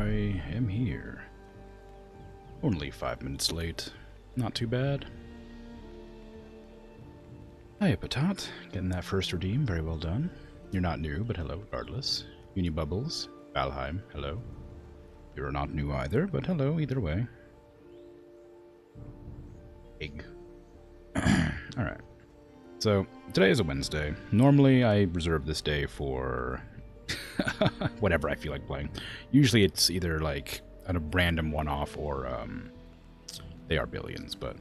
I am here. Only 5 minutes late. Not too bad. Hiya, Patat. Getting that first redeem. Very well done. You're not new, but hello regardless. Unibubbles. Valheim. Hello. You're not new either, but hello either way. Egg. Alright. So, today is a Wednesday. Normally, I reserve this day for whatever I feel like playing. Usually it's either like a random one-off or they are billions, but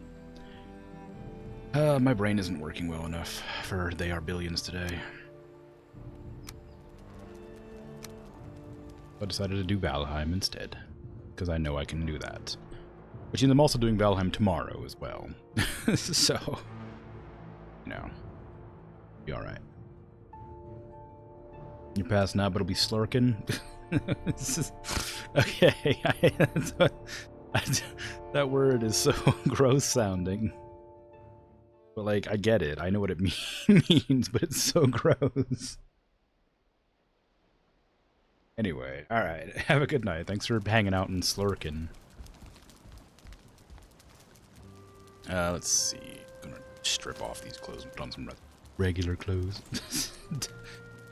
my brain isn't working well enough for they are billions today. I decided to do Valheim instead, because I know I can do that. Which means I'm also doing Valheim tomorrow as well. So, you know, be alright. You're passing out, but it'll be slurking. Okay, that word is so gross sounding. But, like, I get it. I know what it means, but it's so gross. Anyway, alright. Have a good night. Thanks for hanging out and slurking. Let's see. I'm gonna strip off these clothes and put on some regular clothes.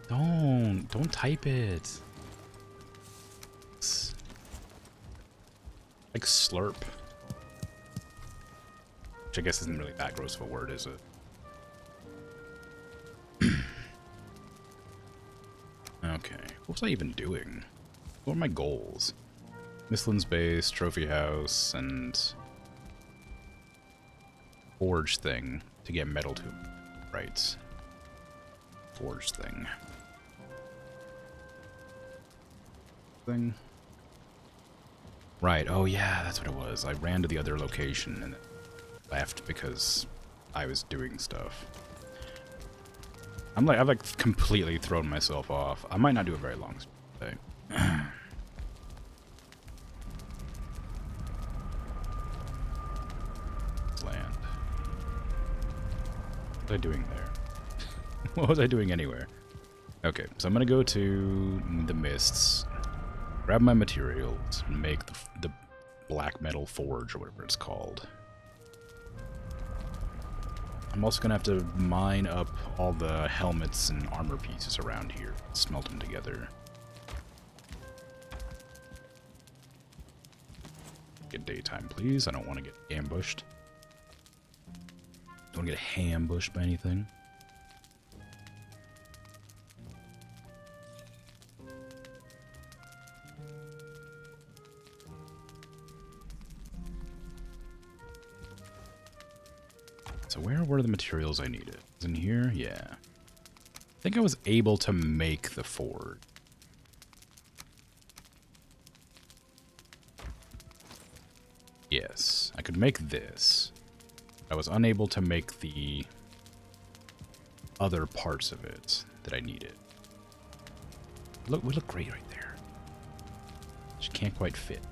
Don't type it. It's like slurp. Which I guess isn't really that gross of a word, is it? Okay. What was I even doing? What were my goals? Mistlin's Base, Trophy House, and Forge thing to get metal to him. Right. Forge thing. Right, oh yeah, that's what it was. I ran to the other location and left because I was doing stuff. I've like completely thrown myself off. I might not do a very long day. Land. What was I doing there? What was I doing anywhere? Okay, so I'm gonna go to the mists, grab my materials, and make the black metal forge or whatever it's called. I'm also gonna have to mine up all the helmets and armor pieces around here, smelt them together. Get daytime, please. I don't want to get ambushed. Don't want to get ambushed by anything. So where were the materials I needed? Is in here? Yeah. I think I was able to make the forge. Yes, I could make this. I was unable to make the other parts of it that I needed. Look, would look great right there. Just can't quite fit.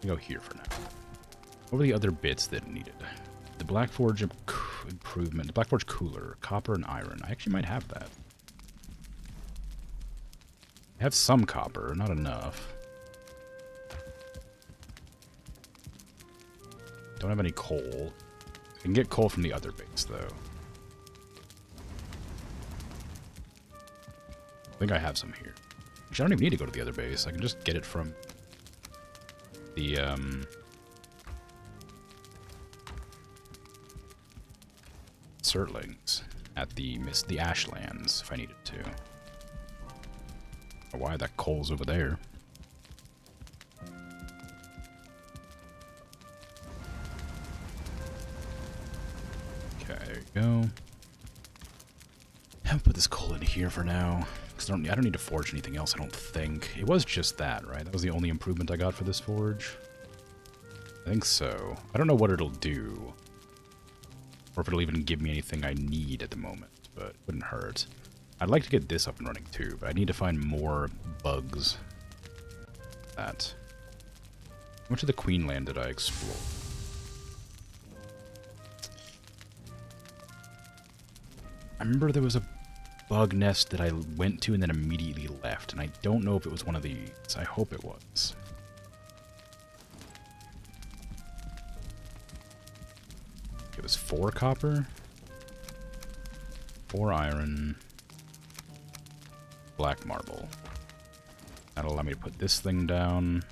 I'll go here for now. What were the other bits that needed? The Black Forge improvement, the Black Forge cooler, copper and iron. I actually might have that. I have some copper, not enough. Don't have any coal. I can get coal from the other base, though. I think I have some here. Actually, I don't even need to go to the other base. I can just get it from the, Surtlings at the Ashlands, if I needed to. Or why that coal's over there. Okay, there you go. I'll put this coal in here for now. Because I don't need to forge anything else, I don't think. It was just that, right? That was the only improvement I got for this forge. I think so. I don't know what it'll do. Or if it'll even give me anything I need at the moment, but it wouldn't hurt. I'd like to get this up and running too, but I need to find more bugs. That. How much of the Queenland did I explore? I remember there was a bug nest that I went to and then immediately left, and I don't know if it was one of these. I hope it was. It was 4 copper, 4 iron, black marble. That'll allow me to put this thing down.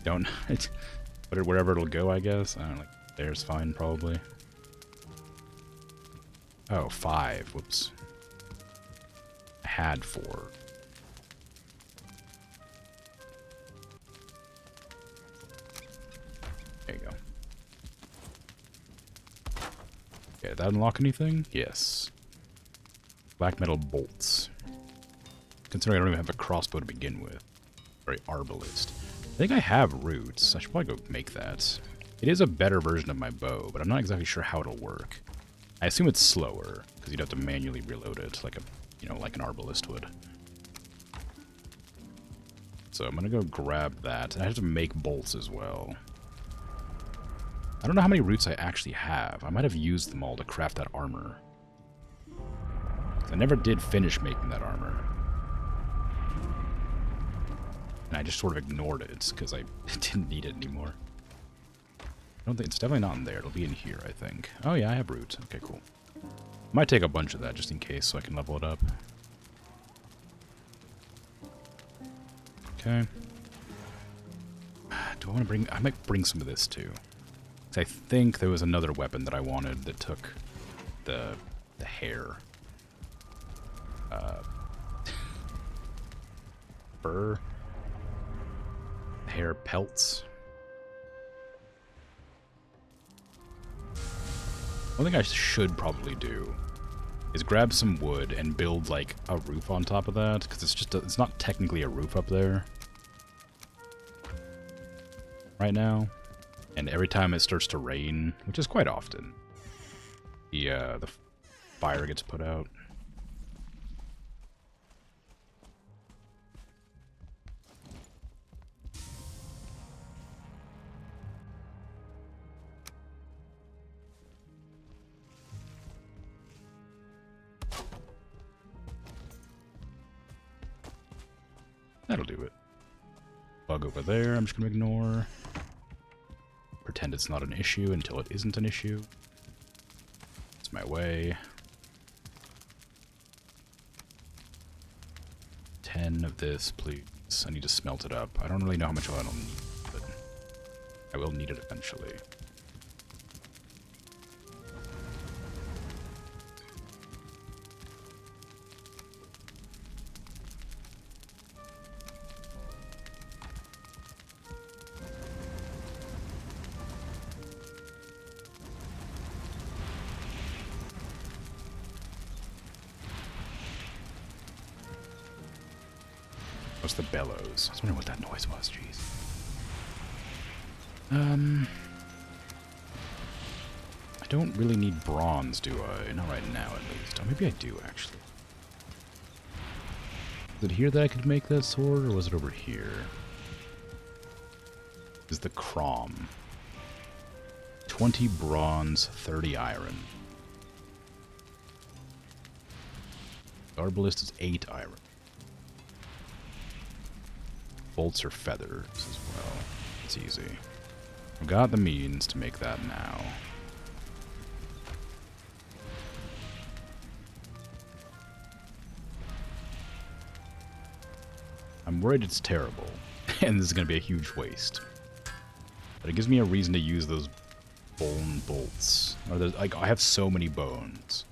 Don't put it wherever it'll go, I guess. I don't know, like there's fine probably. Oh, 5. Whoops. I had 4. There you go. Okay, did that unlock anything? Yes. Black metal bolts. Considering I don't even have a crossbow to begin with. Very arbalist. I think I have roots. I should probably go make that. It is a better version of my bow, but I'm not exactly sure how it'll work. I assume it's slower, because you'd have to manually reload it, like a, you know, like an arbalist would. So I'm gonna go grab that, and I have to make bolts as well. I don't know how many roots I actually have. I might have used them all to craft that armor. I never did finish making that armor. And I just sort of ignored it, because I didn't need it anymore. I don't think it's definitely not in there. It'll be in here, I think. Oh yeah, I have roots. Okay, cool. Might take a bunch of that just in case so I can level it up. Okay. Do I want to bring... I might bring some of this too. Because I think there was another weapon that I wanted that took the hair. Fur. Hair pelts. One thing I should probably do is grab some wood and build like a roof on top of that, because it's just it's not technically a roof up there right now, and every time it starts to rain, which is quite often, the fire gets put out. That'll do it. Bug over there, I'm just going to ignore. Pretend it's not an issue until it isn't an issue. It's my way. 10 of this, please. I need to smelt it up. I don't really know how much oil I'll need, but I will need it eventually. What's the bellows? I was wondering what that noise was, jeez. I don't really need bronze, do I? Not right now, at least. Oh, maybe I do, actually. Was it here that I could make that sword, or was it over here? This is the Crom. 20 bronze, 30 iron. The arbalist is 8 iron. Bolts or feathers as well. It's easy. I've got the means to make that now. I'm worried it's terrible, and this is going to be a huge waste. But it gives me a reason to use those bone bolts. Or like, I have so many bones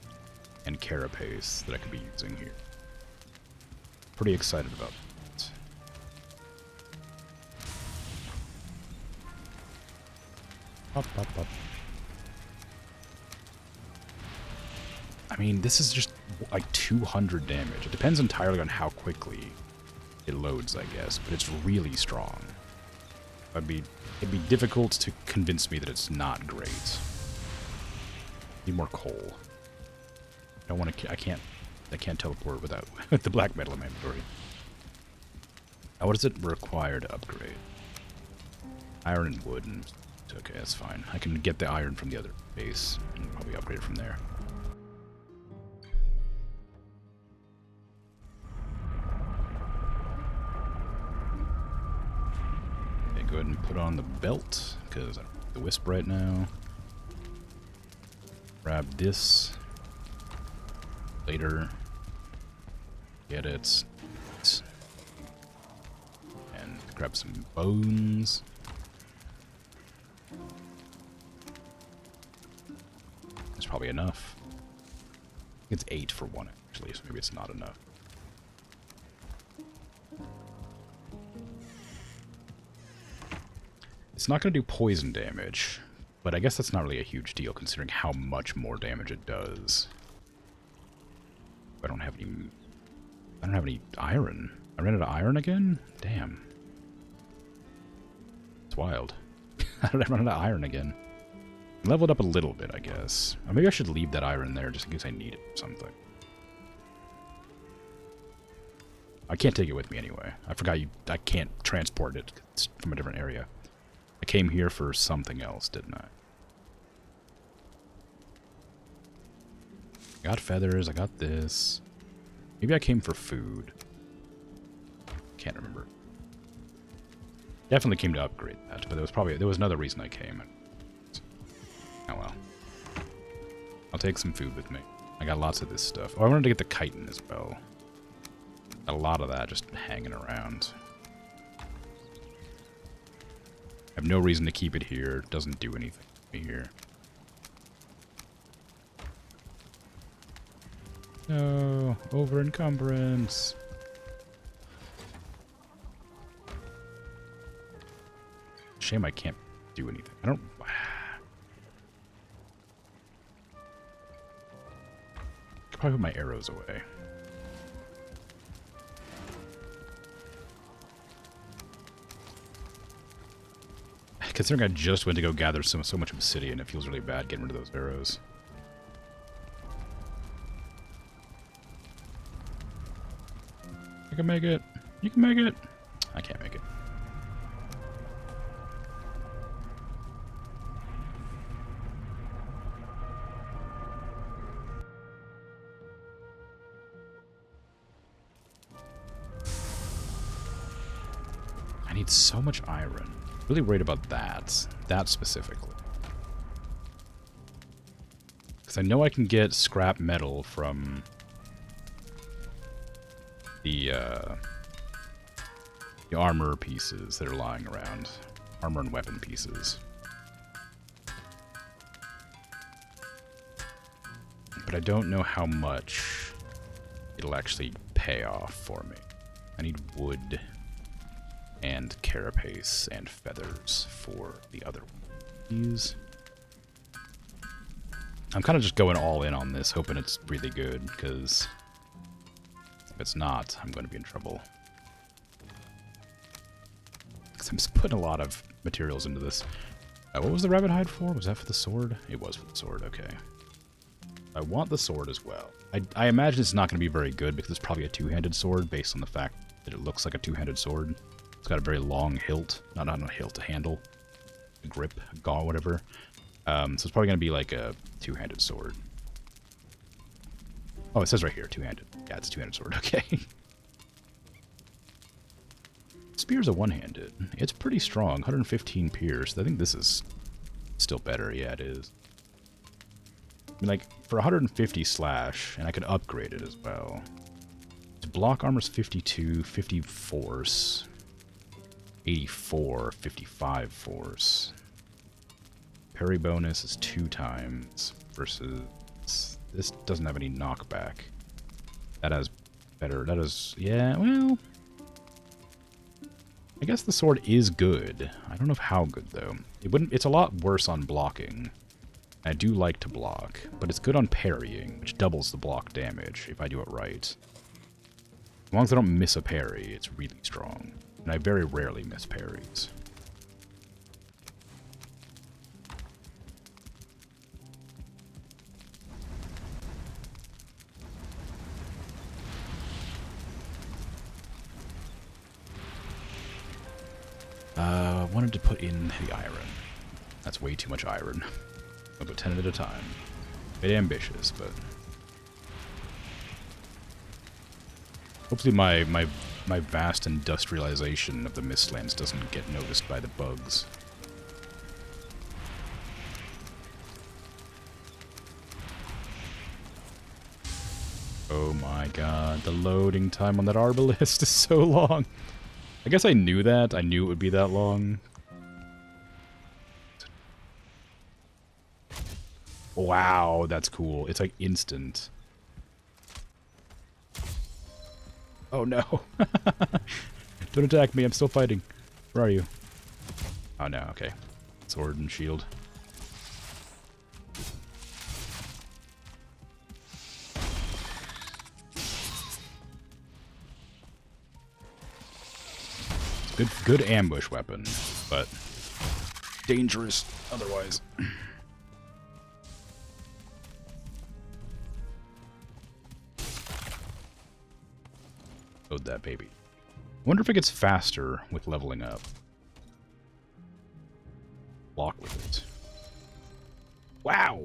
and carapace that I could be using here. Pretty excited about that. Up, up, up. I mean, this is just like 200 damage. It depends entirely on how quickly it loads, I guess, but it's really strong. It'd be difficult to convince me that it's not great. Need more coal. I don't want to. I can't teleport without with the black metal in my inventory. Now, what does it require to upgrade? Iron and wood and Okay, that's fine. I can get the iron from the other base and probably upgrade it from there. Okay, go ahead and put on the belt, because I don't have the wisp right now. Grab this. Later. Get it. And grab some bones. That's probably enough. It's 8 for one, actually, so maybe it's not enough. It's not going to do poison damage, but I guess that's not really a huge deal considering how much more damage it does. I don't have any iron. I ran out of iron again? Damn. It's wild. How did I run out of iron again? Leveled up a little bit, I guess. Or maybe I should leave that iron there just in case I need it for something. I can't take it with me anyway. I forgot I can't transport it. It's from a different area. I came here for something else, didn't I? I got feathers, I got this. Maybe I came for food. Can't remember. Definitely came to upgrade that, but there was another reason I came. Oh well. I'll take some food with me. I got lots of this stuff. Oh, I wanted to get the chitin as well. A lot of that just hanging around. I have no reason to keep it here. It doesn't do anything to me here. No, over encumbrance. Shame I can't do anything. I don't. Could probably put my arrows away. Considering I just went to go gather so much obsidian, it feels really bad getting rid of those arrows. I can make it. You can make it. I can't make it. I need so much iron. Really worried about that. That specifically. Because I know I can get scrap metal from the armor pieces that are lying around. Armor and weapon pieces. But I don't know how much it'll actually pay off for me. I need wood and carapace and feathers for the other ones. I'm kind of just going all in on this, hoping it's really good, because if it's not, I'm going to be in trouble. Because I'm just putting a lot of materials into this. What was the rabbit hide for? Was that for the sword? It was for the sword, okay. I want the sword as well. I imagine it's not going to be very good, because it's probably a two-handed sword, based on the fact that it looks like a two-handed sword. It's got a very long hilt. Not a hilt, a handle. A grip, a gaw, whatever. So it's probably going to be like a two-handed sword. Oh, it says right here, two-handed. Yeah, it's a two-handed sword, okay. Spear's a one-handed. It's pretty strong, 115 pierce. I think this is still better. Yeah, it is. I mean, like, for 150 slash, and I could upgrade it as well. Block armor's 52, 50 force. 84, 55 force. Parry bonus is 2 times versus this doesn't have any knockback. That has better. That is, yeah, well, I guess the sword is good. I don't know how good though. It's a lot worse on blocking. I do like to block, but it's good on parrying, which doubles the block damage if I do it right. As long as I don't miss a parry, it's really strong. And I very rarely miss parries. I wanted to put in the iron. That's way too much iron. I'll go 10 at a time. Bit ambitious, but... Hopefully my vast industrialization of the Mistlands doesn't get noticed by the bugs. Oh my god, the loading time on that Arbalest is so long. I guess I knew that. I knew it would be that long. Wow, that's cool. It's like instant. Oh no. Don't attack me, I'm still fighting. Where are you? Oh no, okay. Sword and shield. Good ambush weapon, but dangerous otherwise. Load that baby. I wonder if it gets faster with leveling up. Block with it. Wow!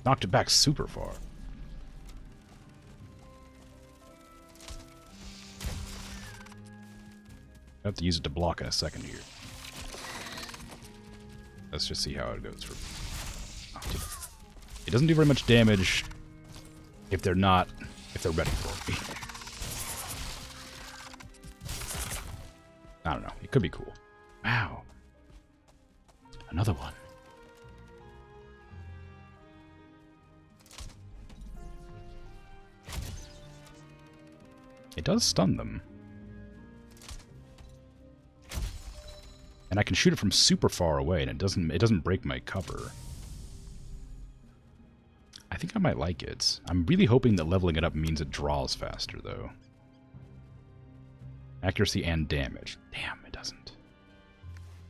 Knocked it back super far. I have to use it to block in a second here. Let's just see how it goes. It doesn't do very much damage if they're ready for me. I don't know. It could be cool. Wow. Another one. It does stun them. And I can shoot it from super far away, and it doesn't break my cover. I think I might like it. I'm really hoping that leveling it up means it draws faster, though. Accuracy and damage. Damn, it doesn't.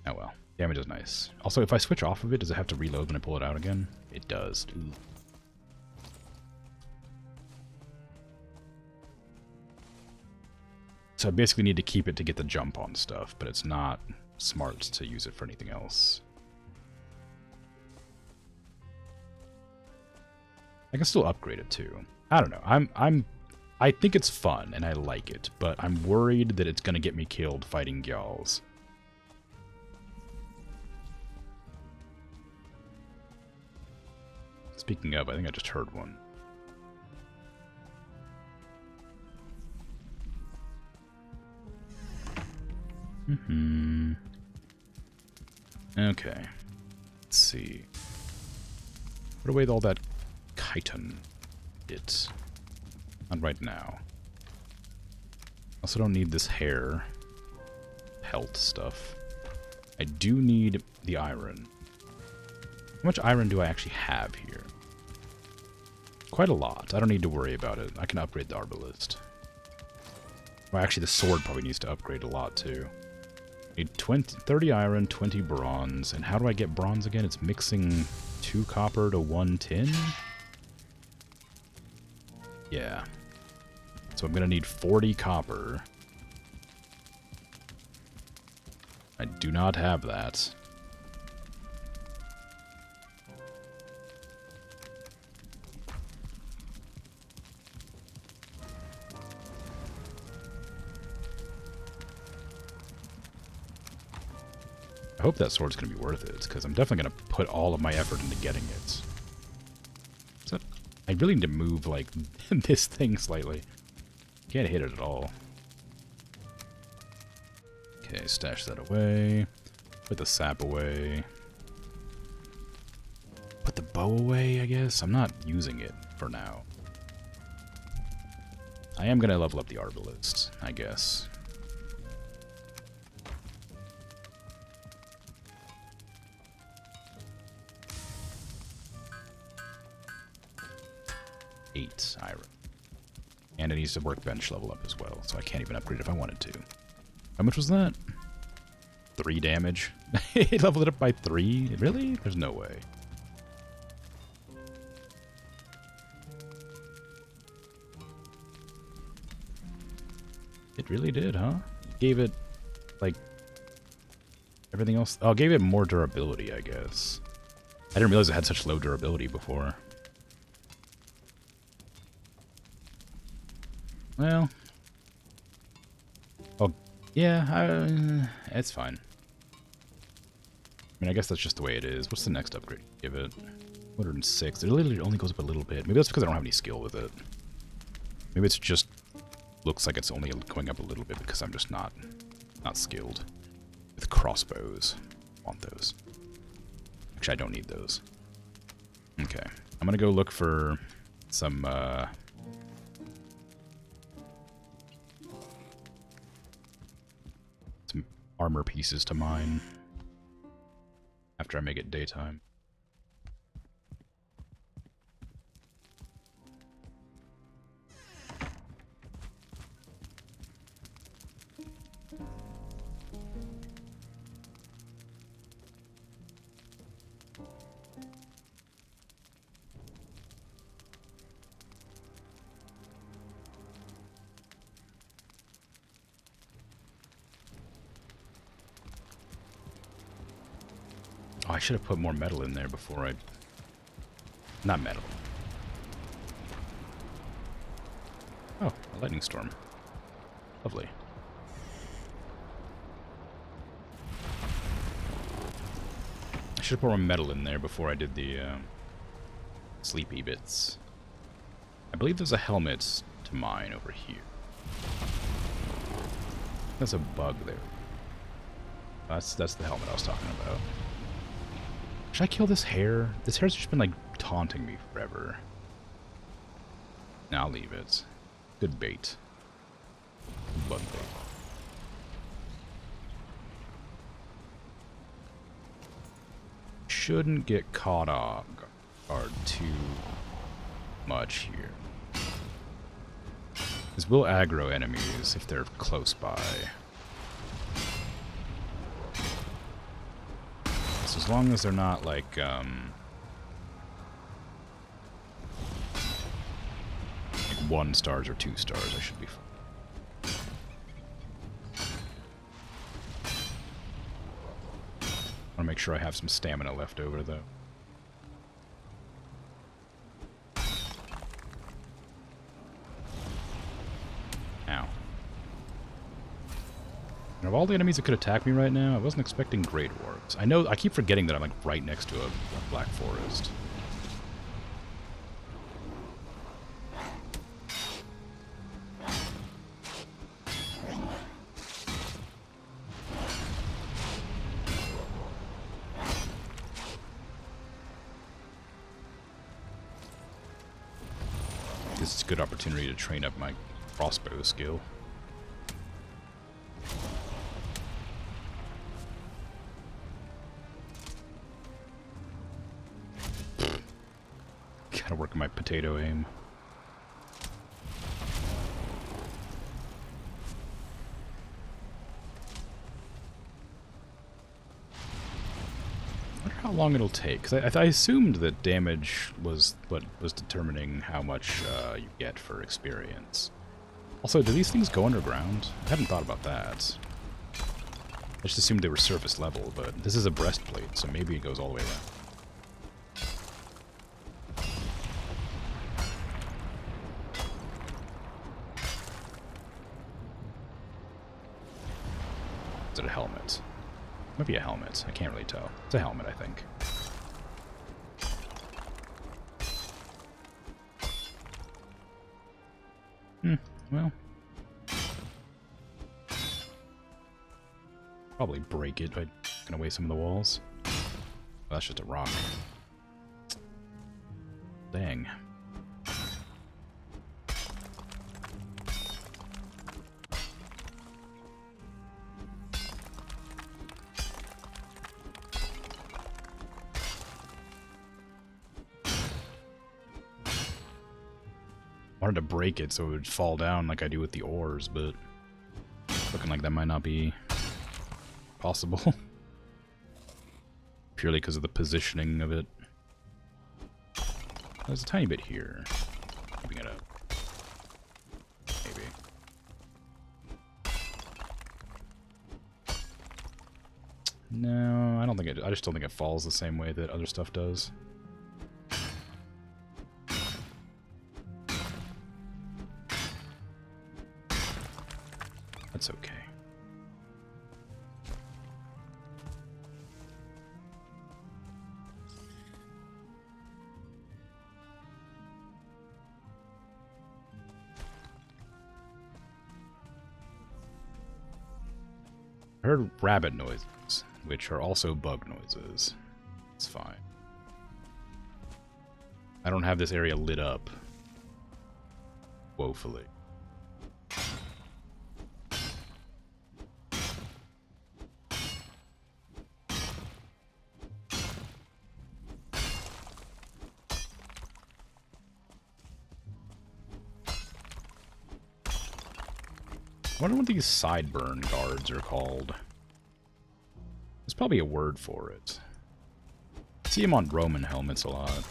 Oh well. Damage is nice. Also, if I switch off of it, does it have to reload when I pull it out again? It does. Ooh. So I basically need to keep it to get the jump on stuff, but it's not smart to use it for anything else. I can still upgrade it too. I don't know. I think it's fun and I like it, but I'm worried that it's gonna get me killed fighting Gyals. Speaking of, I think I just heard one. Okay. Let's see. Put away all that chitin. Not right now. Also don't need this hair pelt stuff. I do need the iron. How much iron do I actually have here? Quite a lot. I don't need to worry about it. I can upgrade the Arbalest. Well, actually, the sword probably needs to upgrade a lot, too. Need 30 iron, 20 bronze. And how do I get bronze again? It's mixing 2 copper to 1 tin? Yeah. So I'm going to need 40 copper. I do not have that. I hope that sword's going to be worth it, because I'm definitely going to put all of my effort into getting it. So I really need to move, like, this thing slightly. Can't hit it at all. Okay, stash that away. Put the sap away. Put the bow away, I guess? I'm not using it for now. I am going to level up the Arbalest, I guess. Iron. And it needs to workbench level up as well, so I can't even upgrade if I wanted to. How much was that? 3 damage? It leveled it up by 3? Really? There's no way. It really did, huh? Gave it, like, Everything else... Oh, it gave it more durability, I guess. I didn't realize it had such low durability before. Well... Oh, yeah, it's fine. I mean, I guess that's just the way it is. What's the next upgrade? Give it 206. It literally only goes up a little bit. Maybe that's because I don't have any skill with it. Maybe it's just looks like it's only going up a little bit because I'm just not skilled with crossbows. I want those. Actually, I don't need those. Okay, I'm gonna go look for some armor pieces to mine after I make it daytime. Oh, I should have put more metal in there before I... Not metal. Oh, a lightning storm. Lovely. I should have put more metal in there before I did the sleepy bits. I believe there's a helmet to mine over here. There's a bug there. That's the helmet I was talking about. Should I kill this hare? This hare's just been, like, taunting me forever. Nah, I'll leave it. Good bait. Bug bait. Shouldn't get caught off guard too much here. This will aggro enemies if they're close by. As long as they're not like, like 1 stars or 2 stars, I should be fine. I want to make sure I have some stamina left over, though. Ow. And of all the enemies that could attack me right now, I wasn't expecting Great Dwarves. I keep forgetting that I'm like right next to a black forest. This is a good opportunity to train up my crossbow skill. Gotta work on my potato aim. I wonder how long it'll take. Because I assumed that damage was what was determining how much you get for experience. Also, do these things go underground? I haven't thought about that. I just assumed they were surface level, but this is a breastplate, so maybe it goes all the way around. Is it a helmet? Might be a helmet. I can't really tell. It's a helmet, I think. Well. Probably break it by taking away some of the walls. Oh, that's just a rock. Dang. Wanted to break it so it would fall down like I do with the ores, but looking like that might not be possible. Purely because of the positioning of it. There's a tiny bit here. Keeping it up. Maybe. No, I don't think it... I just don't think it falls the same way that other stuff does. That's okay. I heard rabbit noises, which are also bug noises. It's fine. I don't have this area lit up. Woefully. I wonder what these sideburn guards are called. There's probably a word for it. I see them on Roman helmets a lot.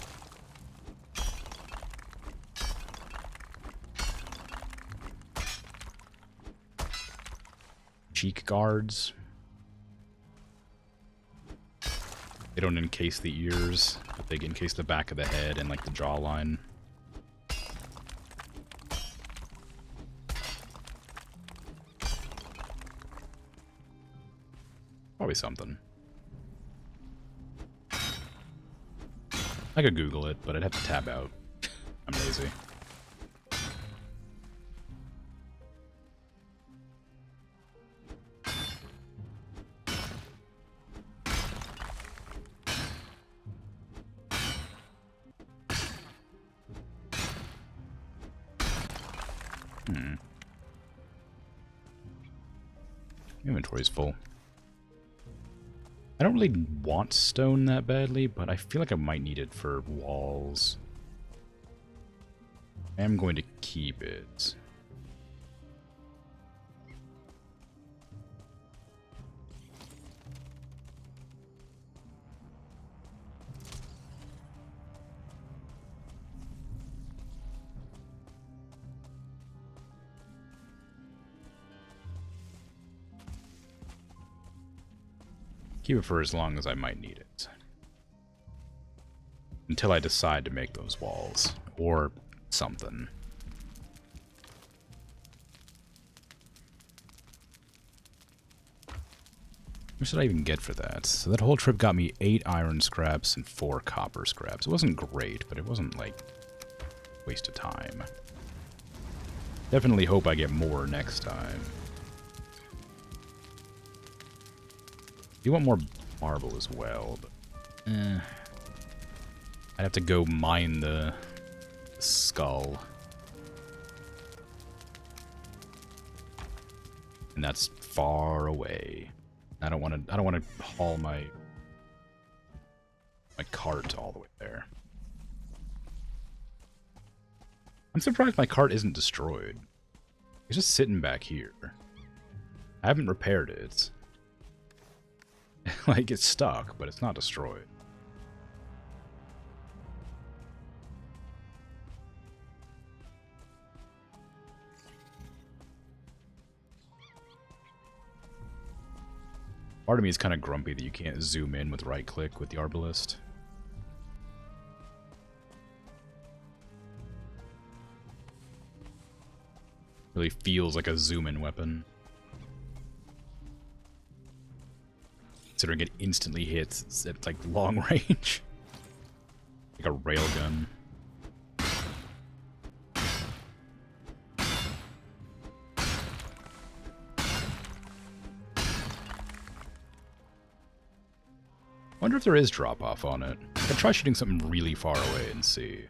Cheek guards. They don't encase the ears, but they encase the back of the head and like the jawline. Probably something. I could Google it, but I'd have to tab out. I'm lazy. Inventory's full. I don't really want stone that badly, but I feel like I might need it for walls. I am going to keep it. Keep it for as long as I might need it. Until I decide to make those walls. Or something. What should I even get for that? So that whole trip got me 8 iron scraps and 4 copper scraps. It wasn't great, but it wasn't like a waste of time. Definitely hope I get more next time. You want more marble as well, but I'd have to go mine the skull. And that's far away. I don't want to haul my cart all the way there. I'm surprised my cart isn't destroyed. It's just sitting back here. I haven't repaired it. Like, it's stuck, but it's not destroyed. Part of me is kind of grumpy that you can't zoom in with right-click with the arbalist. Really feels like a zoom-in weapon. Considering it instantly hits at like long range. Like a railgun. Wonder if there is drop-off on it. I could try shooting something really far away and see.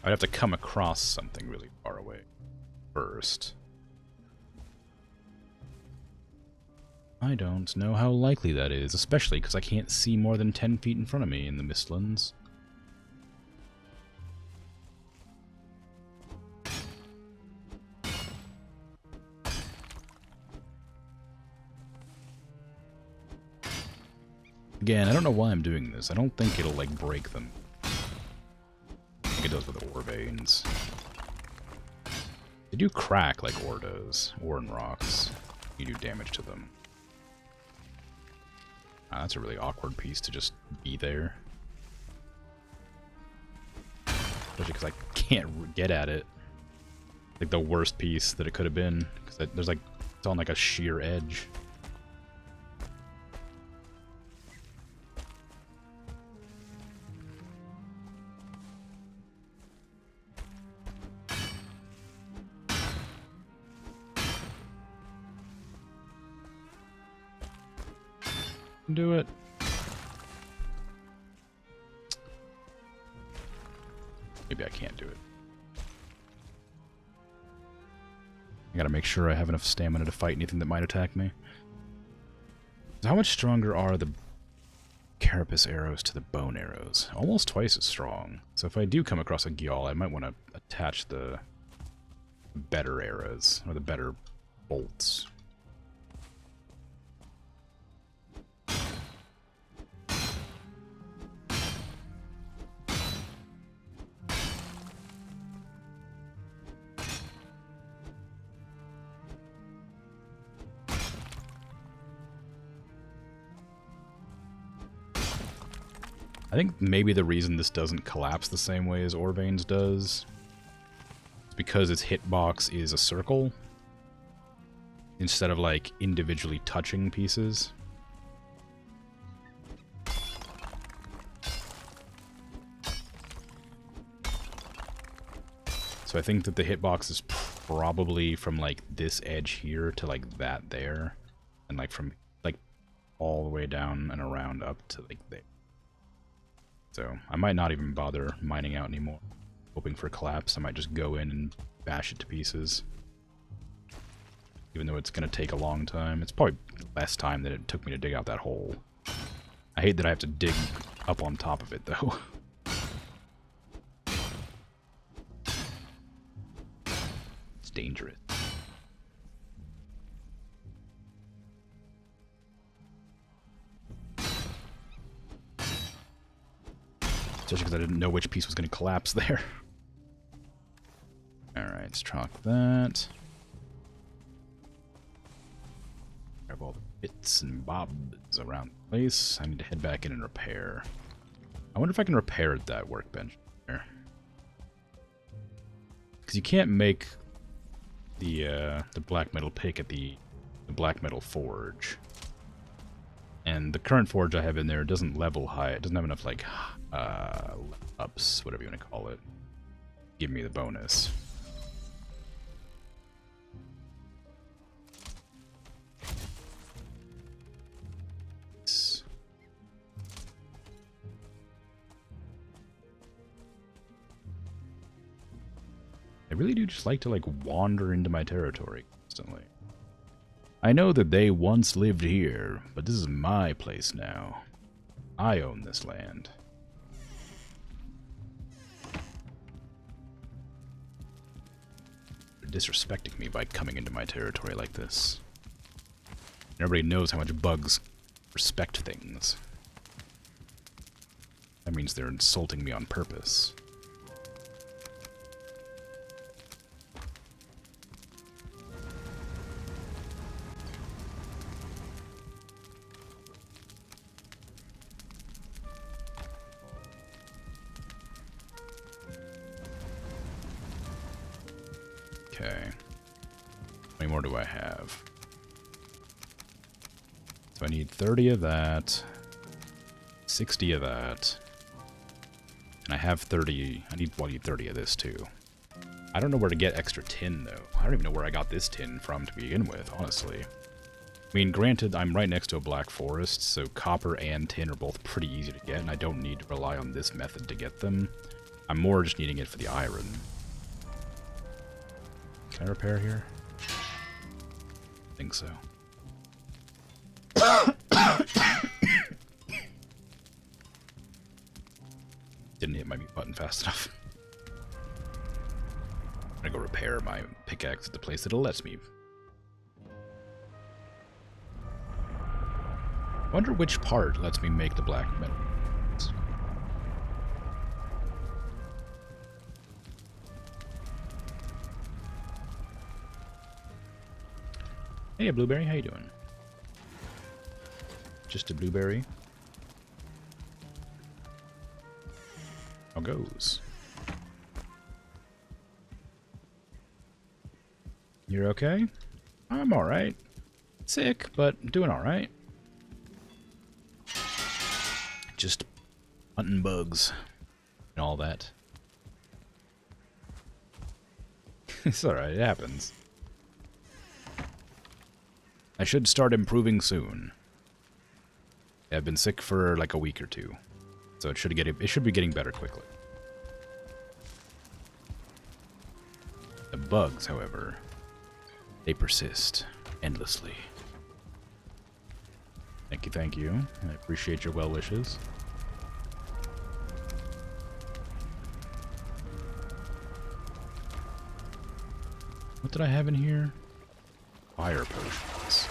I'd have to come across something really far away first. I don't know how likely that is, especially because I can't see more than 10 feet in front of me in the Mistlands. Again, I don't know why I'm doing this. I don't think it'll, like, break them. I think it does with ore veins. They do crack like ore does. Ore and rocks. You do damage to them. That's a really awkward piece to just be there. Especially because I can't get at it. Like the worst piece that it could have been. Because there's like, it's on like a sheer edge. Do it. Maybe I can't do it. I gotta make sure I have enough stamina to fight anything that might attack me. So how much stronger are the carapace arrows to the bone arrows? Almost twice as strong. So if I do come across a Gyal, I might want to attach the better arrows, or the better bolts. I think maybe the reason this doesn't collapse the same way as ore veins does is because its hitbox is a circle instead of like individually touching pieces. So I think that the hitbox is probably from like this edge here to like that there, and like from like all the way down and around up to like there. So I might not even bother mining out anymore, hoping for a collapse. I might just go in and bash it to pieces. Even though it's going to take a long time. It's probably less time than it took me to dig out that hole. I hate that I have to dig up on top of it, though. It's dangerous. Especially because I didn't know which piece was going to collapse there. Alright, let's chalk that. Grab all the bits and bobs around the place. I need to head back in and repair. I wonder if I can repair that workbench there. Because you can't make the black metal pick at the black metal forge. And the current forge I have in there doesn't level high. It doesn't have enough, like, ups, whatever you want to call it. Give me the bonus. I really do just like to, like, wander into my territory constantly. I know that they once lived here, but this is my place now. I own this land. They're disrespecting me by coming into my territory like this. And everybody knows how much bugs respect things. That means they're insulting me on purpose. Okay. How many more do I have? So I need 30 of that, 60 of that, and I have 30. I need 30 of this too. I don't know where to get extra tin though. I don't even know where I got this tin from to begin with, honestly. I mean, granted, I'm right next to a black forest, so copper and tin are both pretty easy to get, and I don't need to rely on this method to get them. I'm more just needing it for the iron. Can I repair here? I think so. Didn't hit my mute button fast enough. I'm gonna go repair my pickaxe at the place that'll let me. I wonder which part lets me make the black metal. Hey, Blueberry, how you doing? Just a blueberry. How goes? You're okay? I'm alright. Sick, but doing alright. Just hunting bugs and all that. It's alright, it happens. I should start improving soon. I've been sick for like a week or two, so it should be getting better quickly. The bugs, however, they persist endlessly. Thank you, thank you. I appreciate your well wishes. What did I have in here? Fire potions.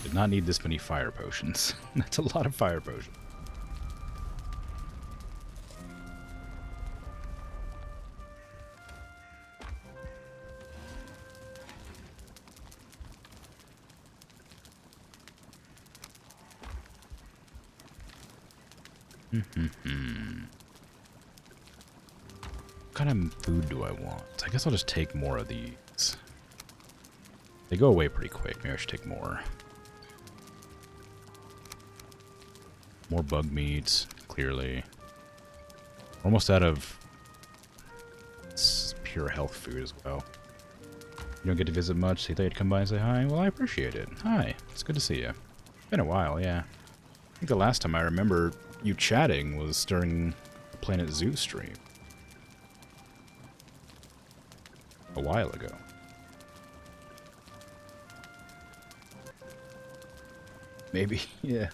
Did not need this many fire potions. That's a lot of fire potions. What kind of food do I want? I guess I'll just take more of these. They go away pretty quick. Maybe I should take more. More bug meat, clearly. Almost out of pure health food as well. You don't get to visit much, so you thought you'd come by and say hi? Well, I appreciate it. Hi, it's good to see you. Been a while, yeah. I think the last time I remember you chatting was during the Planet Zoo stream. A while ago. Maybe, yeah.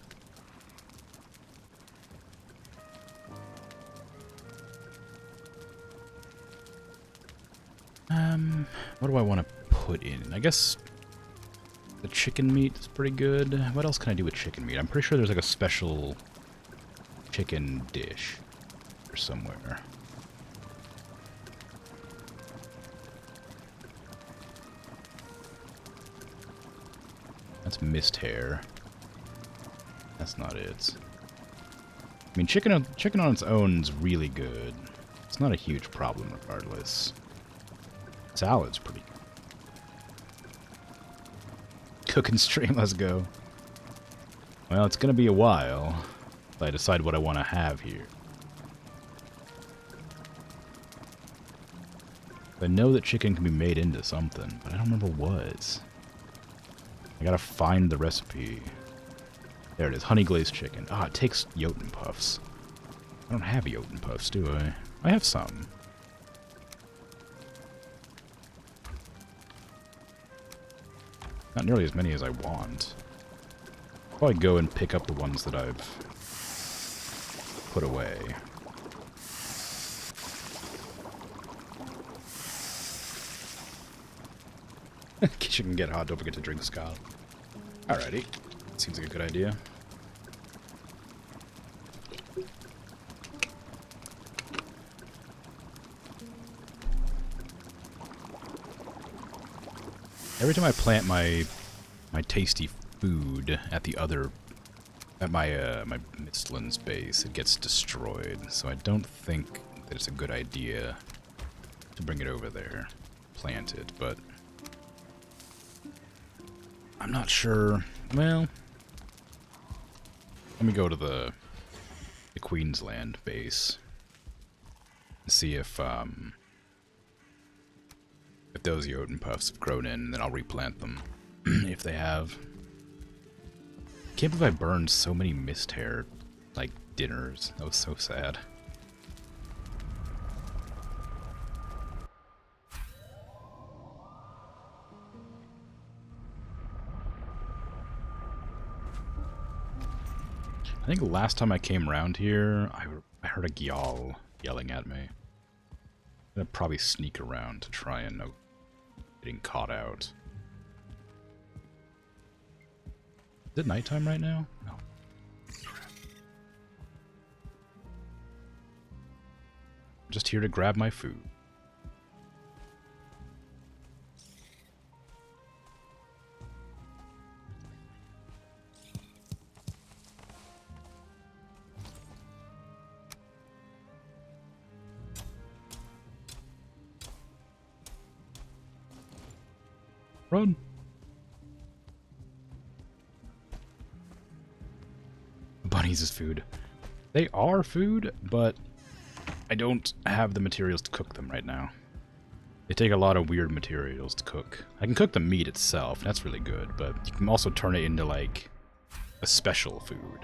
What do I want to put in? I guess the chicken meat is pretty good. What else can I do with chicken meat? I'm pretty sure there's like a special chicken dish or somewhere. That's mist hair. That's not it. I mean, chicken on its own is really good. It's not a huge problem regardless. Salad's pretty good. Cooking stream, let's go. Well, it's gonna be a while if I decide what I want to have here. I know that chicken can be made into something, but I don't remember what. I gotta find the recipe. There it is, honey glazed chicken. Ah, it takes Jotun puffs. I don't have Jotun puffs, do I? I have some. Not nearly as many as I want. I'll probably go and pick up the ones that I've put away. In case you can get hot, don't forget to drink Scott. Alrighty. Seems like a good idea. Every time I plant my tasty food at my my Mistlands base, it gets destroyed. So I don't think that it's a good idea to bring it over there, plant it. But I'm not sure. Well, let me go to the Queensland base and see if those Jotun puffs have grown in, and then I'll replant them if they have. Can't believe I burned so many mist hair, like, dinners. That was so sad. I think the last time I came around here, I heard a Gyal yelling at me. I'm gonna probably sneak around to try and getting caught out. Is it nighttime right now? No. Just here to grab my food. Run. Bunnies is food. They are food, but I don't have the materials to cook them right now. They take a lot of weird materials to cook. I can cook the meat itself, and that's really good, but you can also turn it into, like, a special food.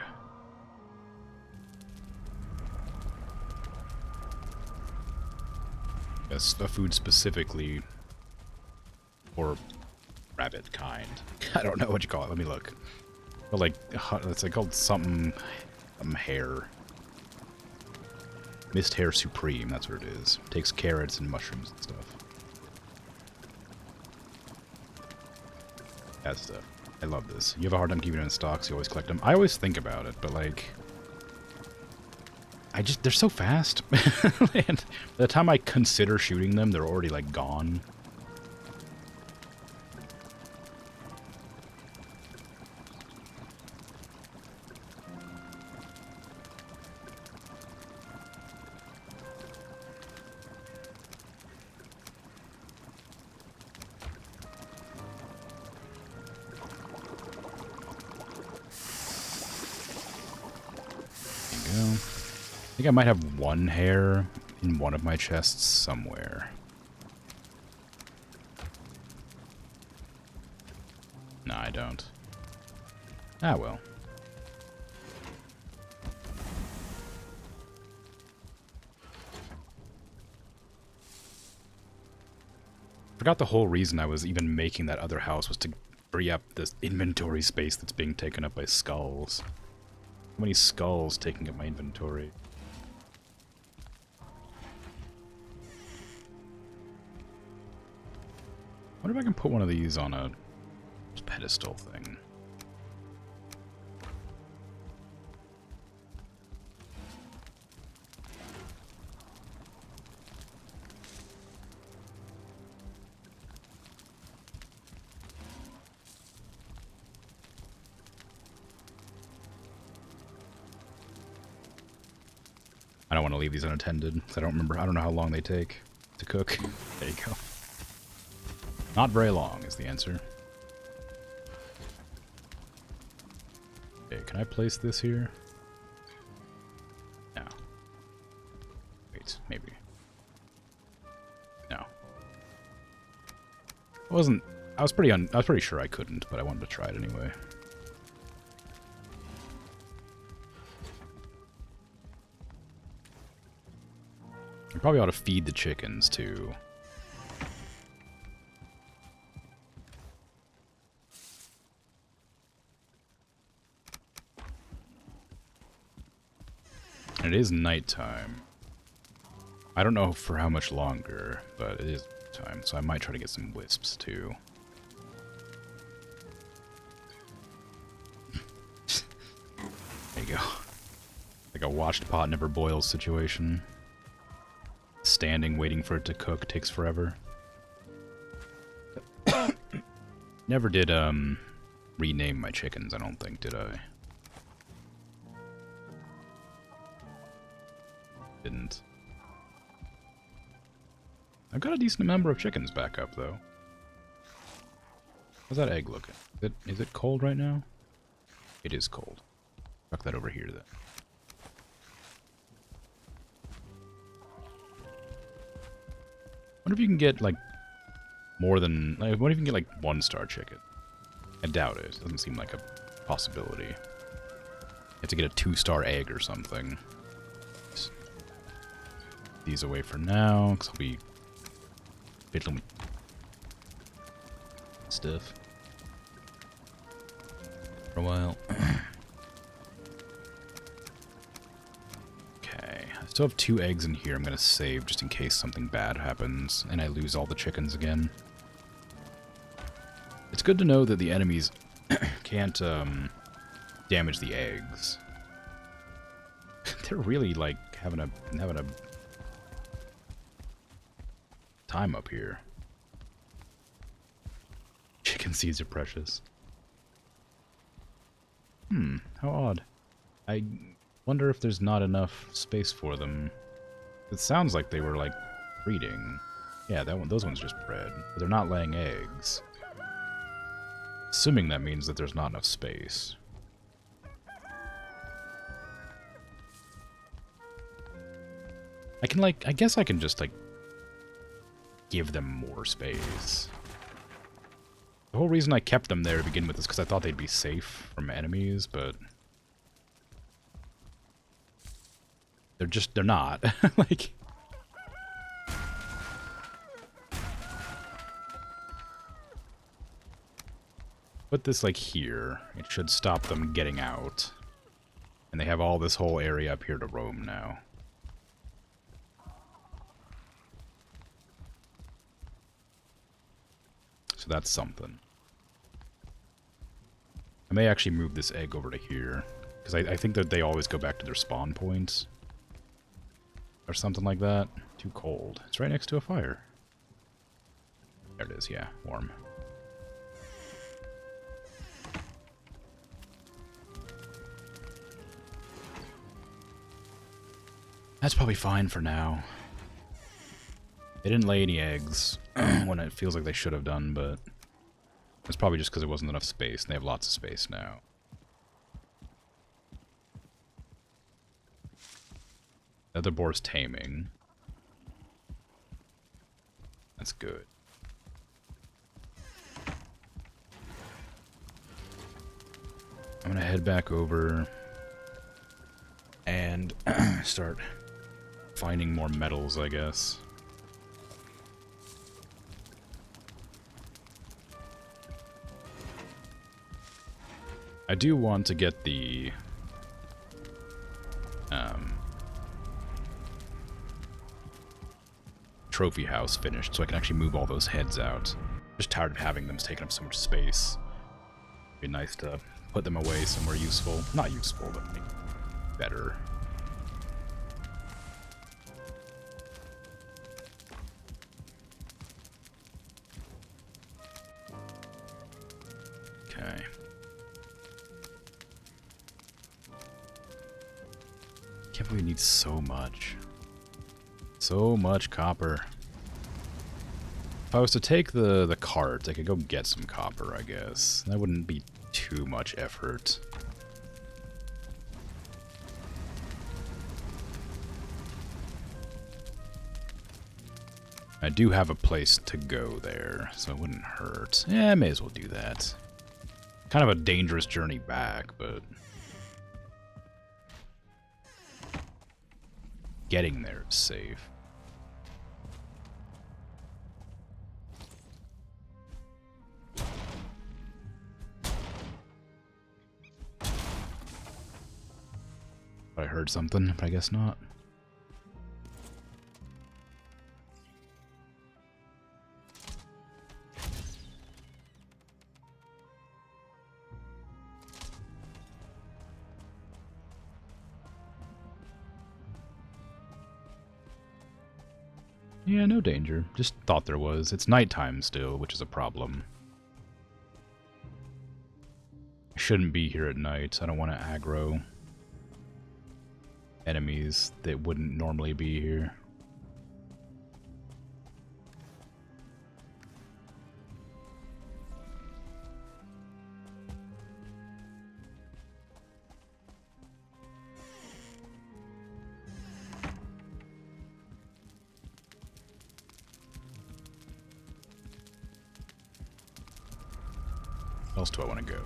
A food specifically for rabbit kind. I don't know what you call it. Let me look. But like, it's like called something hair. Mist Hair Supreme, that's what it is. Takes carrots and mushrooms and stuff. That stuff. I love this. You have a hard time keeping it in stock, so you always collect them. I always think about it, but like... they're so fast. And by the time I consider shooting them, they're already like gone. I think I might have one hair in one of my chests somewhere. No, I don't. Ah, well. Forgot the whole reason I was even making that other house was to free up this inventory space that's being taken up by skulls. How many skulls taking up my inventory? I wonder if I can put one of these on a pedestal thing. I don't want to leave these unattended, because I don't know how long they take to cook. There you go. Not very long is the answer. Okay, can I place this here? No. Wait, maybe. No. I was pretty sure I couldn't, but I wanted to try it anyway. I probably ought to feed the chickens too. It is nighttime. I don't know for how much longer, but it is time, so I might try to get some wisps too. There you go. Like a watched pot never boils situation. Standing, waiting for it to cook takes forever. Never did, rename my chickens, I don't think, did I? Didn't. I've got a decent number of chickens back up, though. How's that egg looking? Is it cold right now? It is cold. Chuck that over here, then. Wonder if you can get, like, more than... Like, what if you can get, like, 1-star chicken? I doubt it. Doesn't seem like a possibility. You have to get a 2-star egg or something. These away for now, because I'll be fiddling with stuff for a while. Okay, I still have 2 eggs in here I'm going to save just in case something bad happens and I lose all the chickens again. It's good to know that the enemies can't damage the eggs. They're really, like, having a time up here. Chicken seeds are precious. How odd. I wonder if there's not enough space for them. It sounds like they were, like, breeding. Yeah, those ones just bred. But they're not laying eggs. Assuming that means that there's not enough space. I can, like, I guess I can just, like, give them more space. The whole reason I kept them there to begin with is because I thought they'd be safe from enemies, but they're not. Like, put this, like, here. It should stop them getting out. And they have all this whole area up here to roam now. So that's something. I may actually move this egg over to here. Because I think that they always go back to their spawn points. Or something like that. Too cold. It's right next to a fire. There it is, yeah. Warm. That's probably fine for now. They didn't lay any eggs when it feels like they should have done, but it's probably just because there wasn't enough space, and they have lots of space now. The other boar's taming. That's good. I'm gonna head back over and start finding more metals, I guess. I do want to get the trophy house finished so I can actually move all those heads out. Just tired of having them taking up so much space. It'd be nice to put them away somewhere useful. Not useful, but like better. Okay. Can't believe we need so much. So much copper. If I was to take the cart, I could go get some copper, I guess. That wouldn't be too much effort. I do have a place to go there, so it wouldn't hurt. Yeah, I may as well do that. Kind of a dangerous journey back, but getting there is safe. I heard something, but I guess not. Yeah, no danger. Just thought there was. It's nighttime still, which is a problem. I shouldn't be here at night. I don't want to aggro enemies that wouldn't normally be here. Where else do I want to go?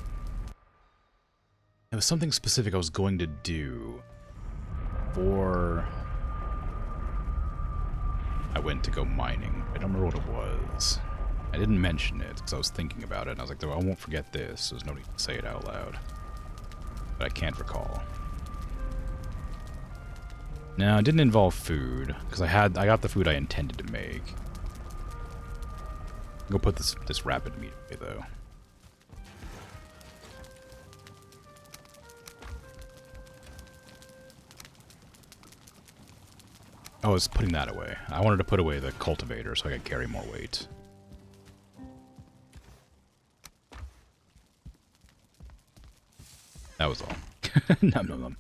There was something specific I was going to do before I went to go mining. I don't remember what it was. I didn't mention it because I was thinking about it, and I was like, I won't forget this, so there's no need to say it out loud. But I can't recall. No, it didn't involve food, because I got the food I intended to make. I'll go put this rapid meat away, though. I was putting that away. I wanted to put away the cultivator so I could carry more weight. That was all. Num num num.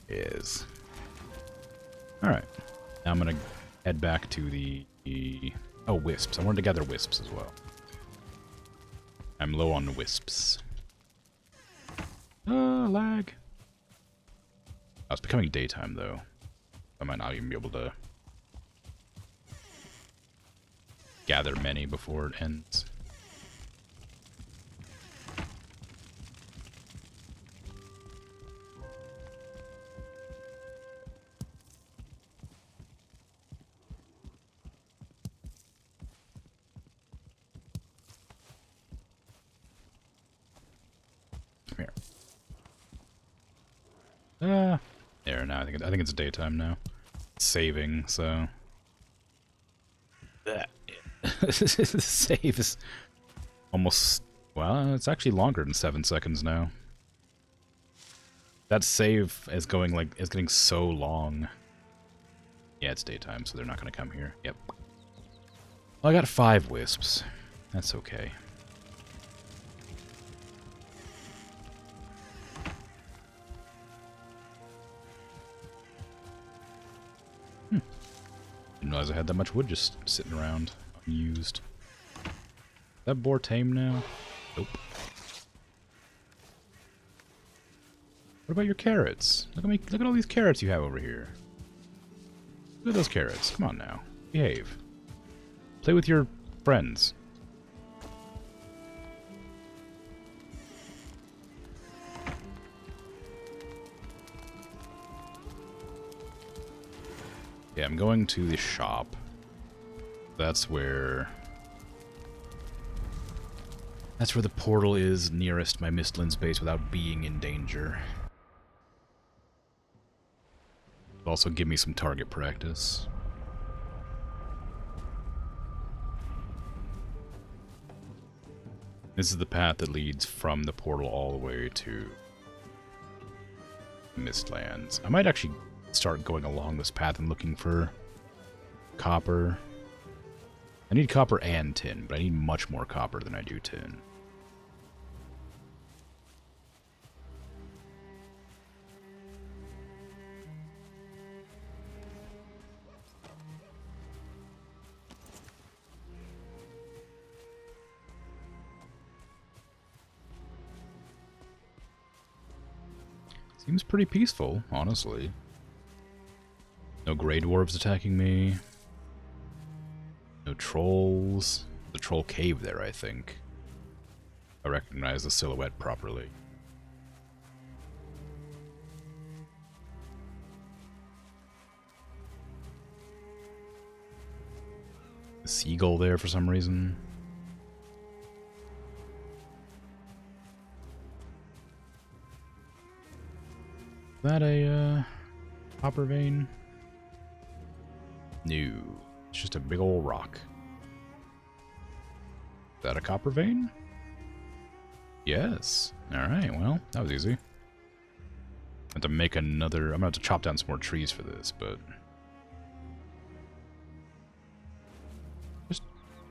Is. Alright. Now I'm gonna head back to the... Oh, wisps. I wanted to gather wisps as well. I'm low on wisps. Lag. Oh, it's becoming daytime, though. I might not even be able to gather many before it ends. Come here. There, now I think it's daytime now. It's saving, so save is almost, well, it's actually longer than 7 seconds now. That save is getting so long. Yeah, it's daytime, so they're not gonna come here. Yep. Well, I got 5 wisps. That's okay. Didn't realize I had that much wood just sitting around, unused. Is that boar tame now? Nope. What about your carrots? Look at all these carrots you have over here. Look at those carrots. Come on now. Behave. Play with your friends. Yeah, I'm going to the shop. That's where the portal is nearest my Mistlands base without being in danger. It'll also give me some target practice. This is the path that leads from the portal all the way to Mistlands. I might actually start going along this path and looking for copper. I need copper and tin, but I need much more copper than I do tin. Seems pretty peaceful, honestly. No Grey Dwarves attacking me. No trolls. The troll cave there, I think. I recognize the silhouette properly. The seagull there for some reason. Is that a copper vein? No, it's just a big old rock. Is that a copper vein? Yes. Alright, well, that was easy. I have to make another... I'm gonna have to chop down some more trees for this, but...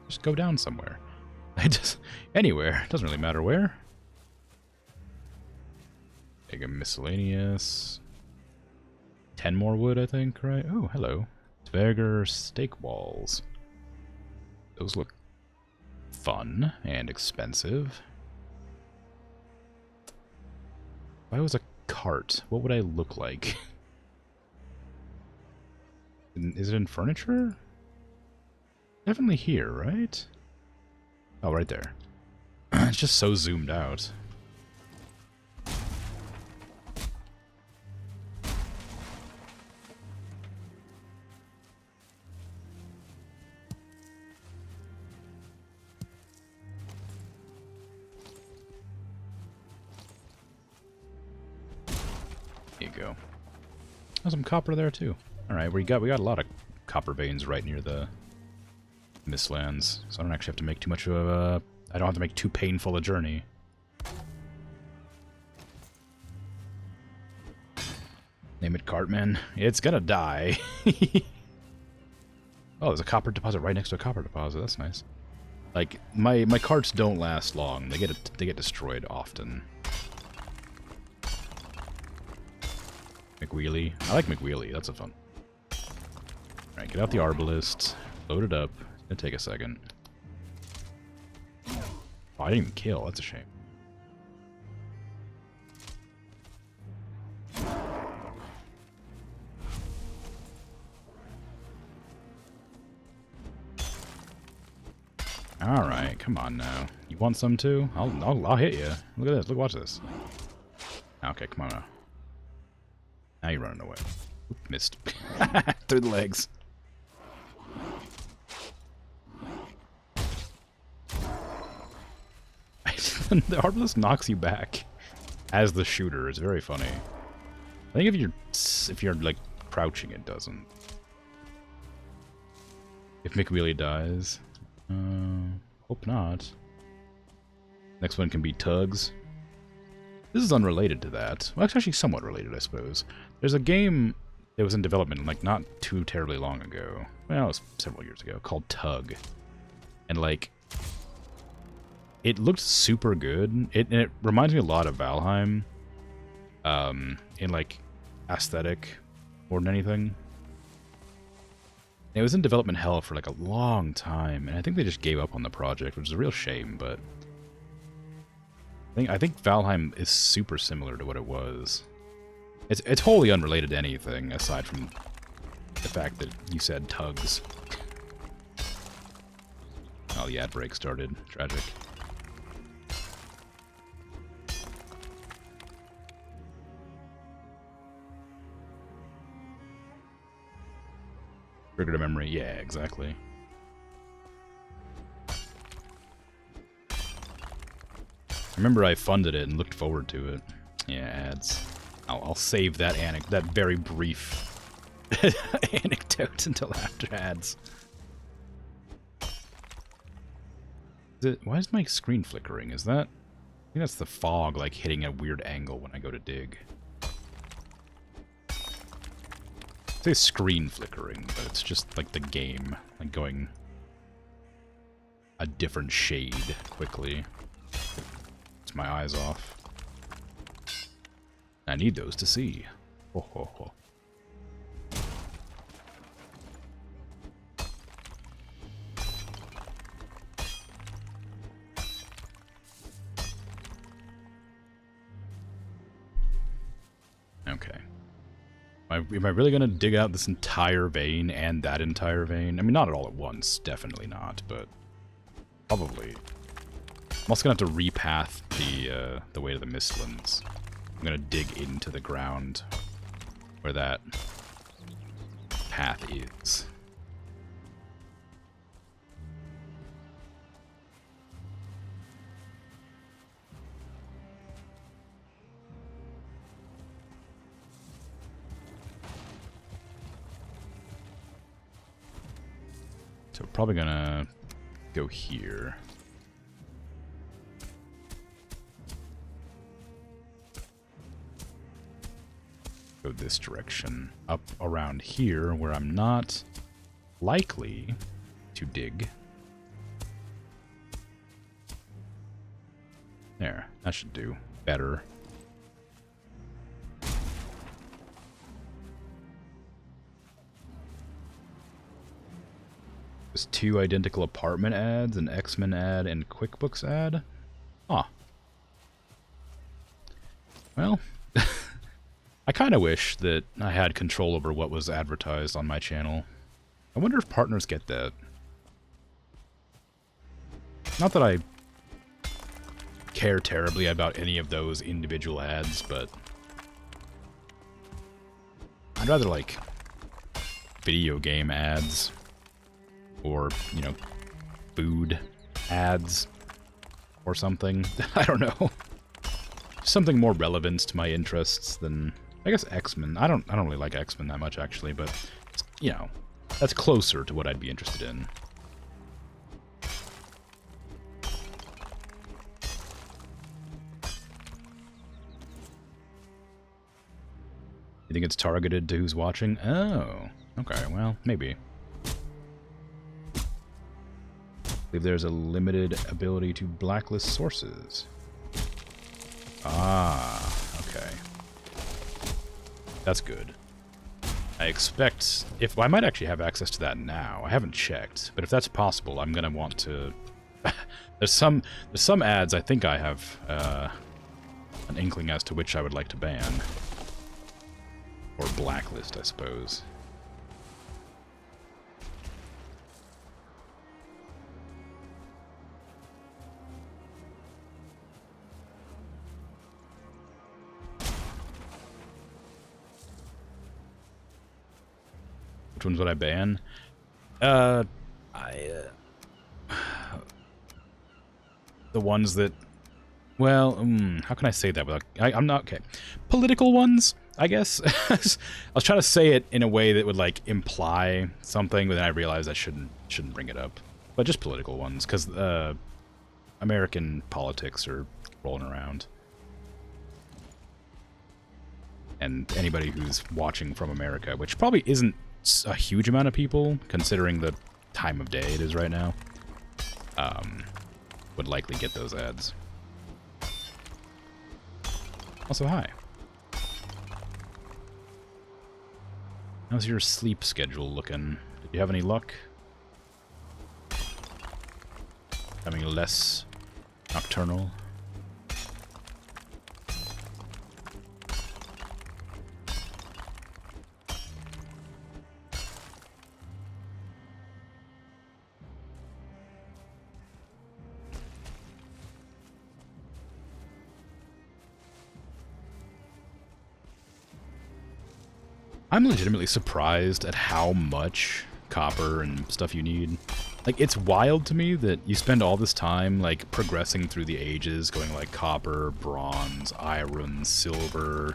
Just go down somewhere. Anywhere. It doesn't really matter where. Take a miscellaneous... 10 more wood, I think, right? Oh, hello. Tverger steak walls. Those look fun and expensive. If I was a cart, what would I look like? Is it in furniture? Definitely here, right? Oh, right there. It's just so zoomed out. There you go. There's some copper there too. All right, we got a lot of copper veins right near the Mistlands, so I don't actually have to make too much of a... I don't have to make too painful a journey. Name it Cartman. It's gonna die. Oh, there's a copper deposit right next to a copper deposit. That's nice. Like, my carts don't last long. They get destroyed often. McWheelie. I like McWheelie. That's a fun. Alright, get out the Arbalist. Load it up. It's gonna take a second. Oh, I didn't even kill. That's a shame. Alright, come on now. You want some too? I'll hit you. Look at this. Look, watch this. Okay, come on now. Now you're running away. Oop, missed. Through the legs. The Arbalist knocks you back as the shooter. It's very funny. I think if you're like crouching, it doesn't. If McWheelie dies, hope not. Next one can be Tugs. This is unrelated to that. Well, it's actually somewhat related, I suppose. There's a game that was in development like not too terribly long ago. Well, it was several years ago, called Tug, and like. It looked super good. It reminds me a lot of Valheim, in like aesthetic more than anything. It was in development hell for like a long time, and I think they just gave up on the project, which is a real shame. But I think Valheim is super similar to what it was. It's wholly unrelated to anything aside from the fact that you said Tugs. Oh, the ad break started. Tragic. Triggered a memory. Yeah, exactly. I remember I funded it and looked forward to it. Yeah, ads. I'll save that that very brief anecdote until after ads. Why is my screen flickering? Is that... I think that's the fog, like, hitting a weird angle when I go to dig. I say screen flickering, but it's just like the game, like going a different shade quickly. It's my eyes off. I need those to see. Ho ho ho. Okay. Am I really going to dig out this entire vein and that entire vein? I mean, not at all at once. Definitely not, but probably. I'm also going to have to repath the way to the Mistlands. I'm going to dig into the ground where that path is. So we're probably gonna go here. Go this direction. Up around here where I'm not likely to dig. There, that should do better. There's 2 identical apartment ads, an X-Men ad, and QuickBooks ad. Huh. Well, I kind of wish that I had control over what was advertised on my channel. I wonder if partners get that. Not that I care terribly about any of those individual ads, but I'd rather like video game ads. Or, you know, food ads or something. I don't know. Something more relevant to my interests than, I guess, X-Men. I don't really like X-Men that much, actually, but, you know, that's closer to what I'd be interested in. You think it's targeted to who's watching? Oh, okay, well, maybe. believe there's a limited ability to blacklist sources. Ah, okay. That's good. I expect if I might actually have access to that now. I haven't checked, but if that's possible, I'm gonna want to. there's some ads I think I have an inkling as to which I would like to ban or blacklist, I suppose. Which ones would I ban? The ones that, well, how can I say that without, I'm not, okay. Political ones, I guess. I was trying to say it in a way that would, like, imply something, but then I realized I shouldn't bring it up. But just political ones, because American politics are rolling around. And anybody who's watching from America, which probably isn't a huge amount of people, considering the time of day it is right now, would likely get those ads. Also, hi. How's your sleep schedule looking? Did you have any luck? Becoming less nocturnal? I'm legitimately surprised at how much copper and stuff you need. Like, it's wild to me that you spend all this time, like, progressing through the ages, going, like, copper, bronze, iron, silver,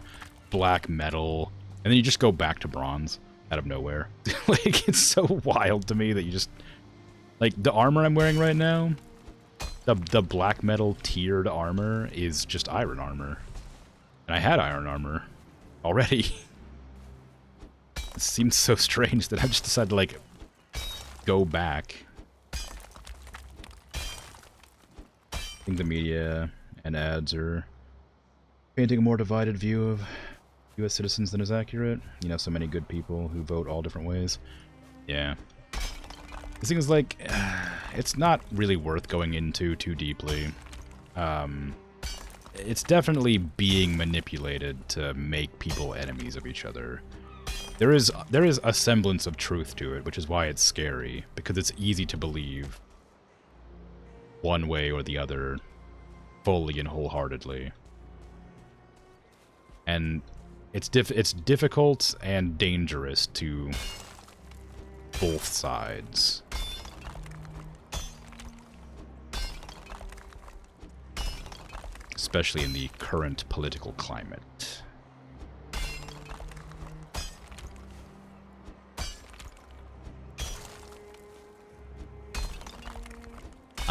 black metal, and then you just go back to bronze out of nowhere. Like, it's so wild to me that you just... Like, the armor I'm wearing right now, the black metal tiered armor is just iron armor. And I had iron armor already. It seems so strange that I've just decided to, like, go back. I think the media and ads are painting a more divided view of U.S. citizens than is accurate. You know, so many good people who vote all different ways. Yeah. The thing is, like, it's not really worth going into too deeply. It's definitely being manipulated to make people enemies of each other. There is a semblance of truth to it, which is why it's scary, because it's easy to believe one way or the other fully and wholeheartedly. And it's difficult and dangerous to both sides. Especially in the current political climate.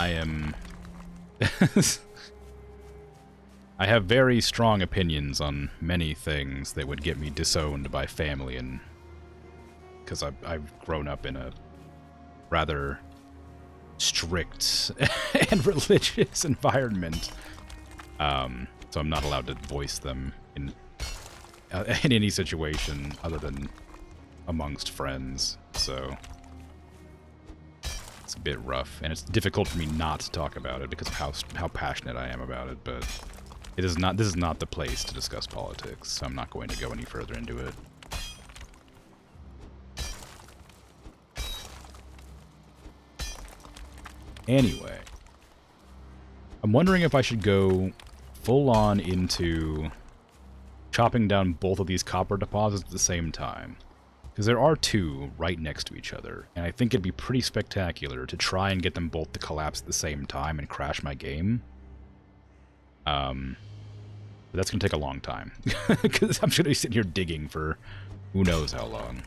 I have very strong opinions on many things that would get me disowned by family, and because I've grown up in a rather strict and religious environment, so I'm not allowed to voice them in any situation other than amongst friends. So it's a bit rough, and it's difficult for me not to talk about it because of how passionate I am about it. But it is not. This is not the place to discuss politics, so I'm not going to go any further into it. Anyway, I'm wondering if I should go full on into chopping down both of these copper deposits at the same time. Because there are two right next to each other, and I think it'd be pretty spectacular to try and get them both to collapse at the same time and crash my game. But that's going to take a long time, because I'm just going to be sitting here digging for who knows how long.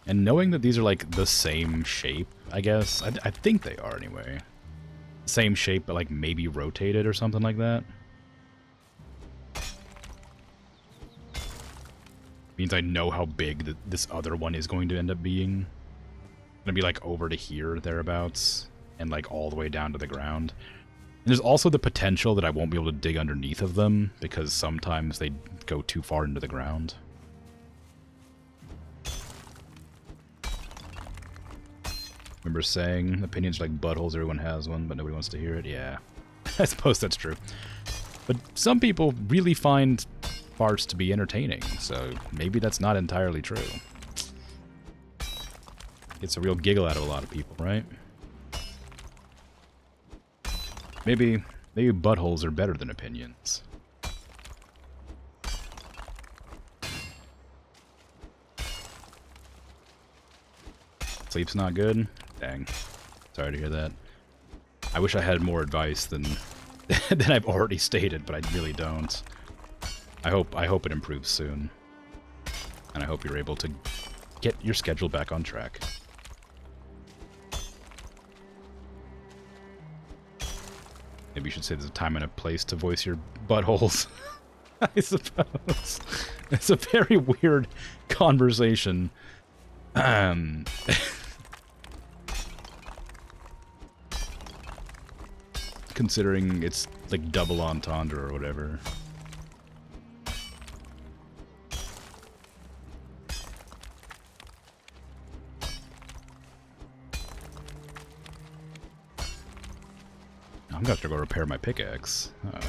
And knowing that these are like the same shape, I guess, I think they are anyway. Same shape, but like maybe rotated or something like that. Means I know how big this other one is going to end up being. Gonna be like over to here, thereabouts, and like all the way down to the ground. And there's also the potential that I won't be able to dig underneath of them, because sometimes they go too far into the ground. Remember saying opinions are like buttholes, everyone has one, but nobody wants to hear it? Yeah, I suppose that's true. But some people really find farts to be entertaining, so maybe that's not entirely true. Gets a real giggle out of a lot of people, right? Maybe buttholes are better than opinions. Sleep's not good? Dang. Sorry to hear that. I wish I had more advice than than I've already stated, but I really don't. I hope it improves soon. And I hope you're able to get your schedule back on track. Maybe you should say there's a time and a place to voice your buttholes. I suppose. It's a very weird conversation. Considering it's like double entendre or whatever. I'm gonna have to go repair my pickaxe. Uh-oh.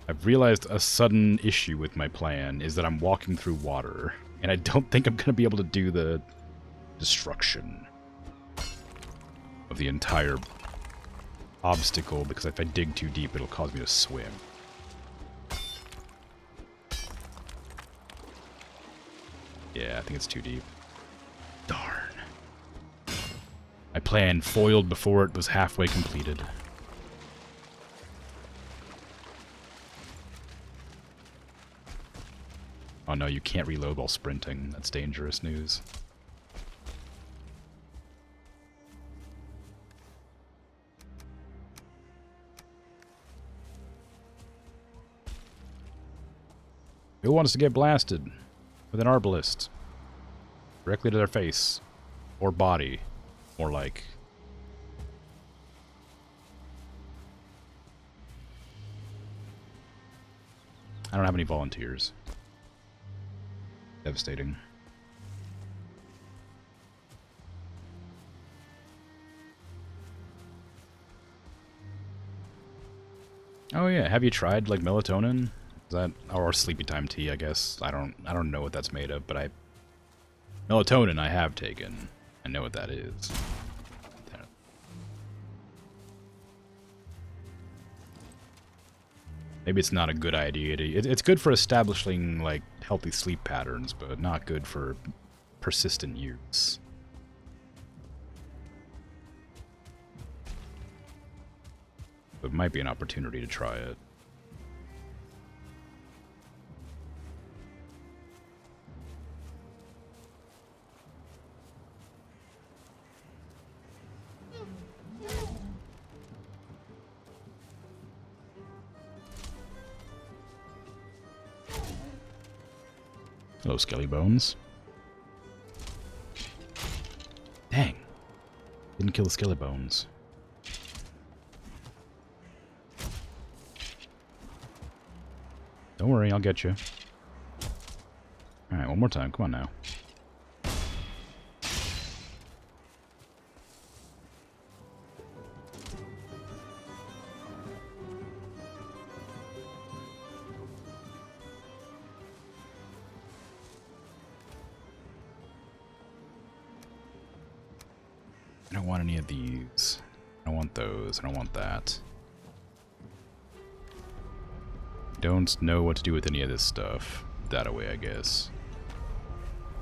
I've realized a sudden issue with my plan is that I'm walking through water, and I don't think I'm gonna be able to do the destruction of the entire obstacle, because if I dig too deep, it'll cause me to swim. Yeah, I think it's too deep. Darn. My plan foiled before it was halfway completed. Oh no, you can't reload while sprinting. That's dangerous news. Who wants to get blasted with an arbalist? Directly to their face. Or body. More like. I don't have any volunteers. Devastating. Oh yeah, have you tried like melatonin? Is that, or sleepy time tea, I guess. I don't know what that's made of, but melatonin I have taken. I know what that is. Maybe it's not a good idea to... It's good for establishing, like, healthy sleep patterns, but not good for persistent use. But it might be an opportunity to try it. Hello, Skelly Bones. Dang. Didn't kill the Skelly Bones. Don't worry, I'll get you. Alright, one more time. Come on now. I don't want any of these. I don't want those. I don't want that. Don't know what to do with any of this stuff. That away, I guess.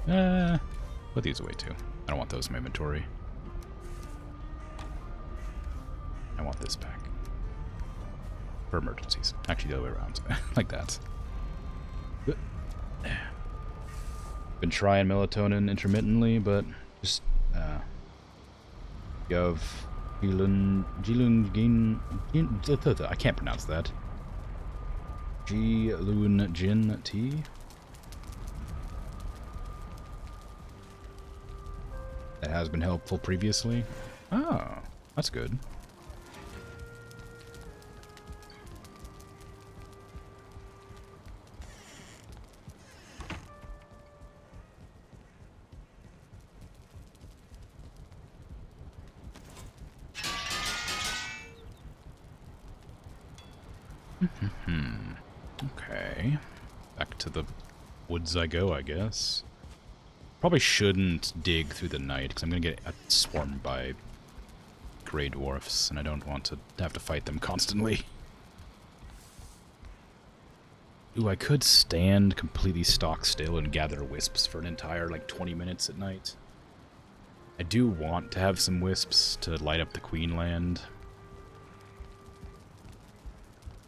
Put these away too. I don't want those in my inventory. I want this back. for emergencies. Actually, the other way around. Like that. Been trying melatonin intermittently, but just Gov Jilun I can't pronounce that. Jilun Jin tea. That has been helpful previously. Oh, that's good. Okay. Back to the woods I go, I guess. Probably shouldn't dig through the night, because I'm going to get swarmed by Grey Dwarfs, and I don't want to have to fight them constantly. Ooh, I could stand completely stock still and gather wisps for an entire, 20 minutes at night. I do want to have some wisps to light up the Queenland.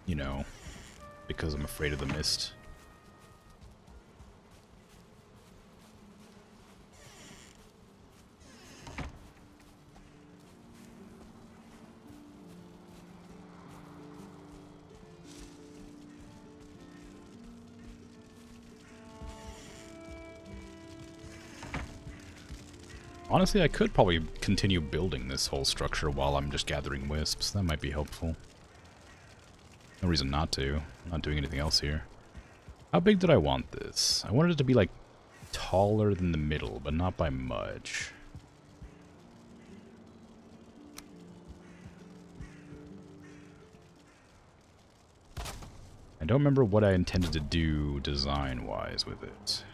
You know, because I'm afraid of the mist. Honestly, I could probably continue building this whole structure while I'm just gathering wisps. That might be helpful. No reason not to. I'm not doing anything else here. How big did I want this? I wanted it to be, taller than the middle, but not by much. I don't remember what I intended to do design-wise with it.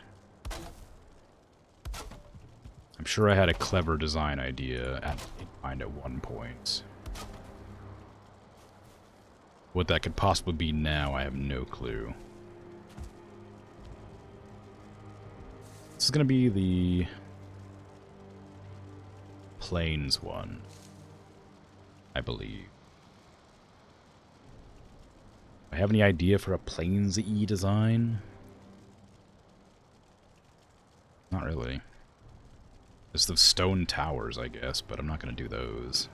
I'm sure I had a clever design idea in mind at one point. What that could possibly be now, I have no clue. This is going to be the Plains one, I believe. Do I have any idea for a Plains-y design? Not really. It's the stone towers, I guess, but I'm not going to do those.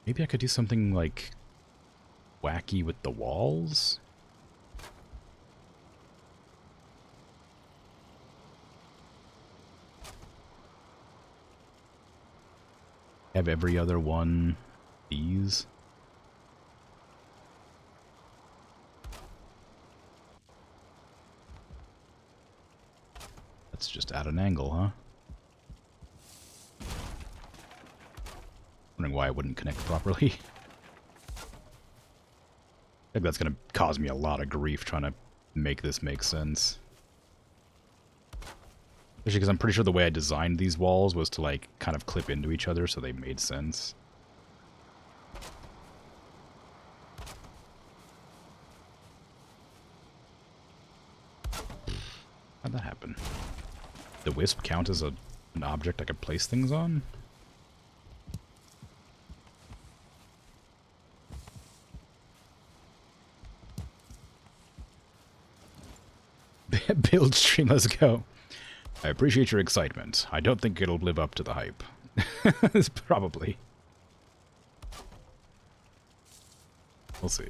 Maybe I could do something, wacky with the walls? Have every other one these? That's just at an angle, huh? Wondering why I wouldn't connect properly. I think that's going to cause me a lot of grief trying to make this make sense. Especially because I'm pretty sure the way I designed these walls was to, kind of clip into each other so they made sense. How'd that happen? Did the wisp count as an object I could place things on? Build stream, let's go. I appreciate your excitement. I don't think it'll live up to the hype. Probably. We'll see.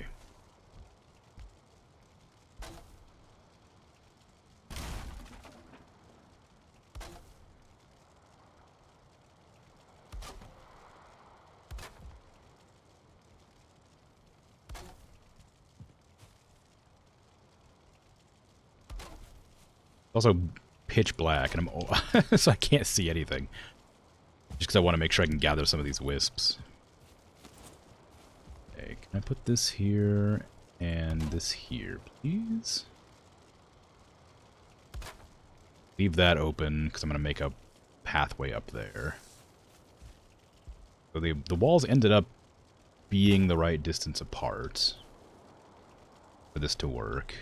Also pitch black, and so I can't see anything. Just because I want to make sure I can gather some of these wisps. Okay, can I put this here and this here, please? Leave that open, because I'm going to make a pathway up there. So the walls ended up being the right distance apart for this to work.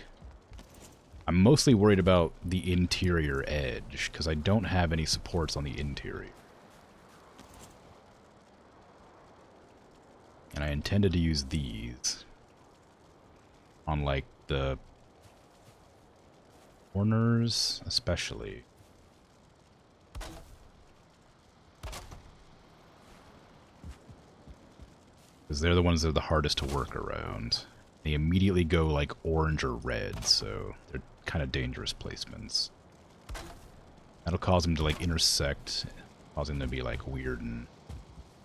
I'm mostly worried about the interior edge, because I don't have any supports on the interior. And I intended to use these on, like, the corners, especially. Because they're the ones that are the hardest to work around. They immediately go, like, orange or red, so they're kind of dangerous placements. That'll cause them to, like, intersect, cause them to be, like, weird and,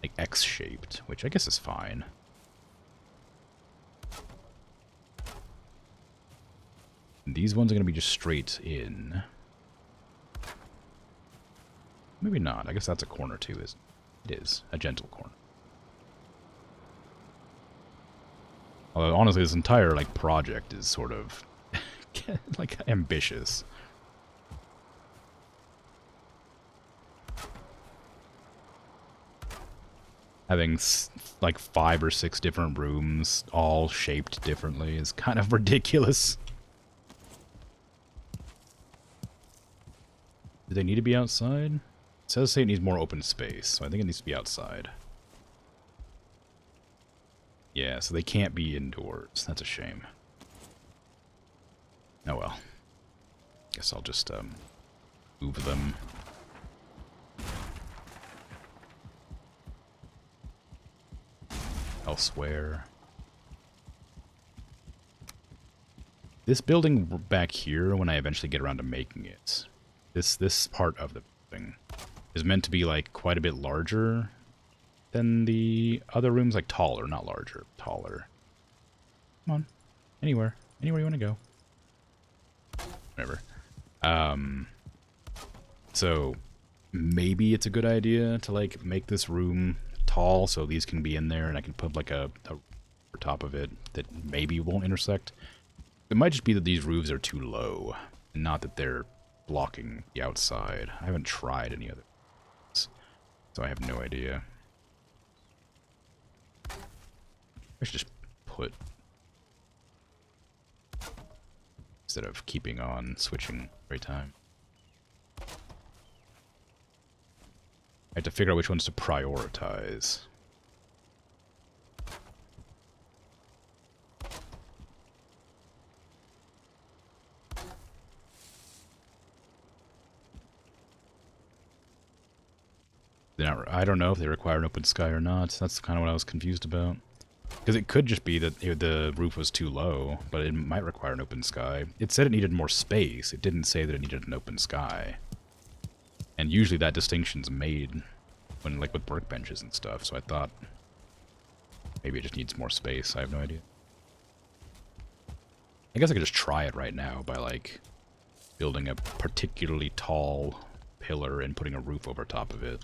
like, X-shaped, which I guess is fine. And these ones are going to be just straight in. Maybe not. I guess that's a corner, too, isn't it? It is. A gentle corner. Although, honestly, this entire, like, project is sort of, like, ambitious. Having, like, 5 or 6 different rooms, all shaped differently, is kind of ridiculous. Do they need to be outside? It says it needs more open space, so I think it needs to be outside. Yeah, so they can't be indoors. That's a shame. Oh well. Guess I'll just, move them. Elsewhere. This building back here, when I eventually get around to making it, this part of the building is meant to be, like, quite a bit larger than the other rooms, like, taller, not larger, taller. Come on. Anywhere. Anywhere you want to go. Whatever. So, maybe it's a good idea to, like, make this room tall so these can be in there and I can put, like, a over top of it that maybe won't intersect. It might just be that these roofs are too low, and not that they're blocking the outside. I haven't tried any other ones, so I have no idea. I should just put, instead of keeping on switching every time. I have to figure out which ones to prioritize. I don't know if they require an open sky or not. That's kind of what I was confused about. Because it could just be that the roof was too low, but it might require an open sky. It said it needed more space. It didn't say that it needed an open sky. And usually that distinction's made when, like, with workbenches and stuff, so I thought maybe it just needs more space. I have no idea. I guess I could just try it right now by, like, building a particularly tall pillar and putting a roof over top of it.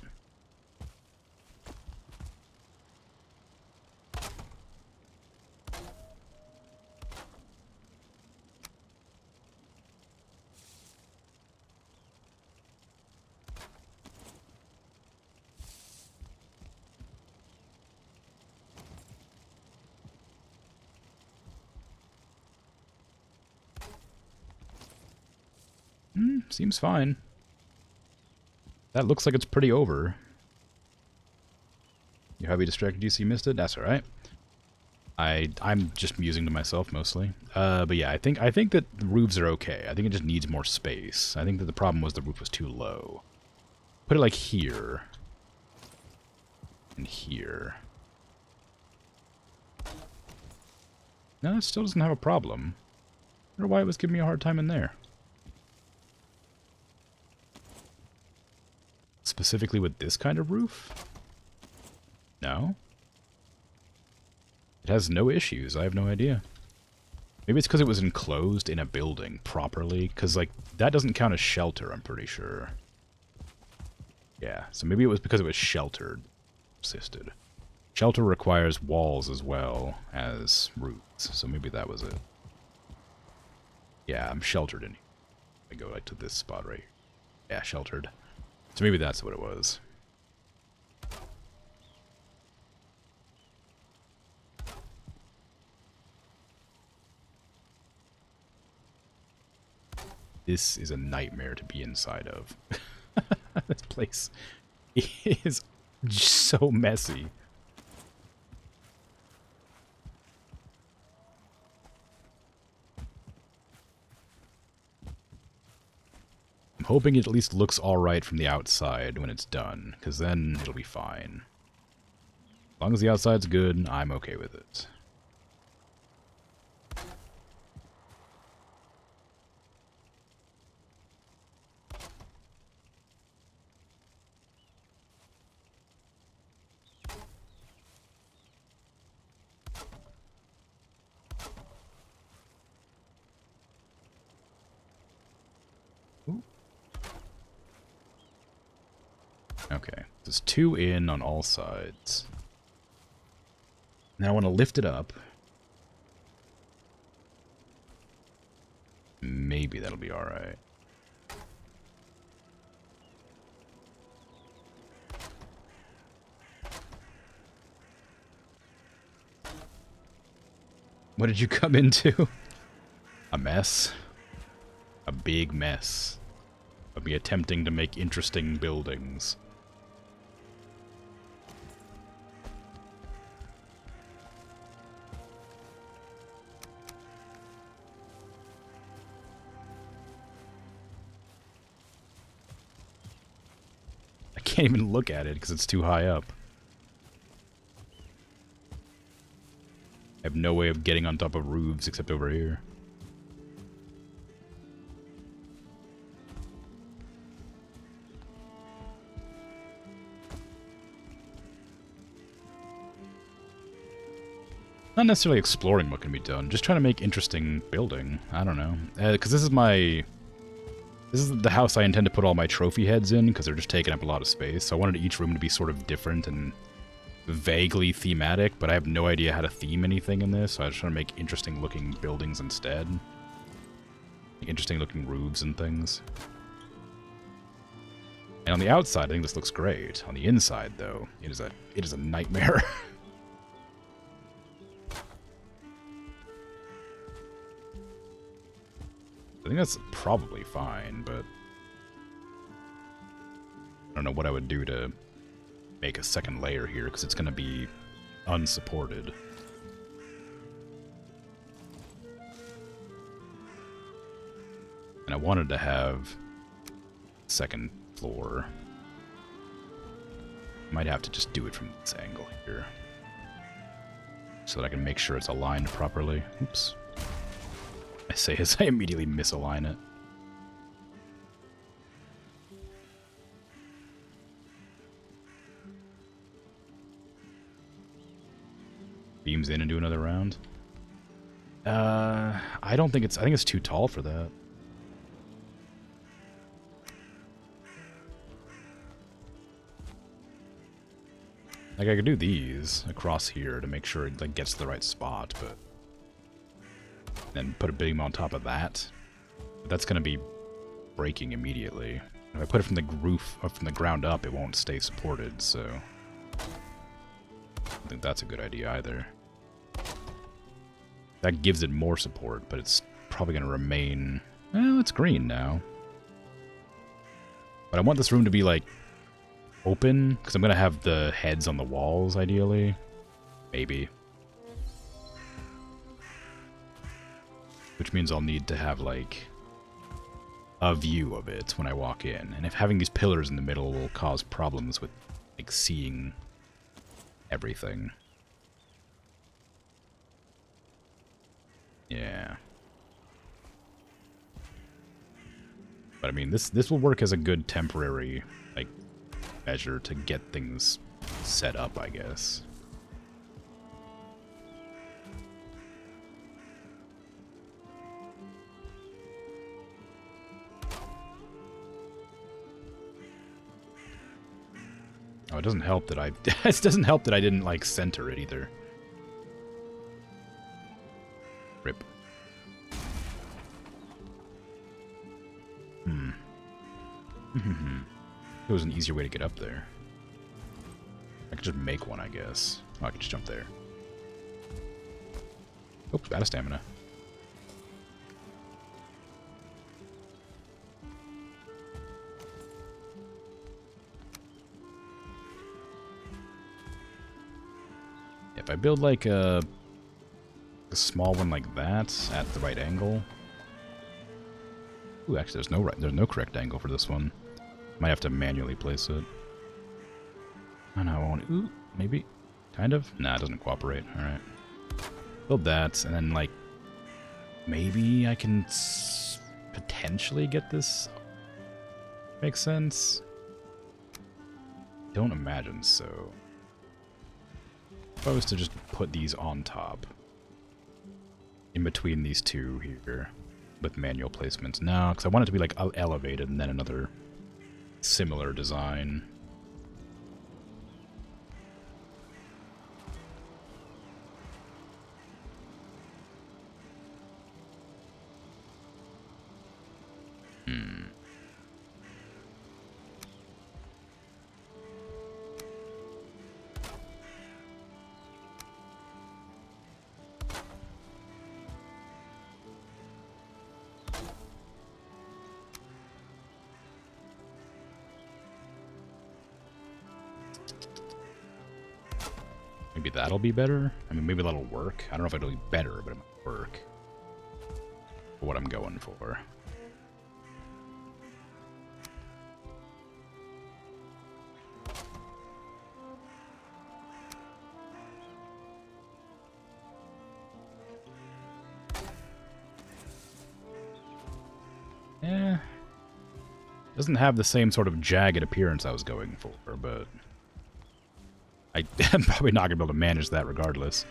Seems fine. That looks like it's pretty over. You heavy distracted you so you missed it? That's alright. I'm just musing to myself mostly. But yeah, I think that the roofs are okay. I think it just needs more space. I think that the problem was the roof was too low. Put it like here. And here. No, it still doesn't have a problem. I wonder why it was giving me a hard time in there. Specifically with this kind of roof? No? It has no issues. I have no idea. Maybe it's because it was enclosed in a building properly. Because, like, that doesn't count as shelter, I'm pretty sure. Yeah, so maybe it was because it was sheltered. Persisted. Shelter requires walls as well as roofs, so maybe that was it. Yeah, I'm sheltered in here. I go, like, to this spot right here. Yeah, sheltered. So maybe that's what it was. This is a nightmare to be inside of. This place is so messy. I'm hoping it at least looks alright from the outside when it's done, because then it'll be fine. As long as the outside's good, I'm okay with it. Ooh. Okay, there's 2 in on all sides. Now I want to lift it up. Maybe that'll be alright. What did you come into? A mess? A big mess of me attempting to make interesting buildings. I can't even look at it because it's too high up. I have no way of getting on top of roofs except over here. Not necessarily exploring what can be done, just trying to make interesting building. I don't know. Because this is the house I intend to put all my trophy heads in, because they're just taking up a lot of space. So I wanted each room to be sort of different and vaguely thematic, but I have no idea how to theme anything in this, so I was trying to make interesting looking buildings instead. Interesting looking roofs and things. And on the outside, I think this looks great. On the inside, though, it is a nightmare. I think that's probably fine, but I don't know what I would do to make a second layer here, because it's going to be unsupported. And I wanted to have second floor. Might have to just do it from this angle here, so that I can make sure it's aligned properly. Oops. I say as I immediately misalign it. Beams in and do another round? I don't think I think it's too tall for that. Like, I could do these across here to make sure it like gets to the right spot, but then put a beam on top of that. But that's gonna be breaking immediately. If I put it from the roof or from the ground up, it won't stay supported, so I don't think that's a good idea either. That gives it more support, but it's probably gonna remain... Well, it's green now. But I want this room to be, like, open, because I'm gonna have the heads on the walls, ideally. Maybe. Which means I'll need to have, like, a view of it when I walk in. And if having these pillars in the middle will cause problems with, like, seeing everything. Yeah. But I mean, this will work as a good temporary, like, measure to get things set up, I guess. Oh, it doesn't help that it doesn't help that I didn't, like, center it either. Rip. It was an easier way to get up there. I could just make one, I guess. Oh, I could just jump there. Oops, out of stamina. If I build like a small one like that at the right angle. Ooh, actually, there's no correct angle for this one. Might have to manually place it. Oh no, I won't. Ooh, maybe, kind of. Nah, it doesn't cooperate. All right, build that, and then like maybe I can potentially get this. Makes sense. Don't imagine so. If I was to just put these on top, in between these two here, with manual placements. No, because I want it to be like elevated and then another similar design. Maybe that'll be better? I mean, maybe that'll work. I don't know if it'll be better, but it might work. For what I'm going for. Yeah. Doesn't have the same sort of jagged appearance I was going for, but I'm probably not going to be able to manage that regardless.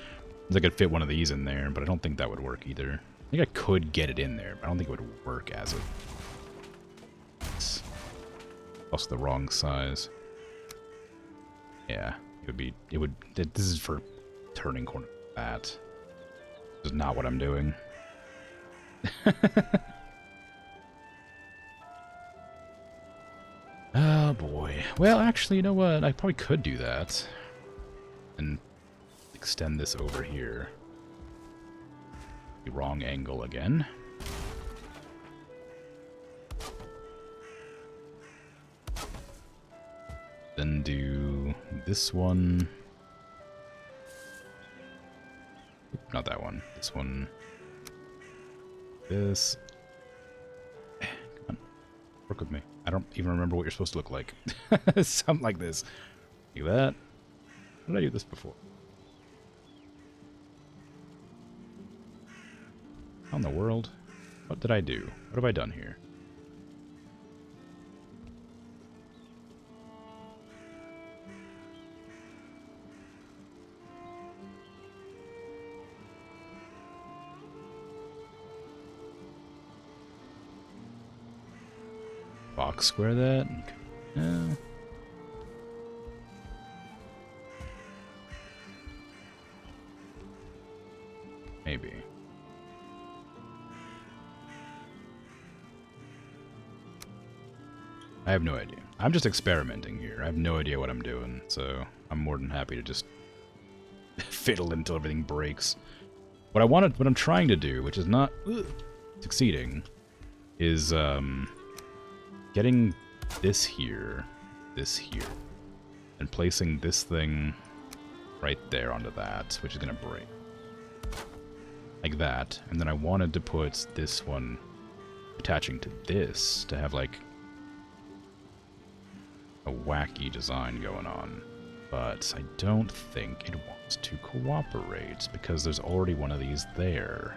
I could fit one of these in there, but I don't think that would work either. I think I could get it in there, but I don't think it would work as it. It's also the wrong size. Yeah, it would, this is for turning corner that. This is not what I'm doing. Oh boy. Well, actually, you know what? I probably could do that. And extend this over here. The wrong angle again. Then do this one. Not that one. This one. This. Come on. Work with me. I don't even remember what you're supposed to look like. Something like this. Like that. How did I do this before? How in the world? What did I do? What have I done here? Box square that? Yeah. Maybe. I have no idea. I'm just experimenting here. I have no idea what I'm doing, so I'm more than happy to just fiddle until everything breaks. What I'm trying to do, which is not succeeding, is getting this here, and placing this thing right there onto that, which is gonna break. Like that, and then I wanted to put this one attaching to this to have like a wacky design going on, but I don't think it wants to cooperate because there's already one of these there.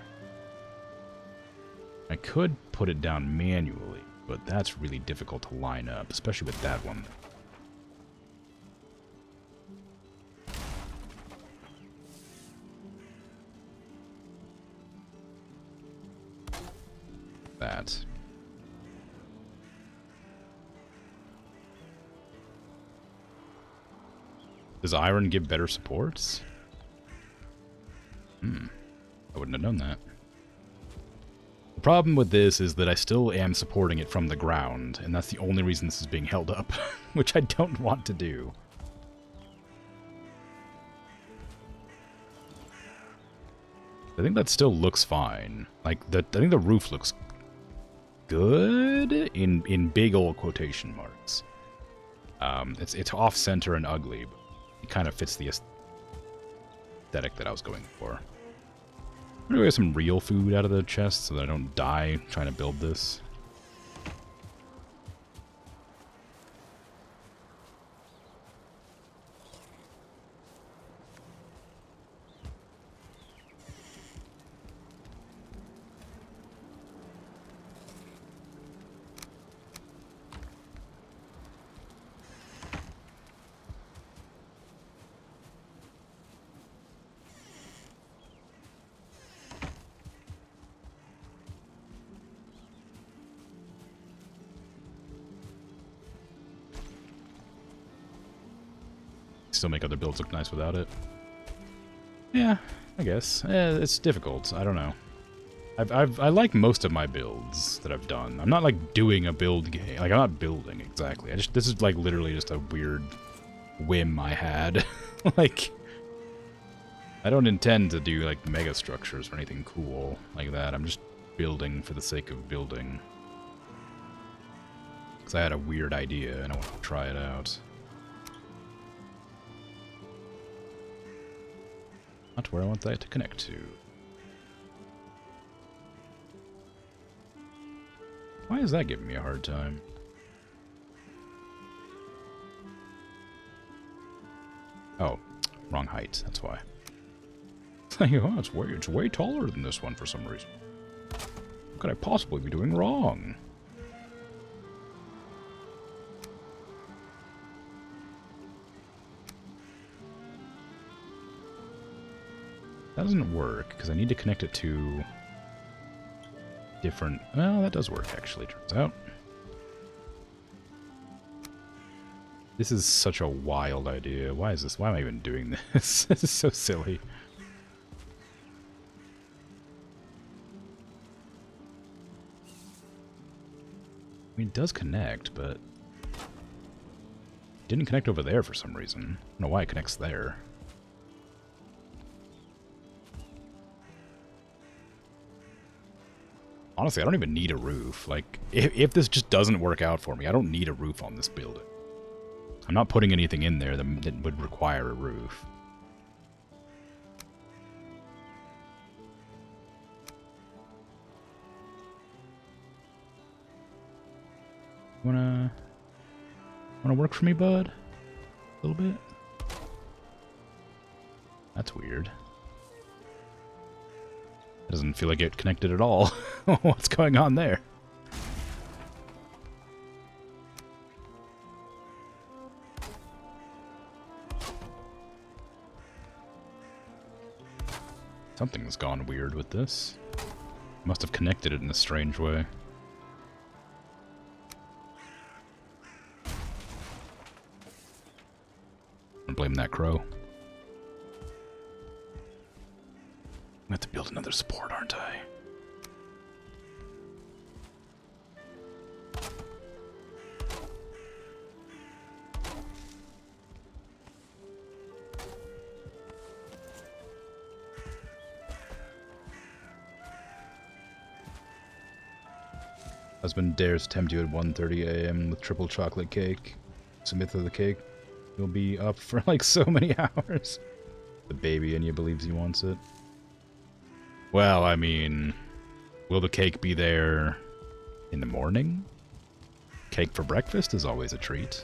I could put it down manually, but that's really difficult to line up, especially with that one. That. Does iron give better supports? I wouldn't have known that. The problem with this is that I still am supporting it from the ground, and that's the only reason this is being held up, which I don't want to do. I think that still looks fine. Like, I think the roof looks good in big old quotation marks. It's off-center and ugly, but it kind of fits the aesthetic that I was going for. I'm gonna get some real food out of the chest so that I don't die trying to build this. Still make other builds look nice without it. Yeah, I guess. It's difficult. I don't know. I like most of my builds that I've done. I'm not like doing a build game. Like I'm not building exactly. This is like literally just a weird whim I had. Like I don't intend to do like mega structures or anything cool like that. I'm just building for the sake of building. Because I had a weird idea and I want to try it out. Not where I want that to connect to. Why is that giving me a hard time? Oh, wrong height, that's why. It's like, oh, it's way taller than this one for some reason. What could I possibly be doing wrong? That doesn't work, because I need to connect it to different... Well, that does work, actually, turns out. This is such a wild idea. Why is this? Why am I even doing this? This is so silly. I mean, it does connect, but... It didn't connect over there for some reason. I don't know why it connects there. Honestly, I don't even need a roof. Like, if this just doesn't work out for me, I don't need a roof on this building. I'm not putting anything in there that would require a roof. Wanna work for me, bud? A little bit? That's weird. It doesn't feel like it connected at all. What's going on there? Something's gone weird with this. Must have connected it in a strange way. I'm blame that crow. I'm gonna have to build another support, aren't I? Husband dares tempt you at 1:30 a.m. with triple chocolate cake. Submit to the cake. You'll be up for like so many hours. The baby in you believes he wants it. Well, I mean, will the cake be there in the morning? Cake for breakfast is always a treat.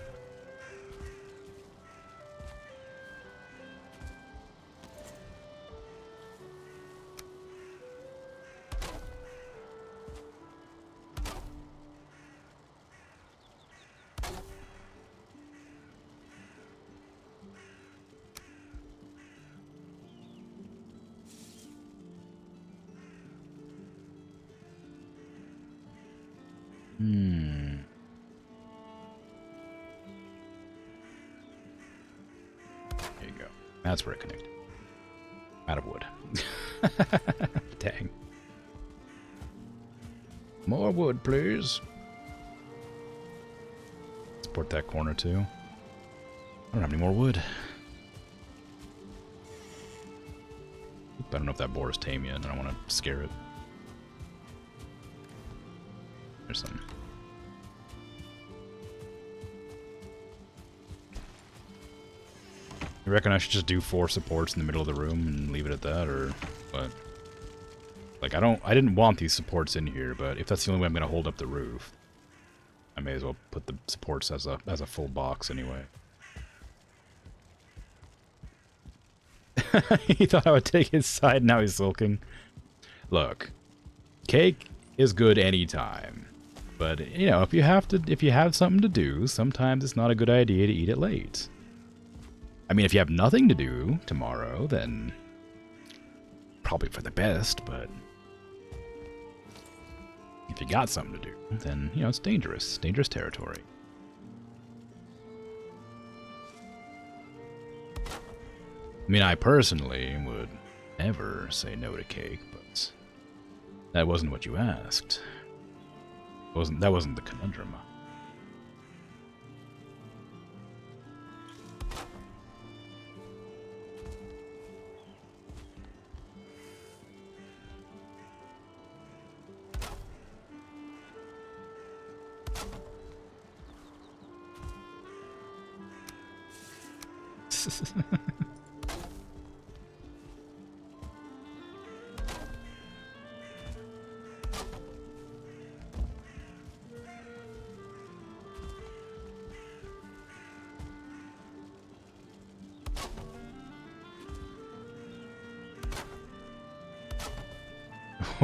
There you go. That's where it connected. Out of wood. Dang. More wood, please. Support that corner, too. I don't have any more wood. I don't know if that boar is tame yet. I don't want to scare it. There's some. You reckon I should just do 4 supports in the middle of the room and leave it at that, or what? Like, I didn't want these supports in here, but if that's the only way I'm going to hold up the roof, I may as well put the supports as a full box anyway. He thought I would take his side, now he's sulking. Look, cake is good anytime. But, you know, if you have something to do, sometimes it's not a good idea to eat it late. I mean, if you have nothing to do tomorrow, then probably for the best, but if you got something to do, then, you know, it's dangerous. Dangerous territory. I mean, I personally would never say no to cake, but that wasn't what you asked. That wasn't the conundrum.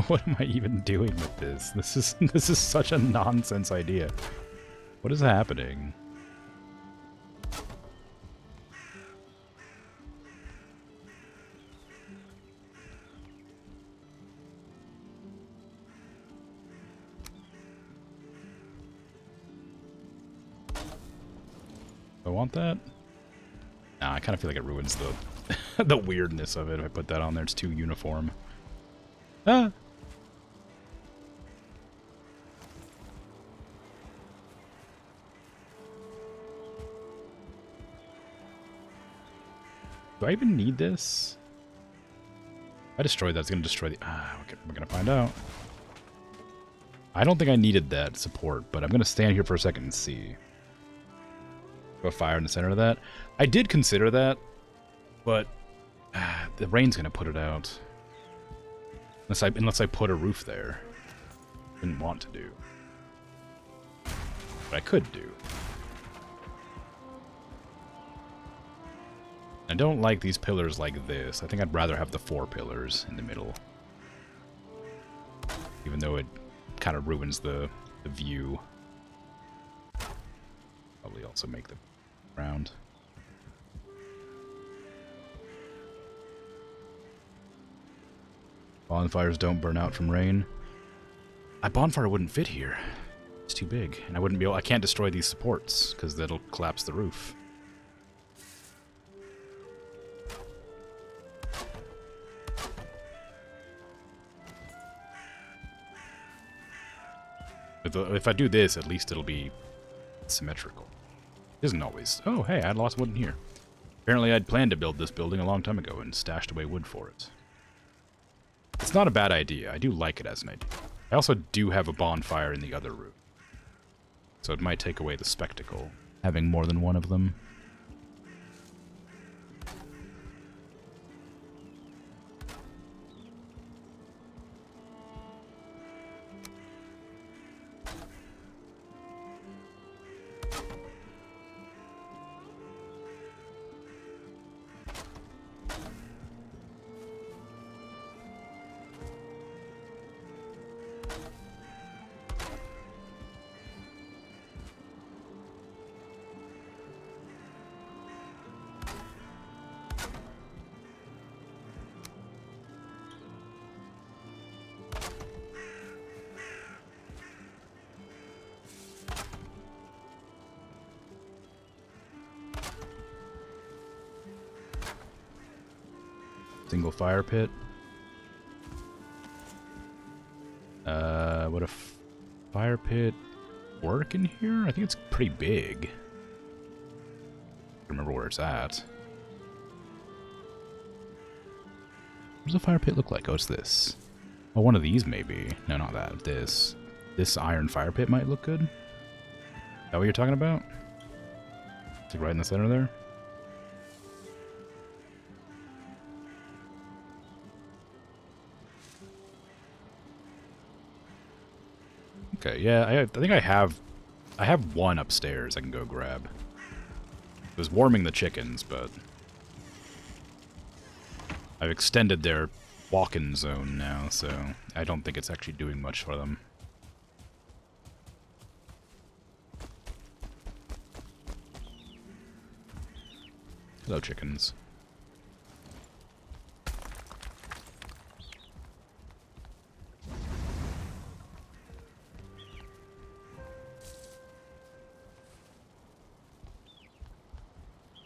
What am I even doing with this? This is such a nonsense idea. What is happening? I want that? Nah, I kind of feel like it ruins the the weirdness of it if I put that on there. It's too uniform. Ah! Do I even need this? If I destroy that, it's going to destroy the... we're going to find out. I don't think I needed that support, but I'm going to stand here for a second and see. Go fire in the center of that. I did consider that, but the rain's going to put it out. Unless I put a roof there. Didn't want to do. But I could do. I don't like these pillars like this. I think I'd rather have the 4 pillars in the middle. Even though it kind of ruins the view. Probably also make the round. Bonfires don't burn out from rain. A bonfire wouldn't fit here. It's too big. And I can't destroy these supports, because that'll collapse the roof. If I do this, at least it'll be symmetrical. It isn't always. Oh, hey, I had lots of wood in here. Apparently I'd planned to build this building a long time ago and stashed away wood for it. It's not a bad idea. I do like it as an idea. I also do have a bonfire in the other room. So it might take away the spectacle, having more than one of them. Single fire pit. Would a fire pit work in here? I think it's pretty big. I don't remember where it's at. What does a fire pit look like? Oh, it's this. Oh, one of these maybe. No, not that. This. This iron fire pit might look good. Is that what you're talking about? It's like right in the center there? Okay, yeah, I think I have one upstairs I can go grab. It was warming the chickens, but I've extended their walk-in zone now, so I don't think it's actually doing much for them. Hello, chickens.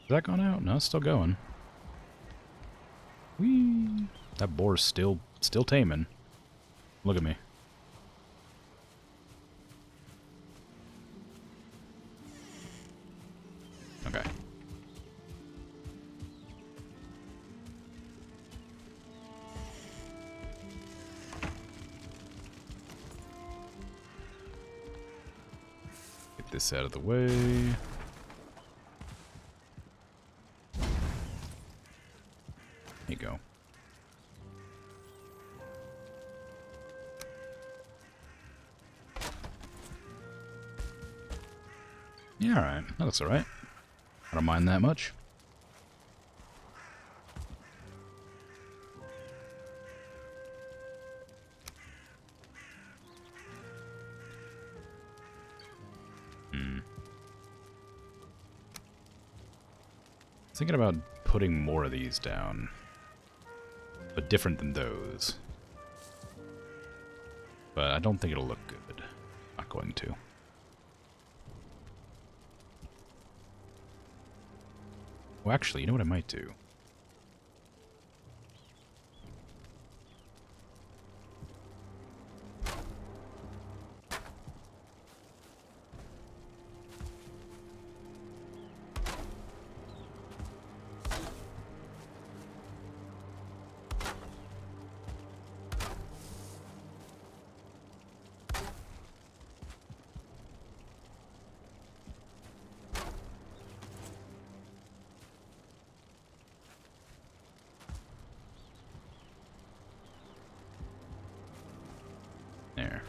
Has that gone out? No, it's still going. Whee! That boar's still taming. Look at me. Okay. Get this out of the way. There you go. Yeah, alright. That looks alright. I don't mind that much. Thinking about putting more of these down, but different than those. But I don't think it'll look good. Not going to. Well, actually, you know what I might do? There.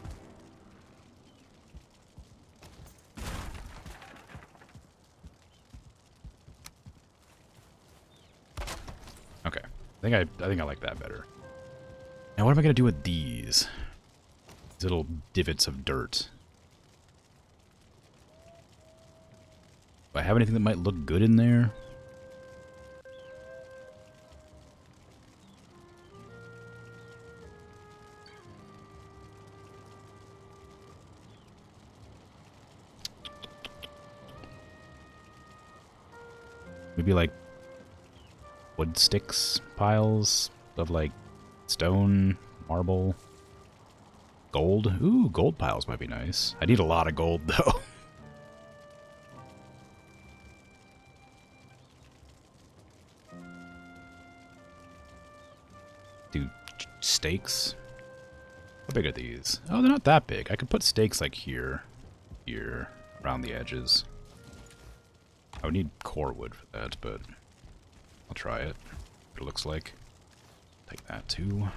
Okay. I think I like that better. Now what am I gonna do with these? These little divots of dirt. Do I have anything that might look good in there? Maybe like wood sticks piles of like stone, marble, gold. Ooh, gold piles might be nice. I need a lot of gold though. Do stakes? How big are these? Oh, they're not that big. I could put stakes like here, around the edges. I would need core wood for that, but I'll try it. It looks like. Take that too.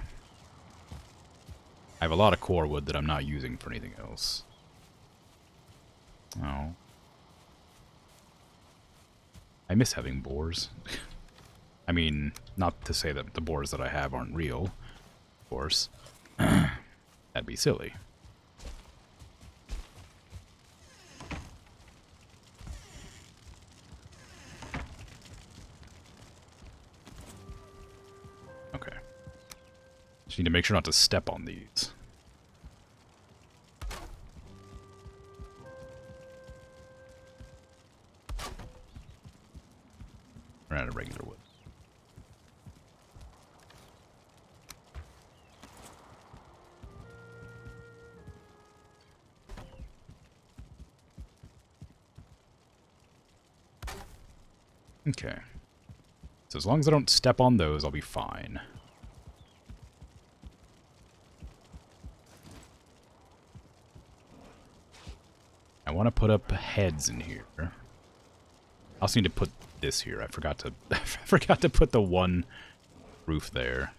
I have a lot of core wood that I'm not using for anything else. Oh. I miss having boars. I mean, not to say that the boars that I have aren't real, of course. That'd be silly. Okay. Just need to make sure not to step on these. Run out of regular wood. Okay. So as long as I don't step on those, I'll be fine. I want to put up heads in here. I also need to put this here. I forgot to I forgot to put the one roof there.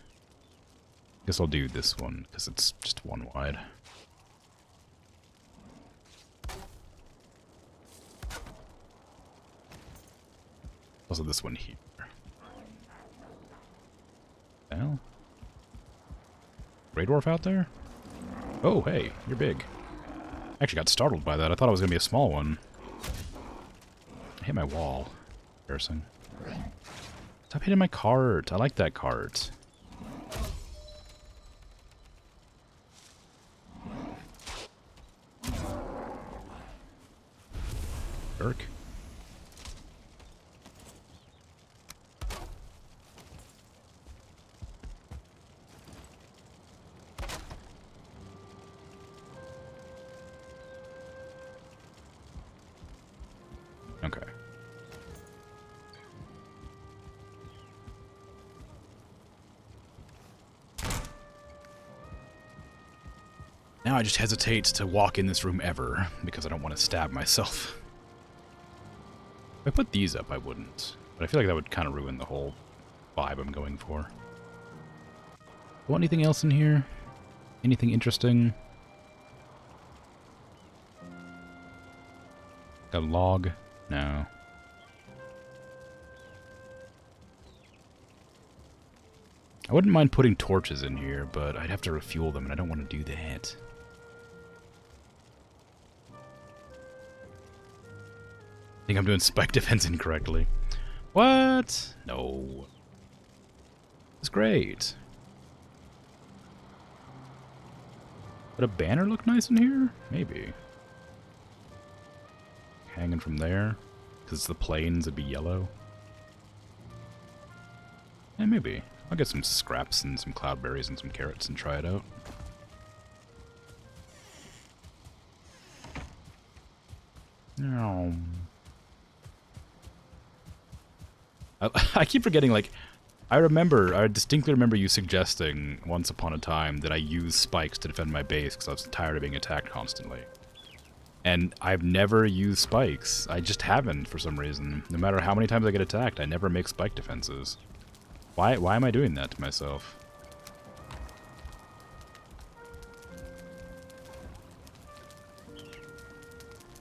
Guess I'll do this one because it's just one wide. Also this one here. Hell? Grey Dwarf out there? Oh, hey, you're big. I actually got startled by that. I thought it was going to be a small one. I hit my wall. Embarrassing. Stop hitting my cart. I like that cart. Jerk. Okay. Now I just hesitate to walk in this room ever, because I don't want to stab myself. If I put these up, I wouldn't. But I feel like that would kind of ruin the whole vibe I'm going for. Want anything else in here? Anything interesting? Got a log? No. I wouldn't mind putting torches in here, but I'd have to refuel them, and I don't want to do that. I think I'm doing spike defense incorrectly. What? No. It's great. Would a banner look nice in here? Maybe. Hanging from there? Because it's the plains, it'd be yellow. Yeah, maybe. I'll get some scraps and some cloudberries and some carrots and try it out. No. I keep forgetting, like, I distinctly remember you suggesting once upon a time that I use spikes to defend my base because I was tired of being attacked constantly. And I've never used spikes. I just haven't for some reason. No matter how many times I get attacked, I never make spike defenses. Why am I doing that to myself?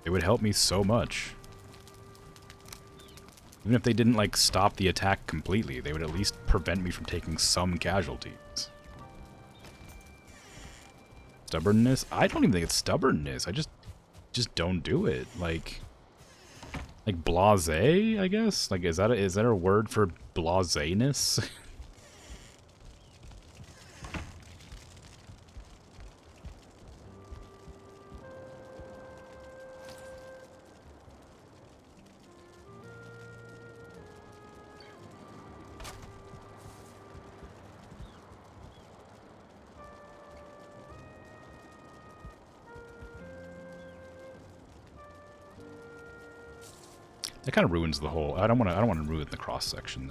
It would help me so much. Even if they didn't, like, stop the attack completely, they would at least prevent me from taking some casualties. Stubbornness? I don't even think it's stubbornness. I just don't do it. Like blasé, I guess? Like, is that a word for blaséness? That kind of ruins the whole. I don't want to ruin the cross section.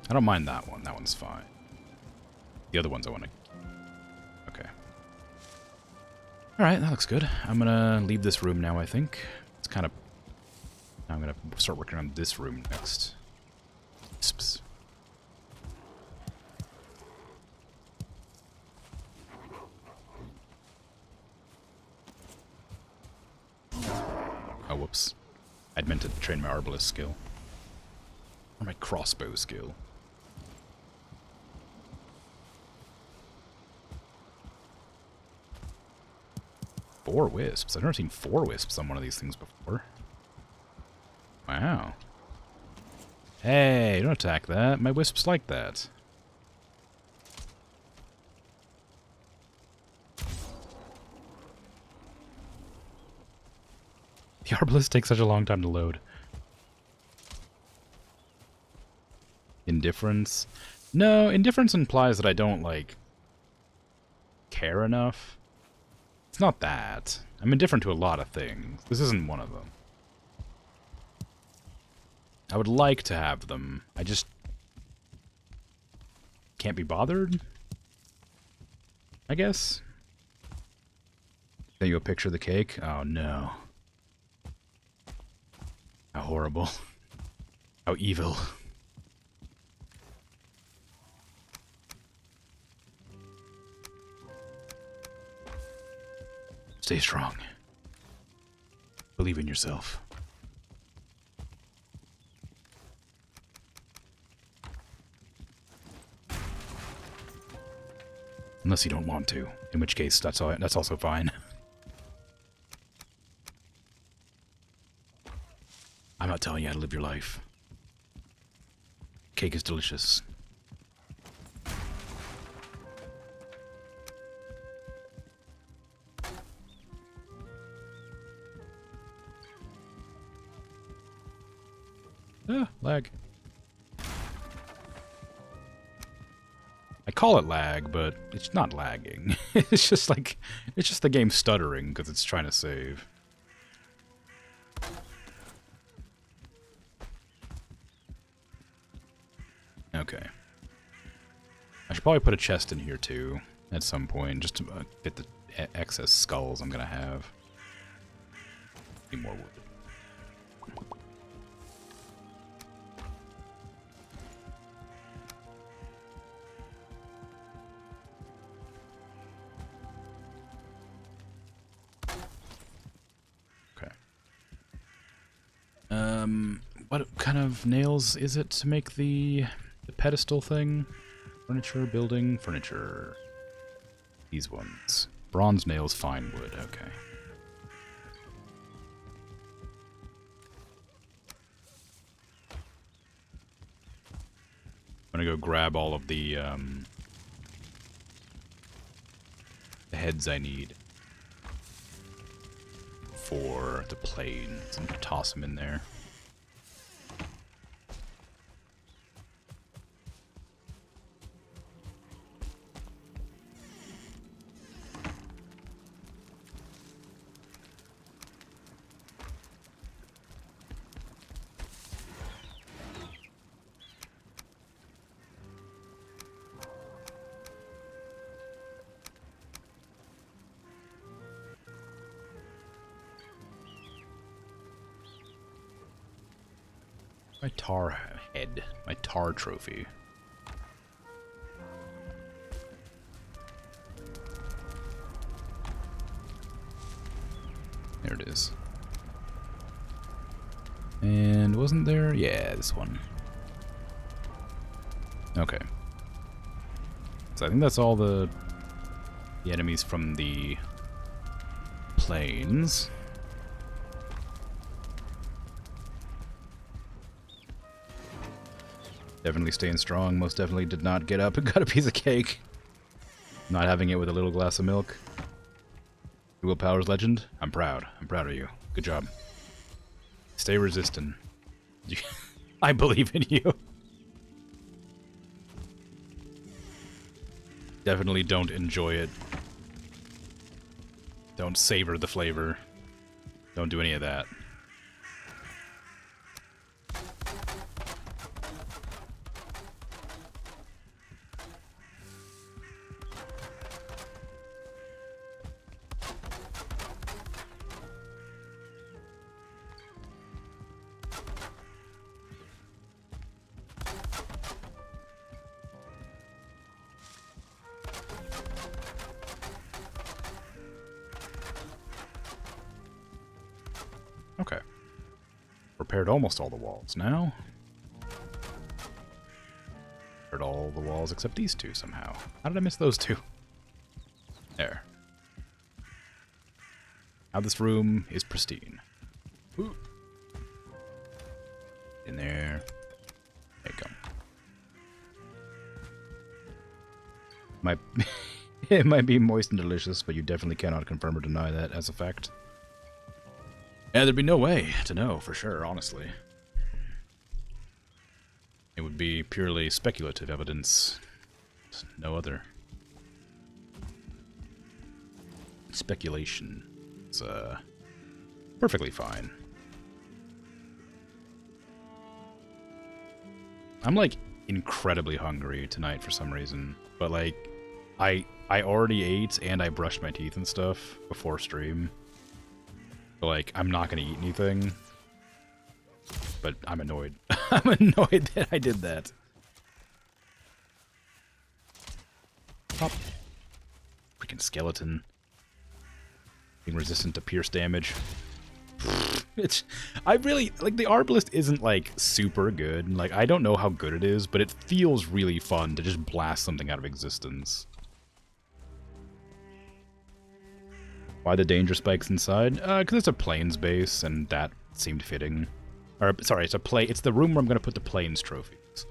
I don't mind that one. That one's fine. The other ones I want to. Okay. All right, that looks good. I'm gonna leave this room now. I think it's kind of. Now I'm gonna start working on this room next. Psst. Oh, whoops. I'd meant to train my arbalist skill. Or my crossbow skill. Four wisps? I've never seen 4 wisps on one of these things before. Wow. Hey, don't attack that. My wisps like that. The arbalist takes such a long time to load. Indifference? No, indifference implies that I don't, like, care enough. It's not that. I'm indifferent to a lot of things. This isn't one of them. I would like to have them. I just can't be bothered, I guess. Send you a picture of the cake? Oh, no. How horrible. How evil. Stay strong. Believe in yourself. Unless you don't want to, in which case that's also fine. I'm not telling you how to live your life. Cake is delicious. Ah, lag. I call it lag, but it's not lagging. It's just the game stuttering because it's trying to save. Okay. I should probably put a chest in here too at some point, just to fit the excess skulls I'm gonna have. Need more wood. What kind of nails is it to make the pedestal thing? Furniture, building, furniture. These ones. Bronze nails, fine wood, okay. I'm gonna go grab all of the heads I need for the planes and toss them in there. My tar head. My tar trophy. There it is. And wasn't there? Yeah, this one. Okay. So I think that's all the enemies from the plains. Definitely staying strong. Most definitely did not get up and got a piece of cake. Not having it with a little glass of milk. Willpower's legend. I'm proud. I'm proud of you. Good job. Stay resistant. I believe in you. Definitely don't enjoy it. Don't savor the flavor. Don't do any of that. Okay. Repaired almost all the walls now. Repaired all the walls except these two somehow. How did I miss those two? There. Now this room is pristine. Ooh. In there. There you go. It might be moist and delicious, but you definitely cannot confirm or deny that as a fact. Yeah, there'd be no way to know for sure, honestly. It would be purely speculative evidence. No other. Speculation. It's, perfectly fine. I'm, like, incredibly hungry tonight for some reason. But, like, I already ate and I brushed my teeth and stuff before stream. So, like, I'm not gonna eat anything. But I'm annoyed. I'm annoyed that I did that. Pop. Freaking skeleton. Being resistant to pierce damage. I really, like, the Arbalist isn't, like, super good. Like, I don't know how good it is, but it feels really fun to just blast something out of existence. Why the danger spikes inside? Because it's a plains base, and that seemed fitting. Or, sorry, it's the room where I'm going to put the plains trophies.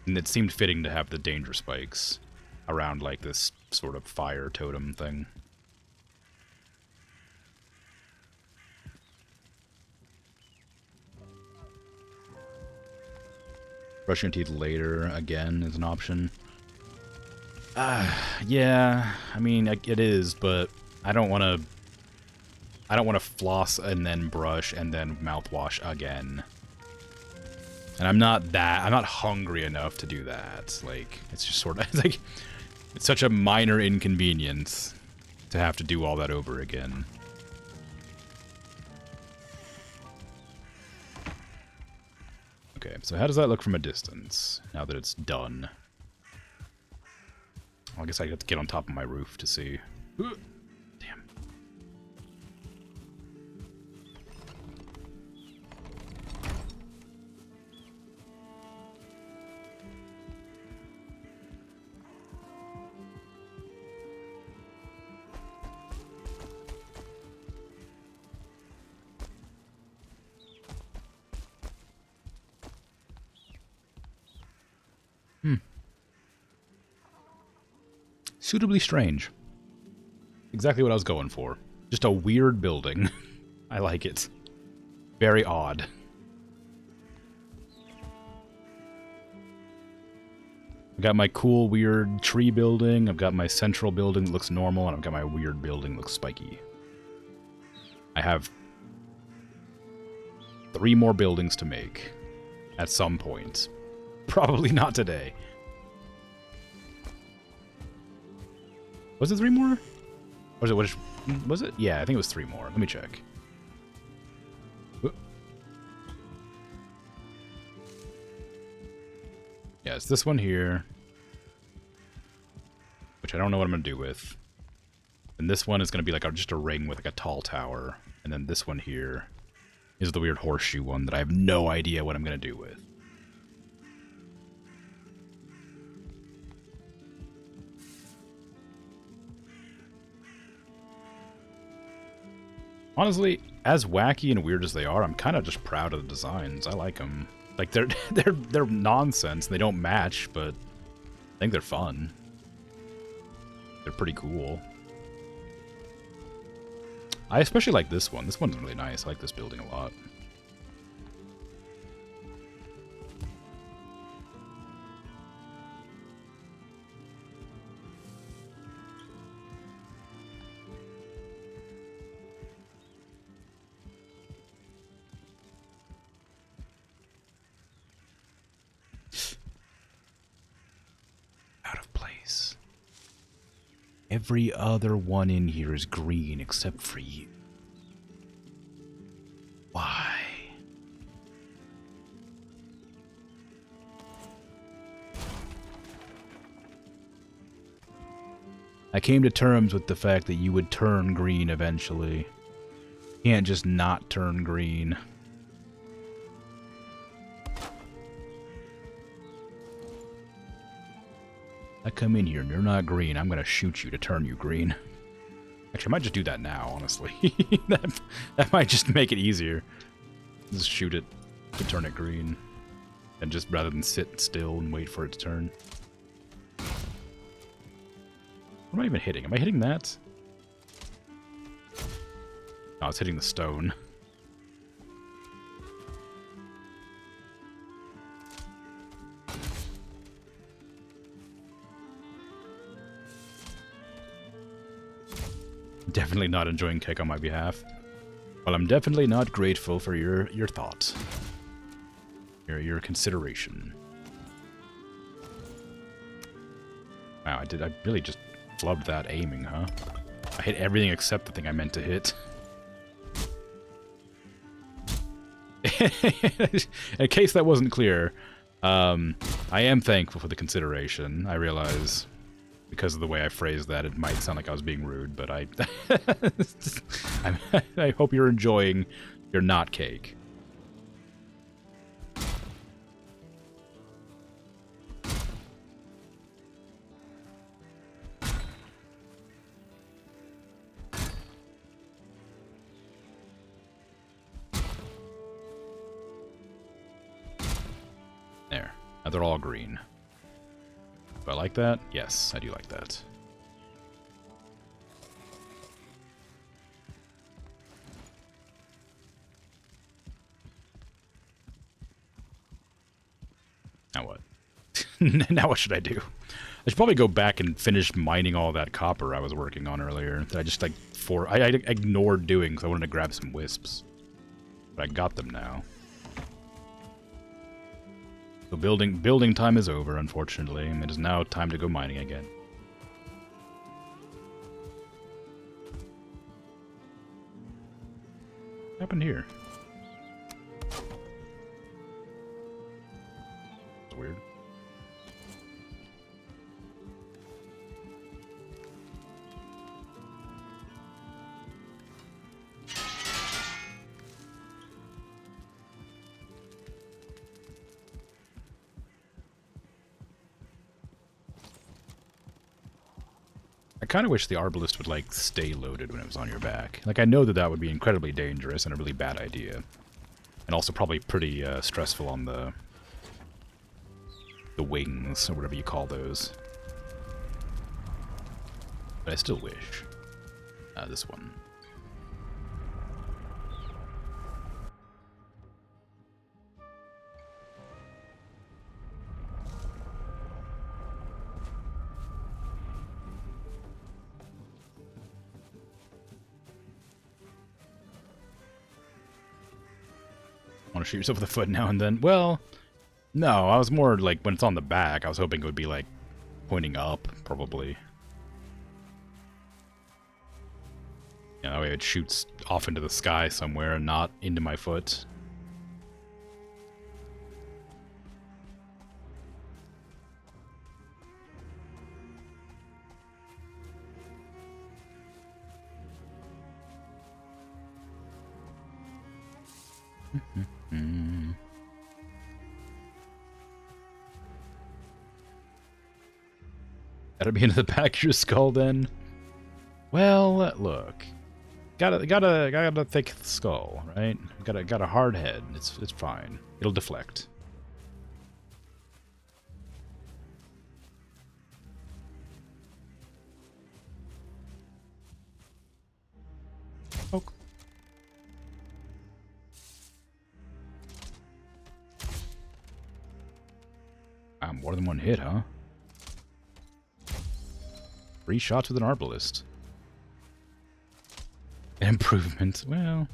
And it seemed fitting to have the danger spikes around, like, this sort of fire totem thing. Brushing your teeth later, again, is an option. Yeah, I mean, it is, but I don't want to floss and then brush and then mouthwash again. And I'm not hungry enough to do that. Like, it's just sort of, it's such a minor inconvenience to have to do all that over again. Okay, so how does that look from a distance, now that it's done? Well, I guess I have to get on top of my roof to see. Damn. Suitably strange. Exactly what I was going for. Just a weird building. I like it. Very odd. I've got my cool, weird tree building. I've got my central building that looks normal, and I've got my weird building that looks spiky. I have 3 more buildings to make at some point. Probably not today. Was it 3 more? Or was it? Yeah, I think it was 3 more. Let me check. Yeah, it's this one here. Which I don't know what I'm going to do with. And this one is going to be like just a ring with like a tall tower. And then this one here is the weird horseshoe one that I have no idea what I'm going to do with. Honestly, as wacky and weird as they are, I'm kind of just proud of the designs. I like them. Like, they're nonsense. They don't match, but I think they're fun. They're pretty cool. I especially like this one. This one's really nice. I like this building a lot. Every other one in here is green except for you. Why? I came to terms with the fact that you would turn green eventually. You can't just not turn green. I come in here and you're not green, I'm gonna shoot you to turn you green. Actually, I might just do that now, honestly. that might just make it easier. Just shoot it to turn it green. And just rather than sit still and wait for it to turn. What am I even hitting? Am I hitting that? No, it's hitting the stone. Definitely not enjoying cake on my behalf. Well, I'm definitely not grateful for your thoughts. Your consideration. Wow, I really just flubbed that aiming, huh? I hit everything except the thing I meant to hit. In case that wasn't clear, I am thankful for the consideration. I realize, because of the way I phrased that, it might sound like I was being rude, but I hope you're enjoying You're not cake. There. Now they're all green. Do I like that? Yes, I do like that. Now what? Now what should I do? I should probably go back and finish mining all that copper I was working on earlier. That I just, like, I ignored doing because I wanted to grab some wisps. But I got them now. So building time is over, unfortunately. It is now time to go mining again. What happened here? That's weird. I kind of wish the Arbalist would, like, stay loaded when it was on your back. Like, I know that that would be incredibly dangerous and a really bad idea. And also probably pretty stressful on the wings, or whatever you call those. But I still wish. This one. Want to shoot yourself with a foot now and then? Well, no, I was more like, when it's on the back, I was hoping it would be, like, pointing up, probably. Yeah, that way it shoots off into the sky somewhere and not into my foot. Gotta be into the back of your skull then. Well, look, got a thick skull, right? Got a hard head. It's fine. It'll deflect. Poke. More than one hit, huh? 3 shots with an Arbalist. Improvement. Well,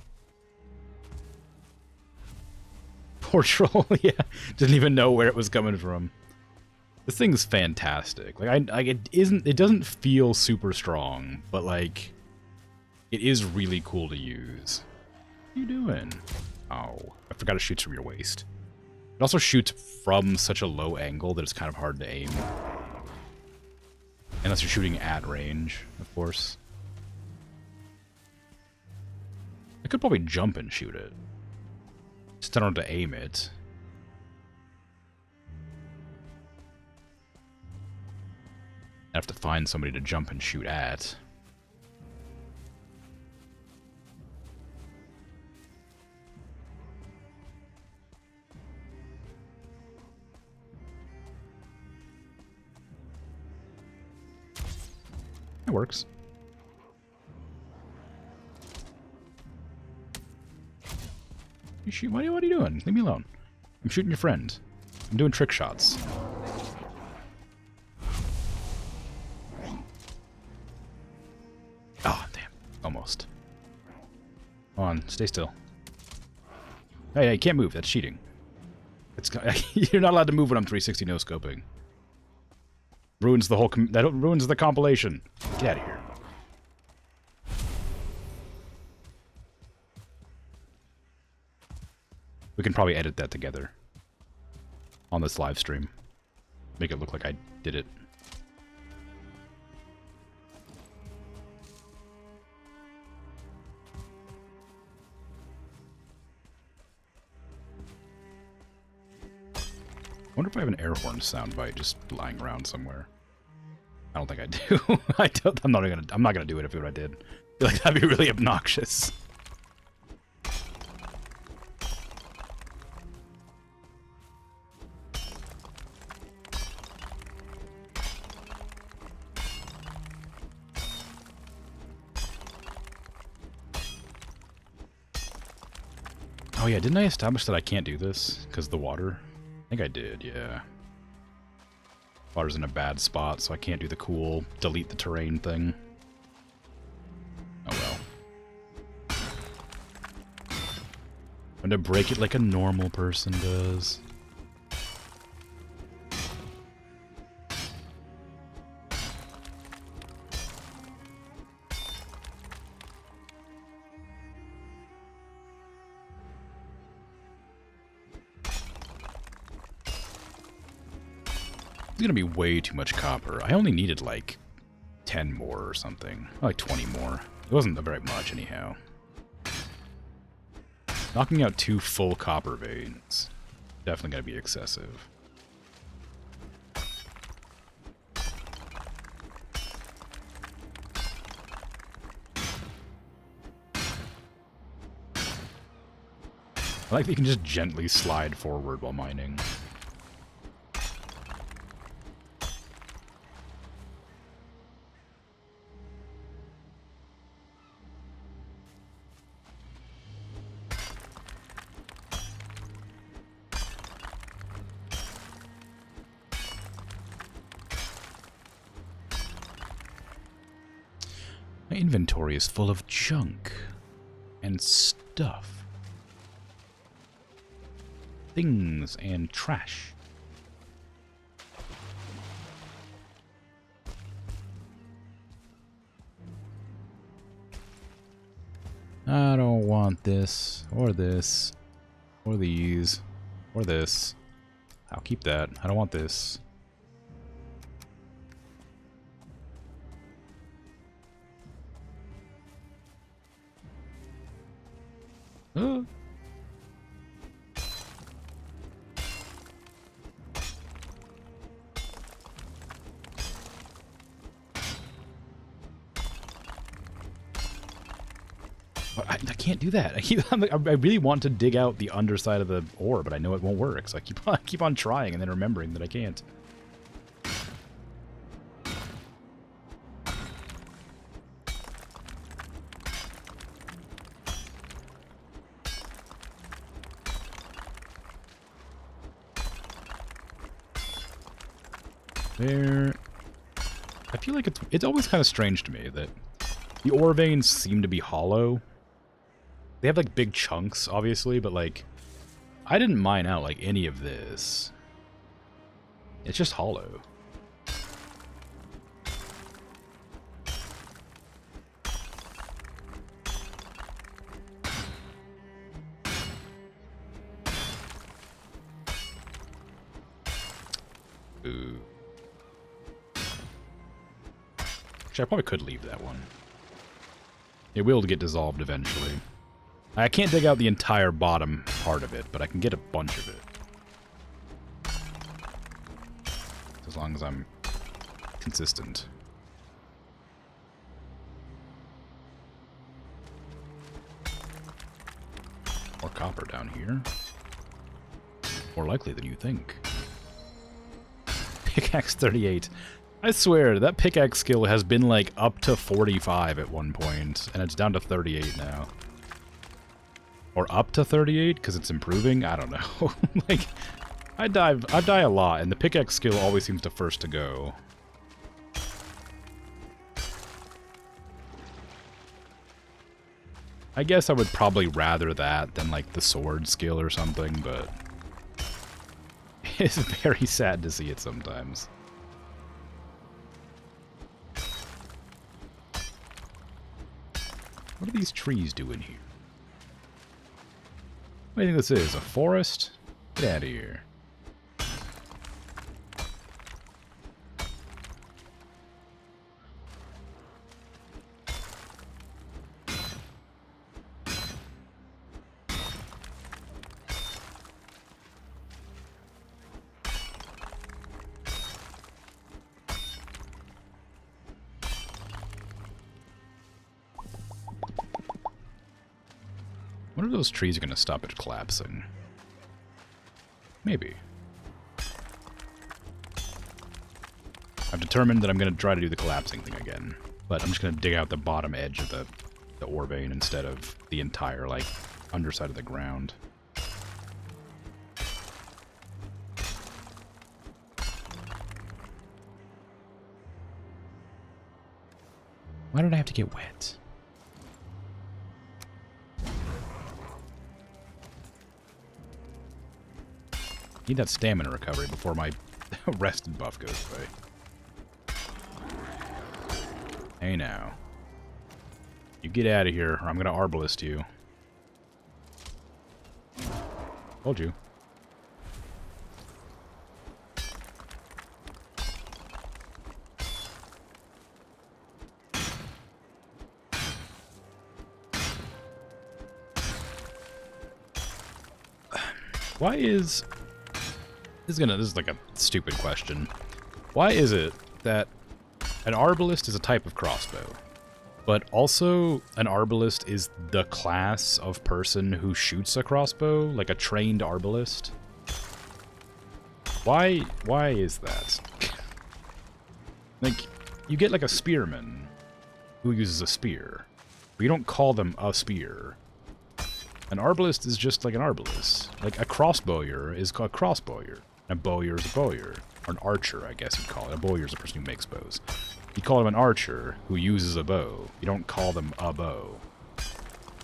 poor troll. Yeah, didn't even know where it was coming from. This thing's fantastic. Like it doesn't feel super strong, but like it is really cool to use. What are you doing? Oh, I forgot it shoots from your waist. It also shoots from such a low angle that it's kind of hard to aim. Unless you're shooting at range, of course. I could probably jump and shoot it. Just don't have to aim it. I have to find somebody to jump and shoot at. It works. What are you doing? Leave me alone. I'm shooting your friend. I'm doing trick shots. Oh, damn. Almost. Come on, stay still. Hey, you can't move. That's cheating. You're not allowed to move when I'm 360 no-scoping. Ruins the whole... that ruins the compilation. Get out of here. We can probably edit that together on this live stream. Make it look like I did it. I wonder if I have an air horn soundbite just lying around somewhere. I don't think I do. I'm not gonna do it if I did. I feel like that'd be really obnoxious. Oh yeah, didn't I establish that I can't do this because of the water? I think I did, yeah. Water's in a bad spot, so I can't do the cool delete the terrain thing. Oh well. I'm gonna break it like a normal person does. It's gonna be way too much copper. I only needed like 10 more or something. Like 20 more. It wasn't very much anyhow. Knocking out 2 full copper veins. Definitely gonna be excessive. I like that you can just gently slide forward while mining. My inventory is full of junk and stuff. Things and trash. I don't want this, or this, or these, or this. I'll keep that. I don't want this. Uh. I can't do that. I really want to dig out the underside of the ore, but I know it won't work. So I keep on trying and then remembering that I can't. There. I feel like it's always kind of strange to me that the ore veins seem to be hollow. They have like big chunks, obviously, but like I didn't mine out like any of this. It's just hollow. Ooh. Actually, I probably could leave that one. It will get dissolved eventually. I can't dig out the entire bottom part of it, but I can get a bunch of it. As long as I'm consistent. More copper down here. More likely than you think. Pickaxe 38. I swear, that pickaxe skill has been like up to 45 at one point, and it's down to 38 now. Or up to 38, because it's improving? I don't know. Like, I die a lot, and the pickaxe skill always seems to first to go. I guess I would probably rather that than, like, the sword skill or something, but it's very sad to see it sometimes. What do these trees do in here? What do you think this is? A forest? Get out of here. One of those trees are going to stop it collapsing. Maybe. I've determined that I'm going to try to do the collapsing thing again. But I'm just going to dig out the bottom edge of the ore vein instead of the entire, like, underside of the ground. Why did I have to get wet? Need that stamina recovery before my rested buff goes away. Hey now. You get out of here, or I'm gonna arbalist you. Told you. Why is... This is like a stupid question. Why is it that an arbalist is a type of crossbow, but also an arbalist is the class of person who shoots a crossbow, like a trained arbalist? Why is that? Like, you get like a spearman who uses a spear, but you don't call them a spear. An arbalist is just like an arbalist. Like, a crossbowyer is called a crossbowyer. And a bowyer is a bowyer. Or an archer, I guess you'd call it. A bowyer is a person who makes bows. You call them an archer who uses a bow. You don't call them a bow.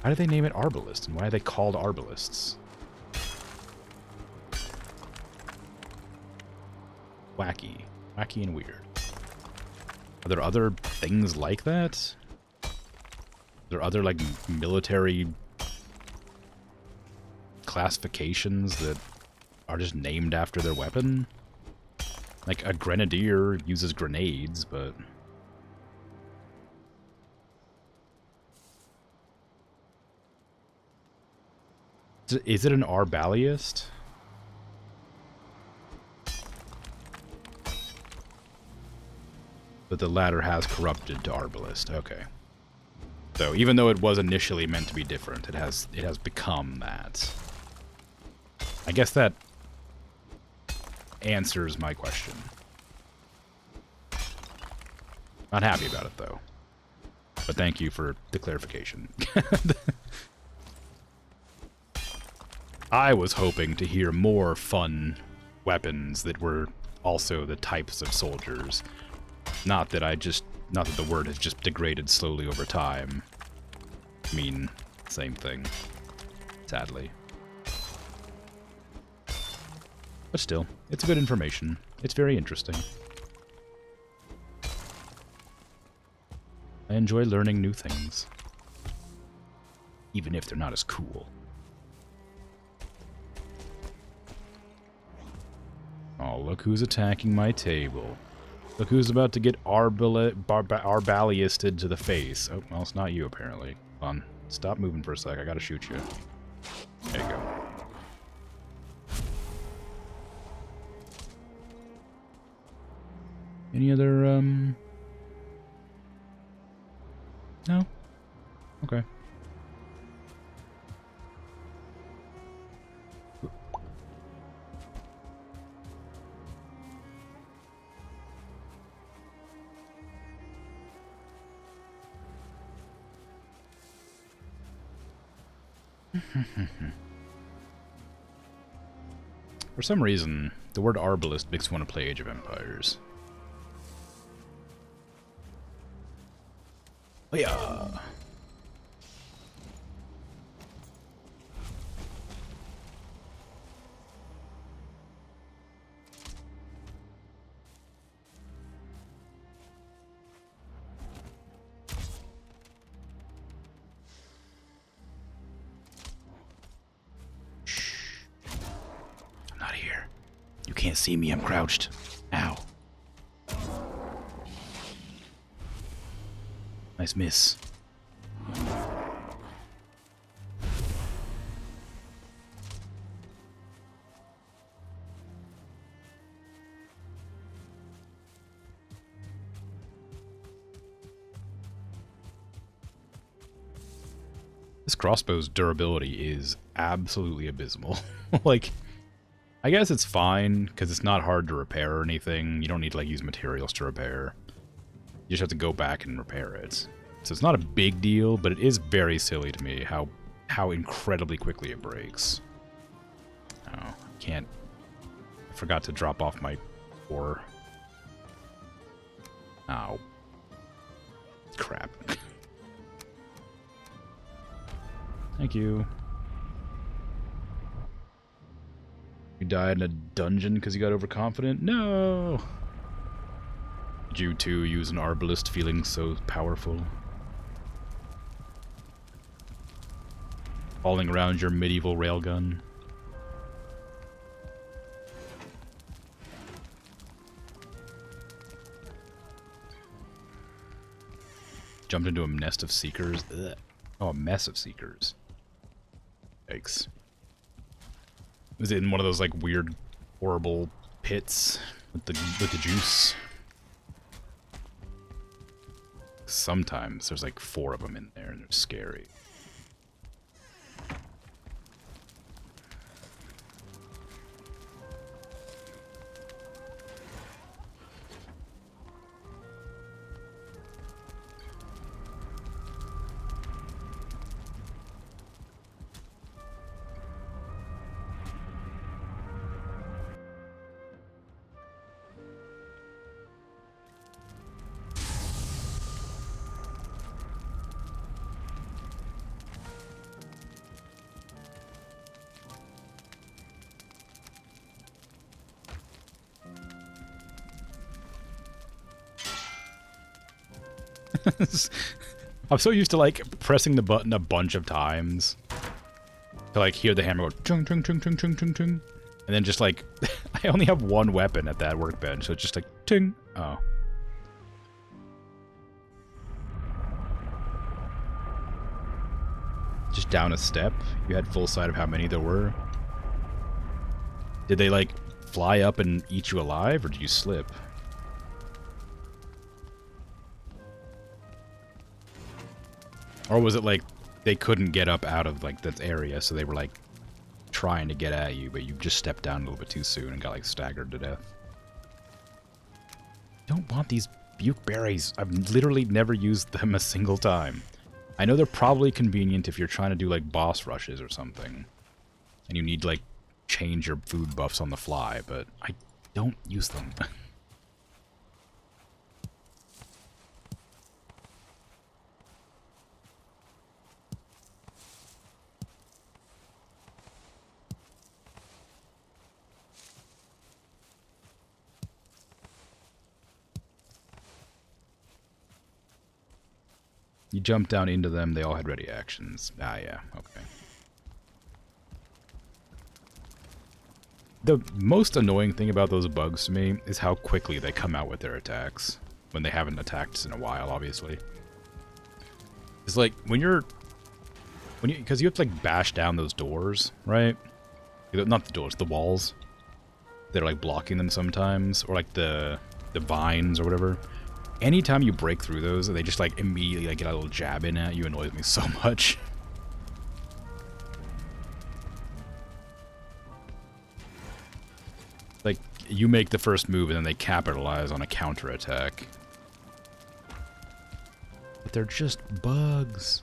Why did they name it arbalist? And why are they called arbalists? Wacky. Wacky and weird. Are there other things like that? Are there other, like, military classifications that are just named after their weapon? Like, a grenadier uses grenades, but... Is it an arbalist? But the latter has corrupted to arbalist. Okay. So even though it was initially meant to be different, it has become that. I guess that answers my question. Not happy about it, though. But thank you for the clarification. I was hoping to hear more fun weapons that were also the types of soldiers. Not that the word has just degraded slowly over time. I mean, same thing. Sadly. But still, it's good information. It's very interesting. I enjoy learning new things. Even if they're not as cool. Oh, look who's attacking my table. Look who's about to get arbalisted to the face. Oh, well, it's not you, apparently. Hold on. Stop moving for a sec. I gotta shoot you. There you go. Any other, No? Okay. For some reason, the word arbalist makes me want to play Age of Empires. Oh yeah. I'm not here. You can't see me, I'm crouched. Ow. Nice miss. This crossbow's durability is absolutely abysmal. Like, I guess it's fine, because it's not hard to repair or anything. You don't need to, like, use materials to repair. You just have to go back and repair it. So it's not a big deal, but it is very silly to me how incredibly quickly it breaks. Oh, I can't... I forgot to drop off my ore. Ow. Crap. Thank you. You died in a dungeon because you got overconfident? No! Did you too use an arbalist feeling so powerful? Falling around your medieval railgun? Jumped into a nest of seekers? Ugh. Oh, a mess of seekers. Yikes. Was it in one of those, like, weird, horrible pits with the juice? Sometimes there's, like, 4 of them in there, and they're scary. I'm so used to, like, pressing the button a bunch of times to, like, hear the hammer go chung chung chung chung chung chung chung, and then just, like, I only have one weapon at that workbench, so it's just like ting. Oh. Just down a step? You had full sight of how many there were? Did they, like, fly up and eat you alive, or did you slip? Or was it like they couldn't get up out of like that area, so they were like trying to get at you, but you just stepped down a little bit too soon and got like staggered to death? Don't want these buke berries. I've literally never used them a single time. I know they're probably convenient if you're trying to do like boss rushes or something, and you need to like change your food buffs on the fly, but I don't use them. You jumped down into them, they all had ready actions. Ah, yeah, okay. The most annoying thing about those bugs to me is how quickly they come out with their attacks. When they haven't attacked in a while, obviously. It's like, because you have to like bash down those doors, right? Not the doors, the walls. They're like blocking them sometimes, or like the vines or whatever. Anytime you break through those, they just like immediately like get a little jab in at you. Annoys me so much. Like, you make the first move and then they capitalize on a counterattack. But they're just bugs.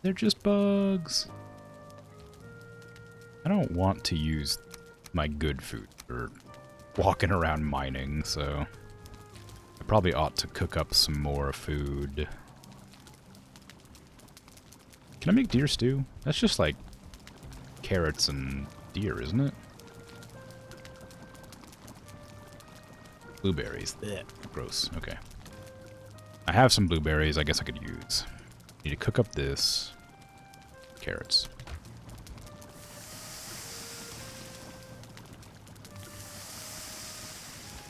They're just bugs. I don't want to use my good food for walking around mining, so I probably ought to cook up some more food. Can I make deer stew? That's just like carrots and deer, isn't it? Blueberries. Ugh, gross. Okay. I have some blueberries I guess I could use. Need to cook up this. Carrots.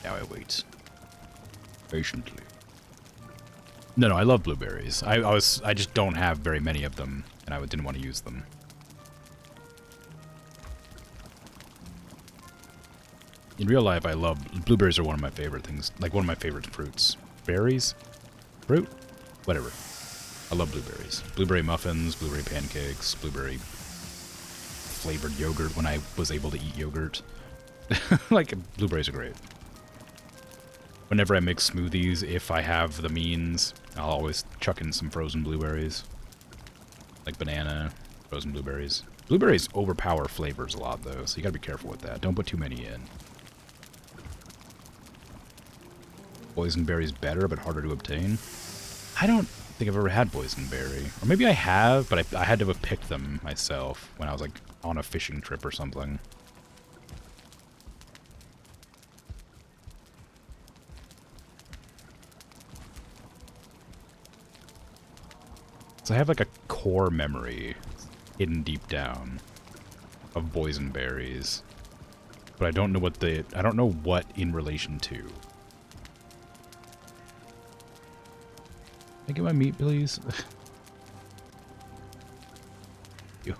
Now I wait. Patiently. No, I love blueberries. I just don't have very many of them, and I didn't want to use them. In real life, I love... Blueberries are one of my favorite things. Like, one of my favorite fruits. Berries? Fruit? Whatever. I love blueberries. Blueberry muffins, blueberry pancakes, blueberry flavored yogurt when I was able to eat yogurt. Like, blueberries are great. Whenever I make smoothies, if I have the means, I'll always chuck in some frozen blueberries. Like banana, frozen blueberries. Blueberries overpower flavors a lot, though, so you gotta be careful with that. Don't put too many in. Boysenberry's better, but harder to obtain. I don't think I've ever had boysenberry. Or maybe I have, but I had to have picked them myself when I was, like, on a fishing trip or something. So I have, like, a core memory hidden deep down of boysenberries. But I don't know what I don't know what in relation to. Can I get my meat, please? Ew.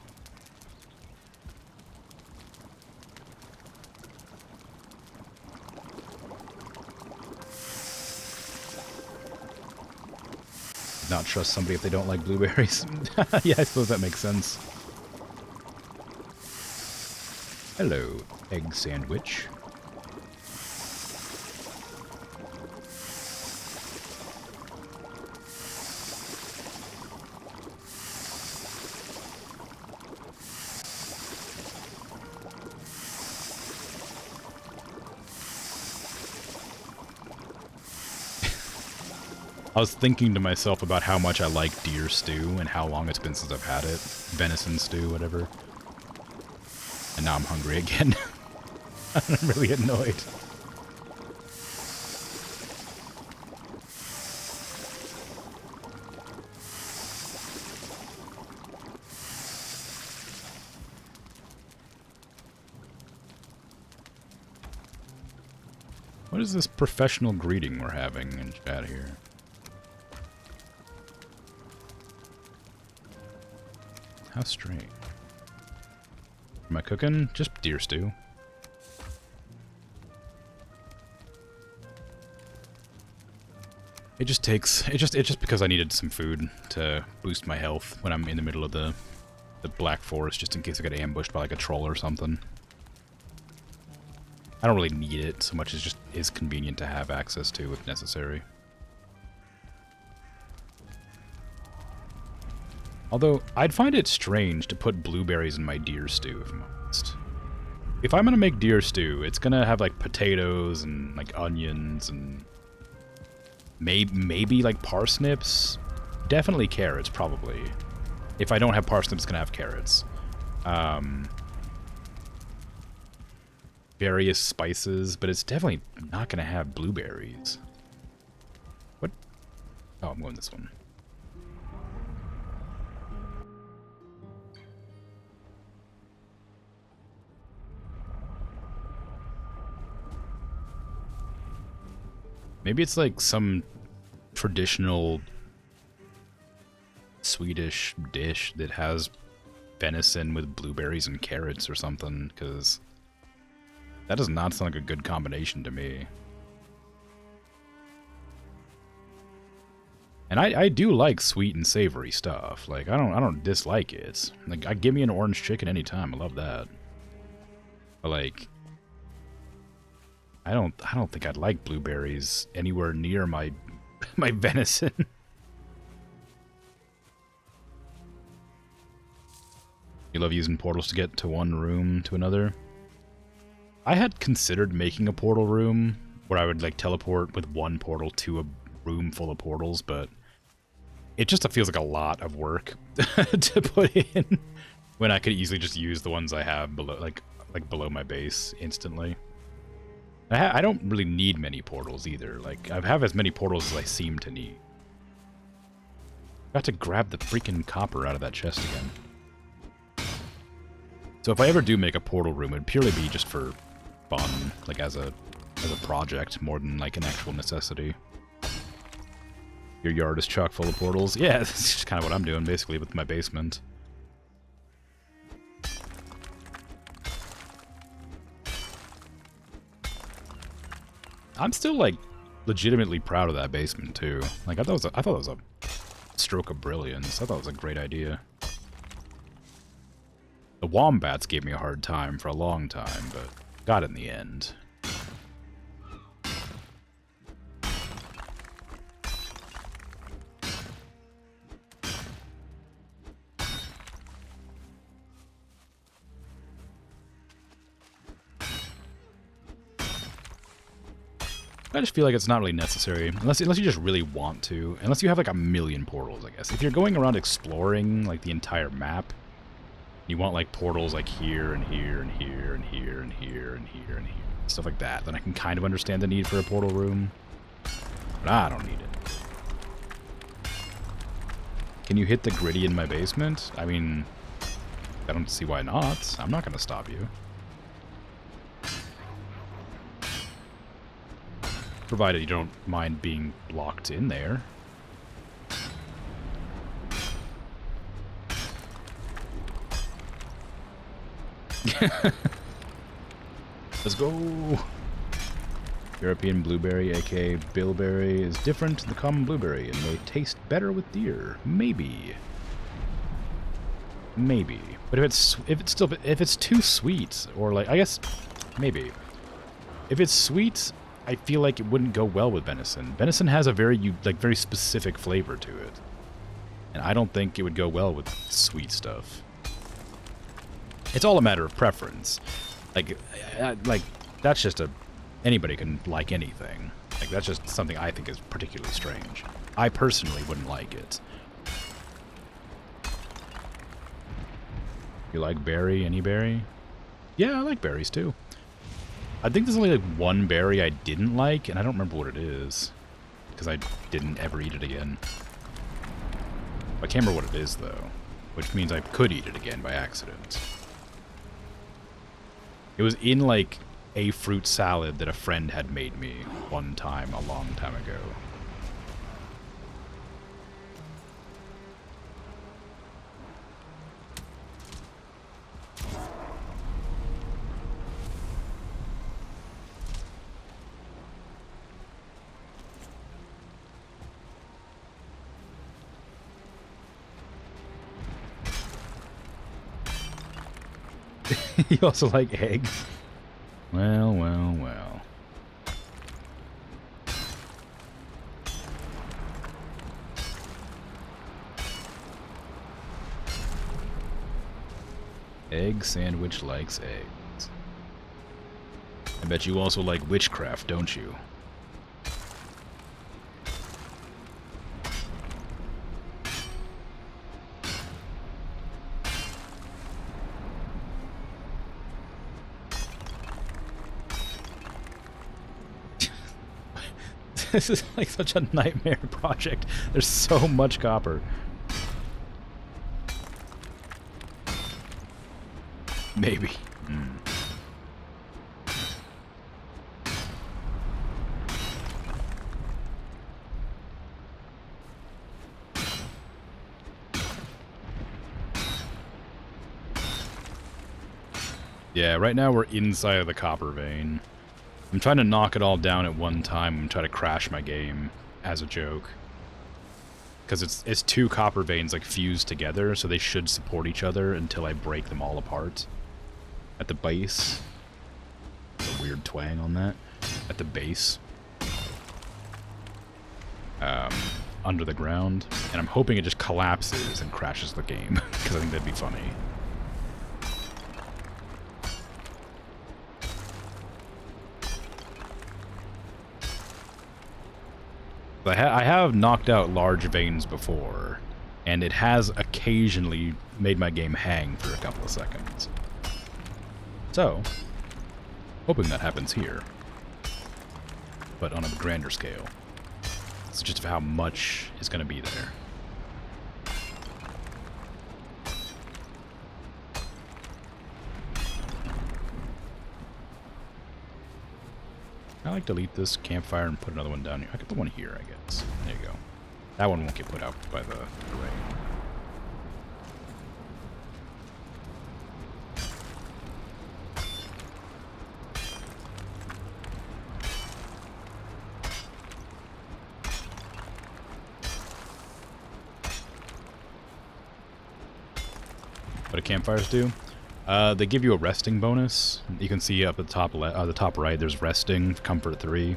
Not trust somebody if they don't like blueberries. Yeah, I suppose that makes sense. Hello, egg sandwich. I was thinking to myself about how much I like deer stew and how long it's been since I've had it. Venison stew, whatever. And now I'm hungry again. I'm really annoyed. What is this professional greeting we're having in chat here? How strange. Am I cooking? Just deer stew. It just it's just because I needed some food to boost my health when I'm in the middle of the Black Forest, just in case I get ambushed by like a troll or something. I don't really need it so much as just is convenient to have access to if necessary. Although, I'd find it strange to put blueberries in my deer stew, if I'm honest. If I'm gonna make deer stew, it's gonna have, like, potatoes and, like, onions and... Maybe like, parsnips? Definitely carrots, probably. If I don't have parsnips, it's gonna have carrots. Various spices, but it's definitely not gonna have blueberries. What? Oh, I'm going this one. Maybe it's like some traditional Swedish dish that has venison with blueberries and carrots or something, because that does not sound like a good combination to me. And I do like sweet and savory stuff. Like, I don't dislike it. Like, give me an orange chicken anytime. I love that. But like, I don't think I'd like blueberries anywhere near my my venison. You love using portals to get to one room to another? I had considered making a portal room where I would like teleport with one portal to a room full of portals, but it just feels like a lot of work to put in when I could easily just use the ones I have below, like below my base instantly. I don't really need many portals either. Like, I have as many portals as I seem to need. Got to grab the freaking copper out of that chest again. So if I ever do make a portal room, it'd purely be just for fun, like as a project, more than like an actual necessity. Your yard is chock full of portals? Yeah, that's just kind of what I'm doing, basically, with my basement. I'm still, like, legitimately proud of that basement, too. Like, I thought it was a Stroke of Brilliance. I thought it was a great idea. The wombats gave me a hard time for a long time, but got it in the end. I just feel like it's not really necessary, unless you just really want to, unless you have like a million portals, I guess. If you're going around exploring like the entire map, you want like portals like here and here and here and here and here and here and here, stuff like that, then I can kind of understand the need for a portal room. But I don't need it. Can you hit the gritty in my basement? I mean, I don't see why not. I'm not going to stop you. Provided you don't mind being blocked in there. Let's go! European blueberry, aka bilberry, is different than the common blueberry and may taste better with deer. Maybe. Maybe. But if it's too sweet, or like, I guess, maybe. If it's sweet, I feel like it wouldn't go well with venison. Venison has a very specific flavor to it. And I don't think it would go well with sweet stuff. It's all a matter of preference. Like that's just anybody can like anything. Like, that's just something I think is particularly strange. I personally wouldn't like it. You like berry? Any berry? Yeah, I like berries too. I think there's only like one berry I didn't like, and I don't remember what it is. Because I didn't ever eat it again. I can't remember what it is, though. Which means I could eat it again by accident. It was in, like, a fruit salad that a friend had made me one time a long time ago. You also like eggs? Well, well, well. Egg sandwich likes eggs. I bet you also like witchcraft, don't you? This is like such a nightmare project. There's so much copper. Maybe. Yeah, right now we're inside of the copper vein. I'm trying to knock it all down at one time and try to crash my game as a joke. Because it's two copper veins like fused together, so they should support each other until I break them all apart. At the base. A weird twang on that. At the base. Under the ground. And I'm hoping it just collapses and crashes the game, because I think that'd be funny. I have knocked out large veins before, and it has occasionally made my game hang for a couple of seconds. So, hoping that happens here, but on a grander scale. It's just how much is going to be there. I like to delete this campfire and put another one down here. I got the one here, I guess. There you go. That one won't get put out by the array. What do campfires do? They give you a resting bonus. You can see up at the top right, there's resting, comfort 3.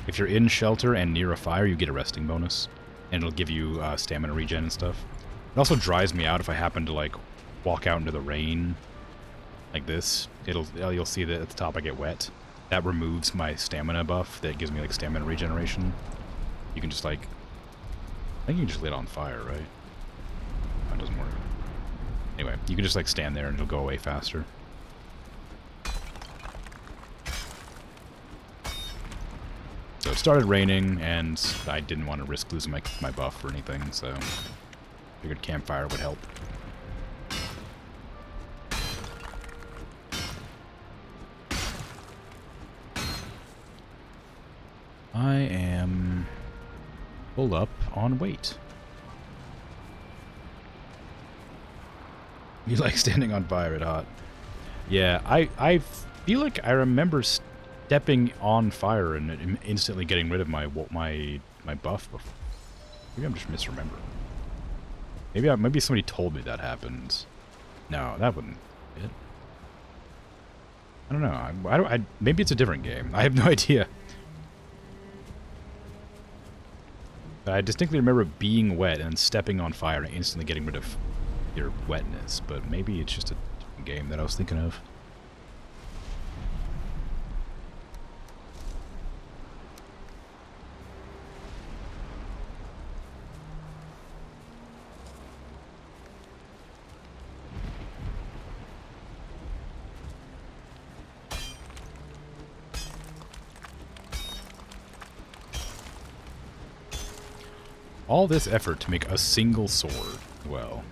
If you're in shelter and near a fire, you get a resting bonus. And it'll give you stamina regen and stuff. It also dries me out if I happen to, like, walk out into the rain like this. You'll see that at the top I get wet. That removes my stamina buff. That gives me, like, stamina regeneration. You can just, like... I think you can just lit on fire, right? That doesn't work. Anyway, you can just, like, stand there and it'll go away faster. So it started raining, and I didn't want to risk losing my buff or anything, so figured campfire would help. I am full up on weight. You like standing on fire at hot? Yeah, I feel like I remember stepping on fire and instantly getting rid of my buff before. Maybe I'm just misremembering. Maybe somebody told me that happened. No, that wouldn't be it. I don't know. Maybe it's a different game. I have no idea. I distinctly remember being wet and stepping on fire and instantly getting rid of your wetness, but maybe it's just a different game that I was thinking of. All this effort to make a single sword. Well,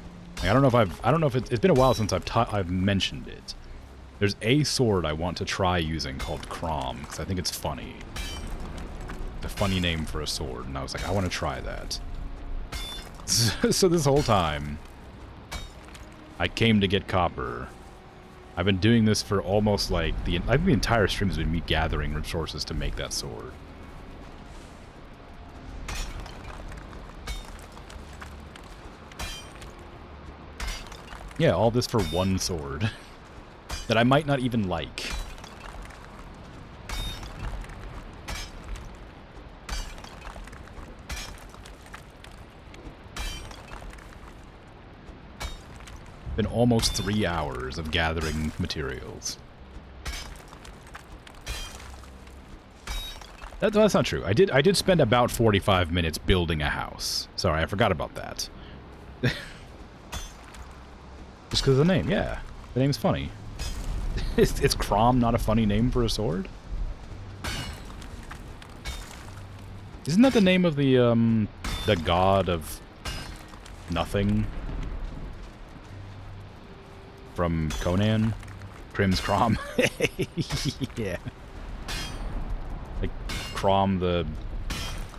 I don't know if it's been a while since I've mentioned it. There's a sword I want to try using called Krom, because I think it's funny. It's a funny name for a sword, and I was like, I want to try that. So this whole time, I came to get copper. I've been doing this for almost like I think the entire stream has been me gathering resources to make that sword. Yeah, all this for one sword that I might not even like. Been almost 3 hours of gathering materials. That's not true. I did spend about 45 minutes building a house. Sorry, I forgot about that. Just because of the name, yeah. The name's funny. It's Krom not a funny name for a sword? Isn't that the name of the god of nothing? From Conan? Krim. Yeah. Like Krom the...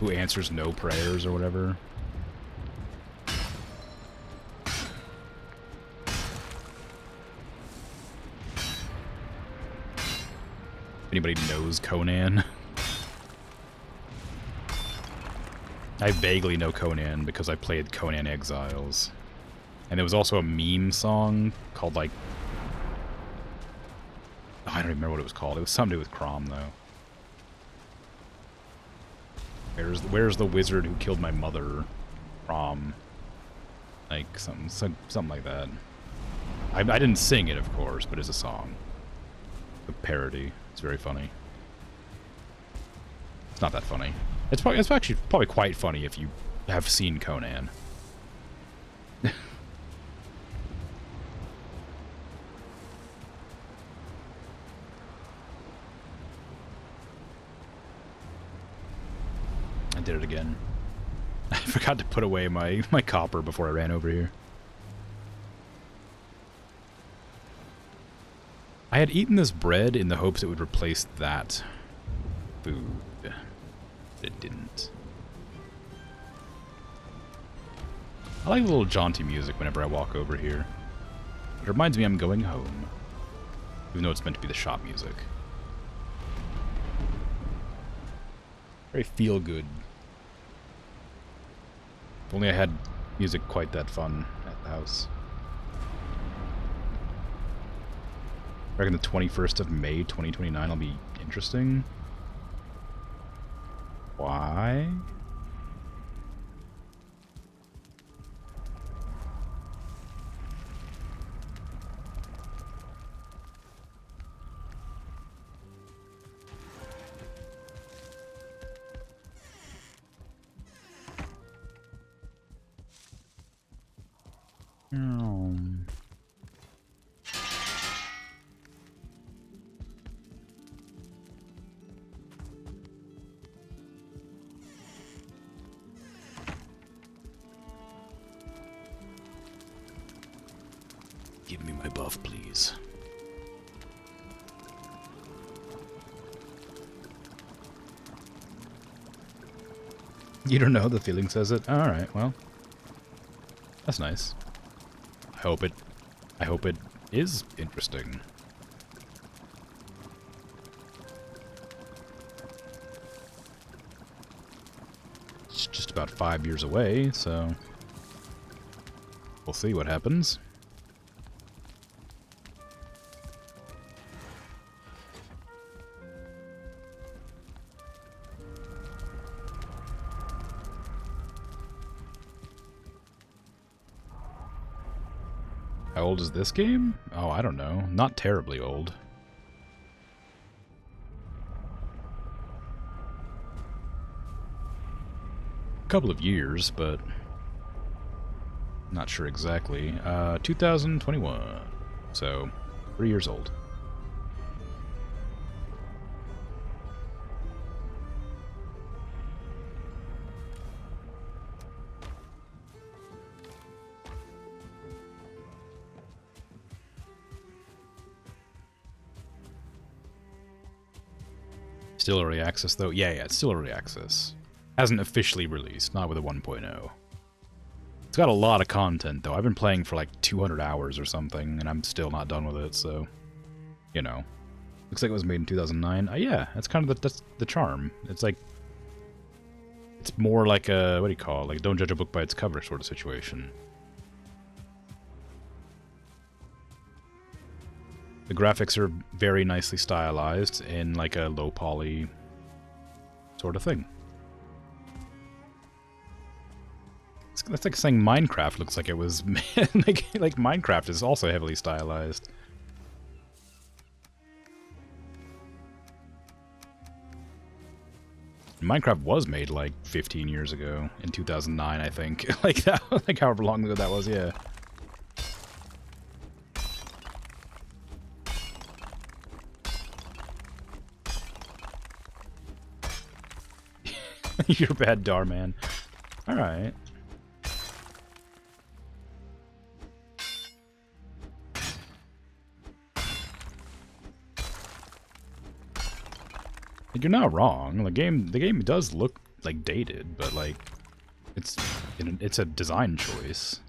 who answers no prayers or whatever. Anybody knows Conan? I vaguely know Conan because I played Conan Exiles. And there was also a meme song called, like... oh, I don't even remember what it was called. It was something to do with Krom, though. Where's the wizard who killed my mother? Krom. Like, something like that. I didn't sing it, of course, but it's a song. A parody. It's very funny. It's not that funny. It's actually probably quite funny if you have seen Conan. I did it again. I forgot to put away my copper before I ran over here. I had eaten this bread in the hopes it would replace that food. But it didn't. I like the little jaunty music whenever I walk over here. It reminds me I'm going home. Even though it's meant to be the shop music. Very feel good. If only I had music quite that fun at the house. reckon the 21st of May, 2029 will be interesting. Why? Give me my buff, please. You don't know, the feeling says it. Alright, well. That's nice. I hope it is interesting. It's just about 5 years away, so we'll see what happens. How old is this game? Oh, I don't know. Not terribly old. A couple of years, but not sure exactly. 2021. So, 3 years old. Still early access, though? Yeah, it's still early access. Hasn't officially released, not with a 1.0. It's got a lot of content, though. I've been playing for like 200 hours or something, and I'm still not done with it, so... You know. Looks like it was made in 2009. Yeah, that's kind of that's the charm. It's like... It's more like a... What do you call it? Like, don't judge a book by its cover sort of situation. The graphics are very nicely stylized in like a low poly sort of thing. That's like saying Minecraft looks like it was like Minecraft is also heavily stylized. Minecraft was made like 15 years ago in 2009, I think. Like that, like however long ago that was, yeah. You're bad, Darman. Alright. Like, you're not wrong. The game does look like dated, but like it's a design choice.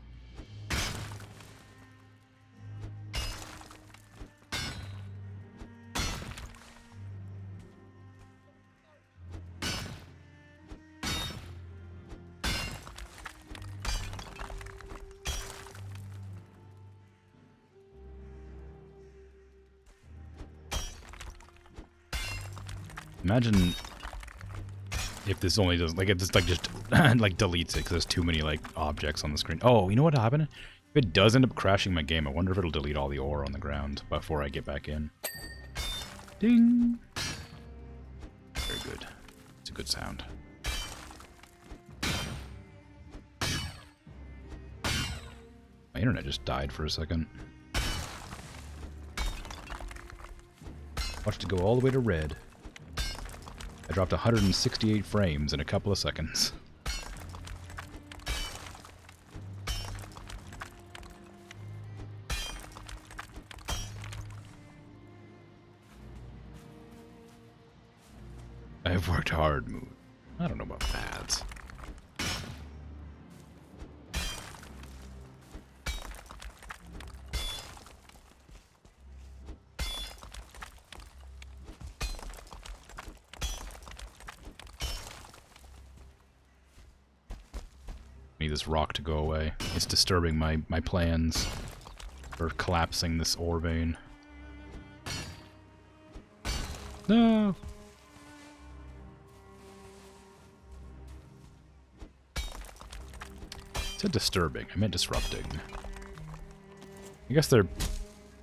Imagine if this only does, like, if this, like, just, like, deletes it because there's too many, like, objects on the screen. Oh, you know what happened? If it does end up crashing my game, I wonder if it'll delete all the ore on the ground before I get back in. Ding! Very good. It's a good sound. My internet just died for a second. Watched it go all the way to red. I dropped 168 frames in a couple of seconds. I have worked hard, Moon. I don't know about that. Need this rock to go away. It's disturbing my plans for collapsing this ore vein. No! It said disturbing. I meant disrupting. I guess they're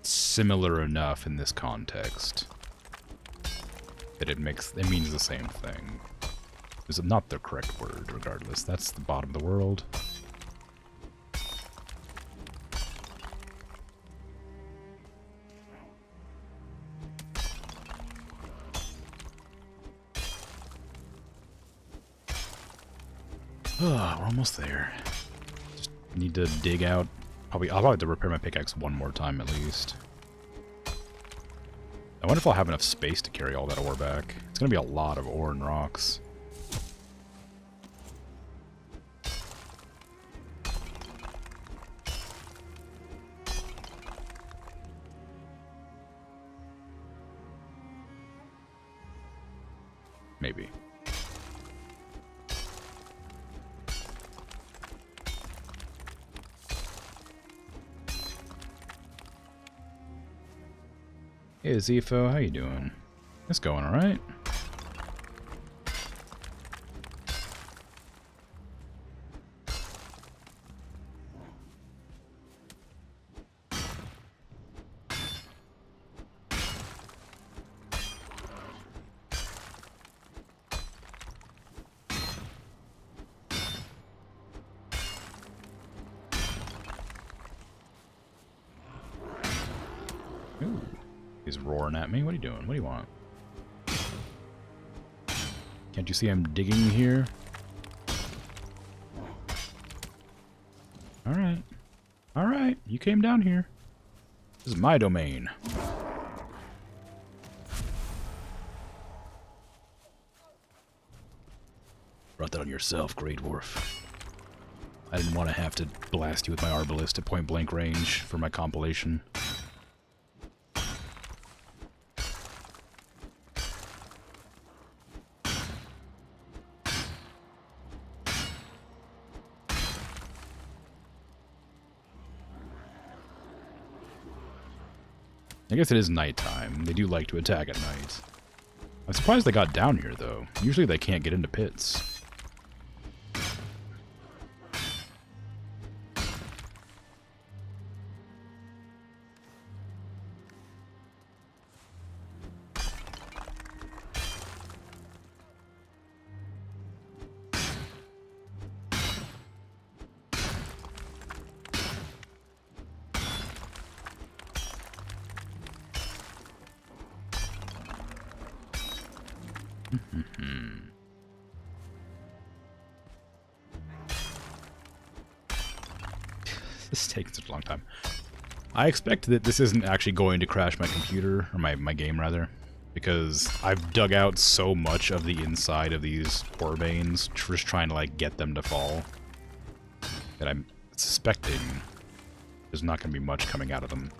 similar enough in this context that it means the same thing. It's not the correct word, regardless. That's the bottom of the world. Oh, we're almost there. Just need to dig out. I'll probably have to repair my pickaxe one more time at least. I wonder if I'll have enough space to carry all that ore back. It's going to be a lot of ore and rocks. Maybe. Hey Zifo, how you doing? It's going alright. Ooh. He's roaring at me. What are you doing? What do you want? Can't you see I'm digging here? Alright. Alright. You came down here. This is my domain. Brought that on yourself, Grey Dwarf. I didn't want to have to blast you with my arbalist at point blank range for my compilation. I guess it is nighttime. They do like to attack at night. I'm surprised they got down here, though. Usually they can't get into pits. This is taking such a long time. I expect that this isn't actually going to crash my computer, or my game rather, because I've dug out so much of the inside of these ore veins, just trying to like get them to fall, that I'm suspecting there's not going to be much coming out of them.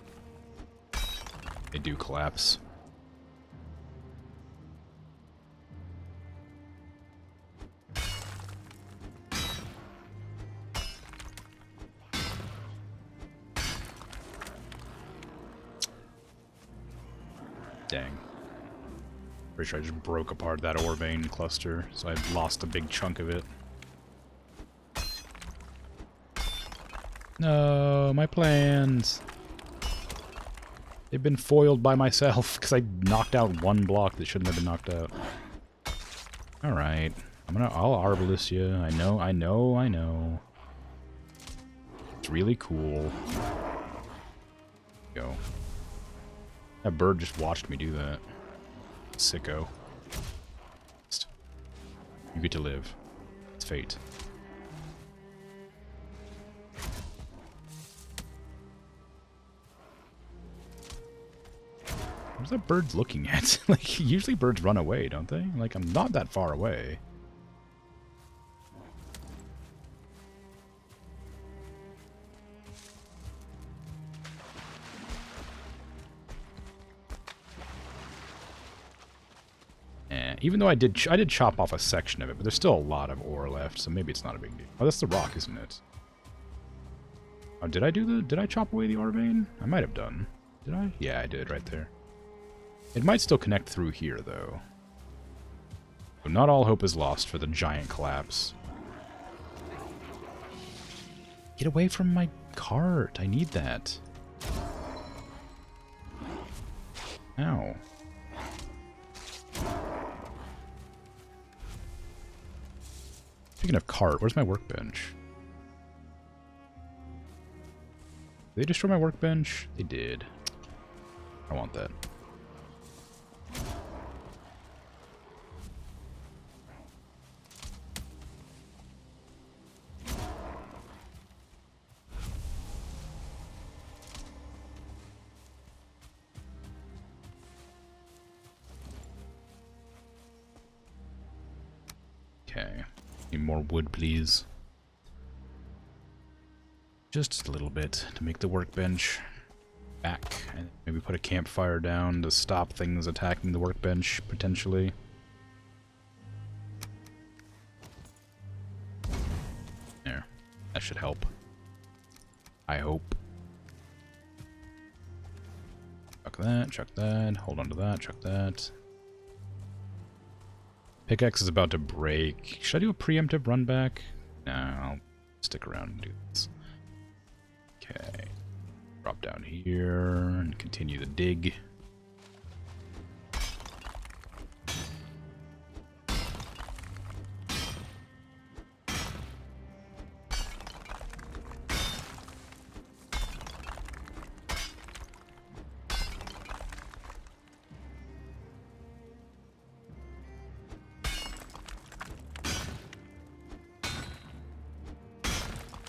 They do collapse. Dang. Pretty sure I just broke apart that ore vein cluster, so I lost a big chunk of it. No, my plans. They've been foiled by myself, because I knocked out one block that shouldn't have been knocked out. Alright. I'll arbalist you. I know. It's really cool. Go. That bird just watched me do that. Sicko. You get to live. It's fate. What's that bird looking at? Like, usually birds run away, don't they? Like, I'm not that far away. Even though I did chop off a section of it, but there's still a lot of ore left, so maybe it's not a big deal. Oh, that's the rock, isn't it? Oh, did I chop away the ore vein? I might have done. Did I? Yeah, I did right there. It might still connect through here, though. So not all hope is lost for the giant collapse. Get away from my cart. I need that. Ow. Speaking of cart, where's my workbench? Did they destroy my workbench? They did. I want that. Okay. Need more wood, please. Just a little bit to make the workbench back. And maybe put a campfire down to stop things attacking the workbench, potentially. There. That should help. I hope. Chuck that, hold on to that, chuck that. Pickaxe is about to break. Should I do a preemptive run back? No, I'll stick around and do this. Okay. Drop down here and continue the dig.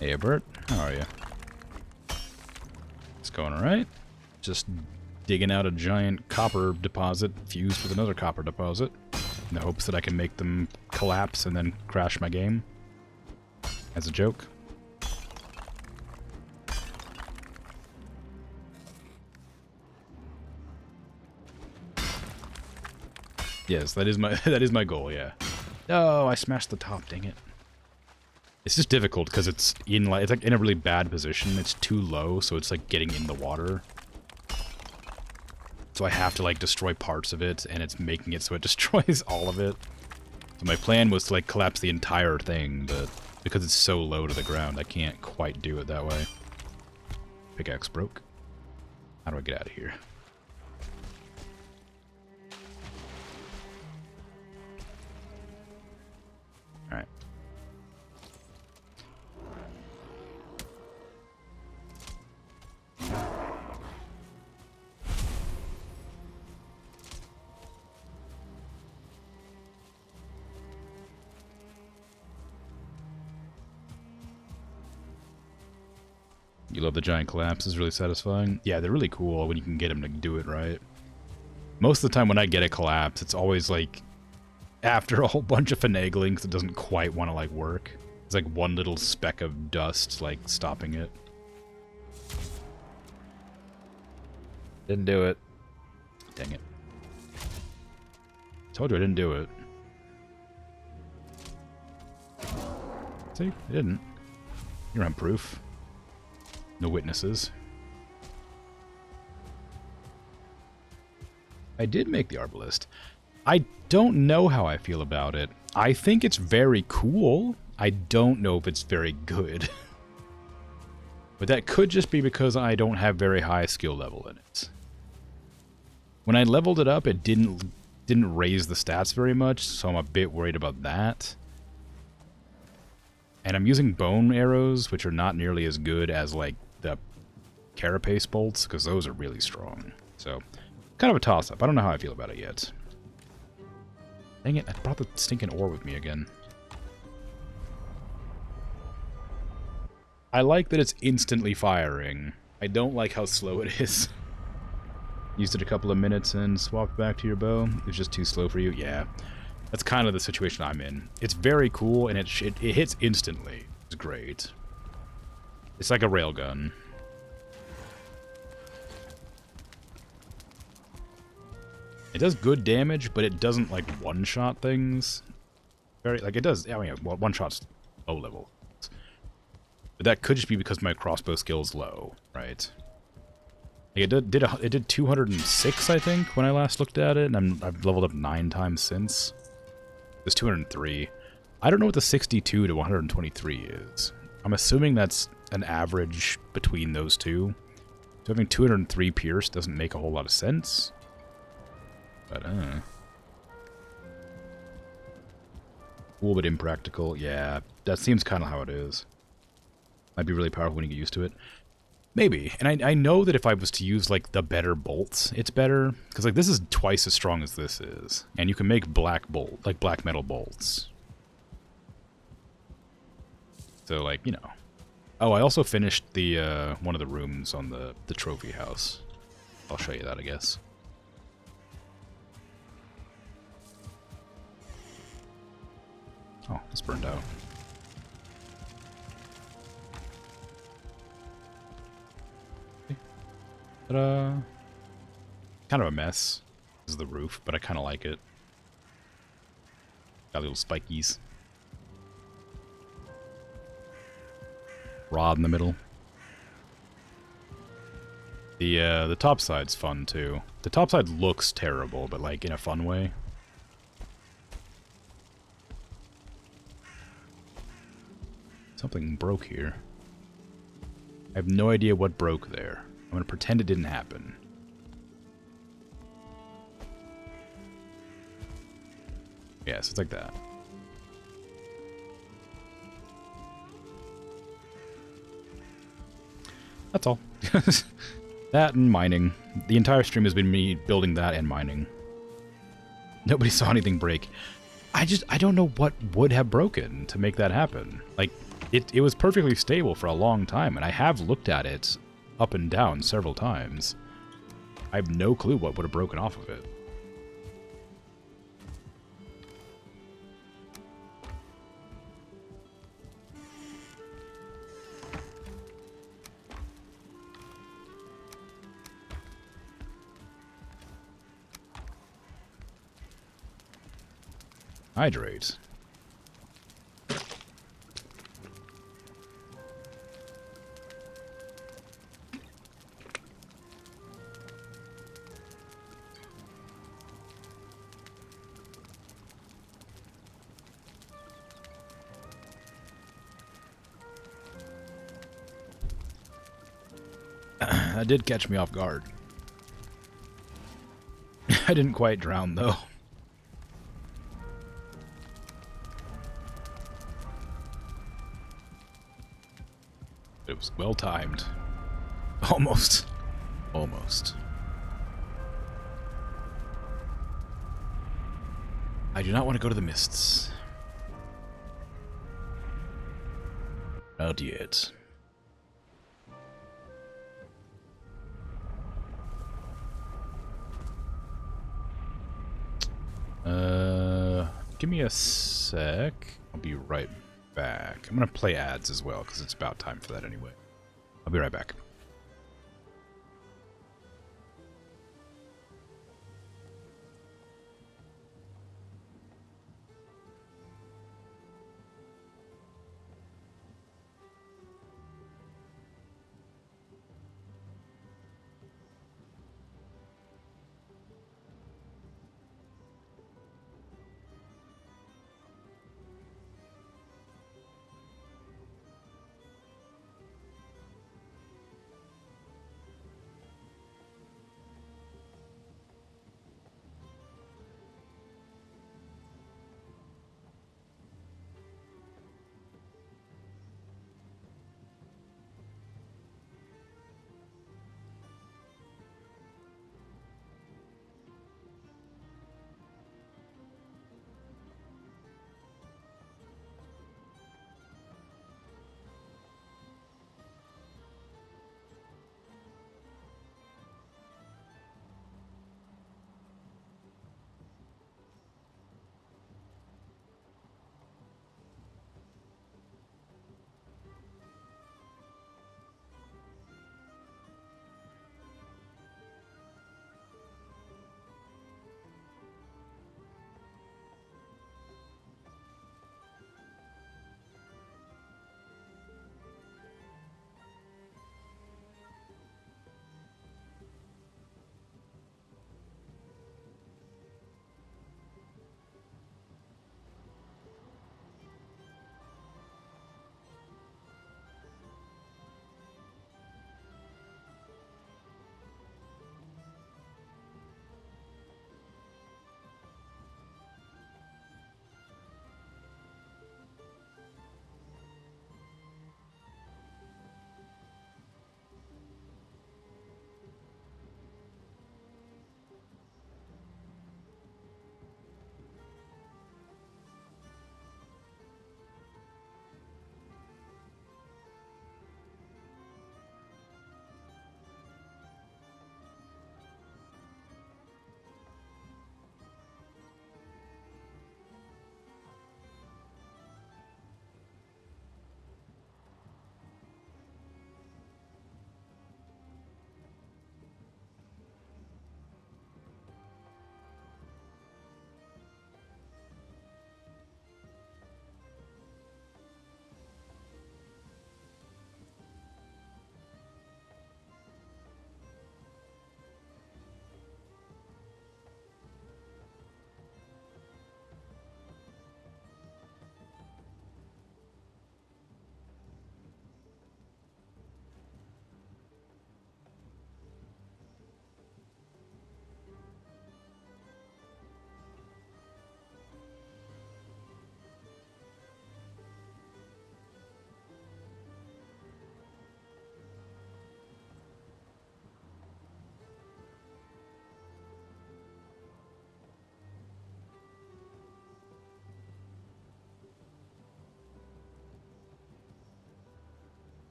Hey, Bert. How are you? It's going alright. Just digging out a giant copper deposit fused with another copper deposit in the hopes that I can make them collapse and then crash my game. As a joke. Yes, that is my goal, yeah. Oh, I smashed the top, dang it. It's just difficult because it's like in a really bad position. It's too low, so it's like getting in the water. So I have to like destroy parts of it, and it's making it so it destroys all of it. So my plan was to like collapse the entire thing, but because it's so low to the ground, I can't quite do it that way. Pickaxe broke. How do I get out of here? Alright. You love the giant collapses, really satisfying. Yeah, they're really cool when you can get them to do it right. Most of the time when I get a collapse, it's always like after a whole bunch of finagling because it doesn't quite want to like work. It's like one little speck of dust like stopping it. Didn't do it. Dang it. Told you I didn't do it. See? I didn't. You're on proof. No witnesses. I did make the arbalist. I don't know how I feel about it. I think it's very cool. I don't know if it's very good. But that could just be because I don't have very high skill level in it. When I leveled it up, it didn't raise the stats very much, so I'm a bit worried about that. And I'm using bone arrows, which are not nearly as good as like the carapace bolts, because those are really strong. So, kind of a toss-up. I don't know how I feel about it yet. Dang it, I brought the stinking ore with me again. I like that it's instantly firing. I don't like how slow it is. Used it a couple of minutes and swapped back to your bow. It's just too slow for you? Yeah. That's kind of the situation I'm in. It's very cool, and it hits instantly. It's great. It's like a railgun. It does good damage, but it doesn't, like, one-shot things. Very, like, it does, I mean, well, one-shot's low level. But that could just be because my crossbow skill is low, right? Like it did 206, I think, when I last looked at it, and I've leveled up 9 times since. It's 203. I don't know what the 62 to 123 is. I'm assuming that's an average between those two. So having 203 pierce doesn't make a whole lot of sense. But, a little bit impractical. Yeah, that seems kind of how it is. Might be really powerful when you get used to it. Maybe. And I know that if I was to use, like, the better bolts, it's better. Because, like, this is twice as strong as this is. And you can make black metal bolts. So, like, you know. Oh, I also finished the, one of the rooms on the trophy house. I'll show you that, I guess. Oh, it's burned out. But, kind of a mess. This is the roof, but I kind of like it. Got little spikies. Rod in the middle. The top side's fun, too. The top side looks terrible, but, like, in a fun way. Something broke here. I have no idea what broke there. I'm gonna pretend it didn't happen. Yes, it's like that. That's all. That and mining. The entire stream has been me building that and mining. Nobody saw anything break. I don't know what would have broken to make that happen. Like, it was perfectly stable for a long time, and I have looked at it up and down several times. I have no clue what would have broken off of it. Hydrate. That did catch me off guard. I didn't quite drown, though. It was well timed. Almost. Almost. I do not want to go to the mists. Not yet. Give me a sec. I'll be right back. I'm gonna play ads as well, because it's about time for that anyway. I'll be right back.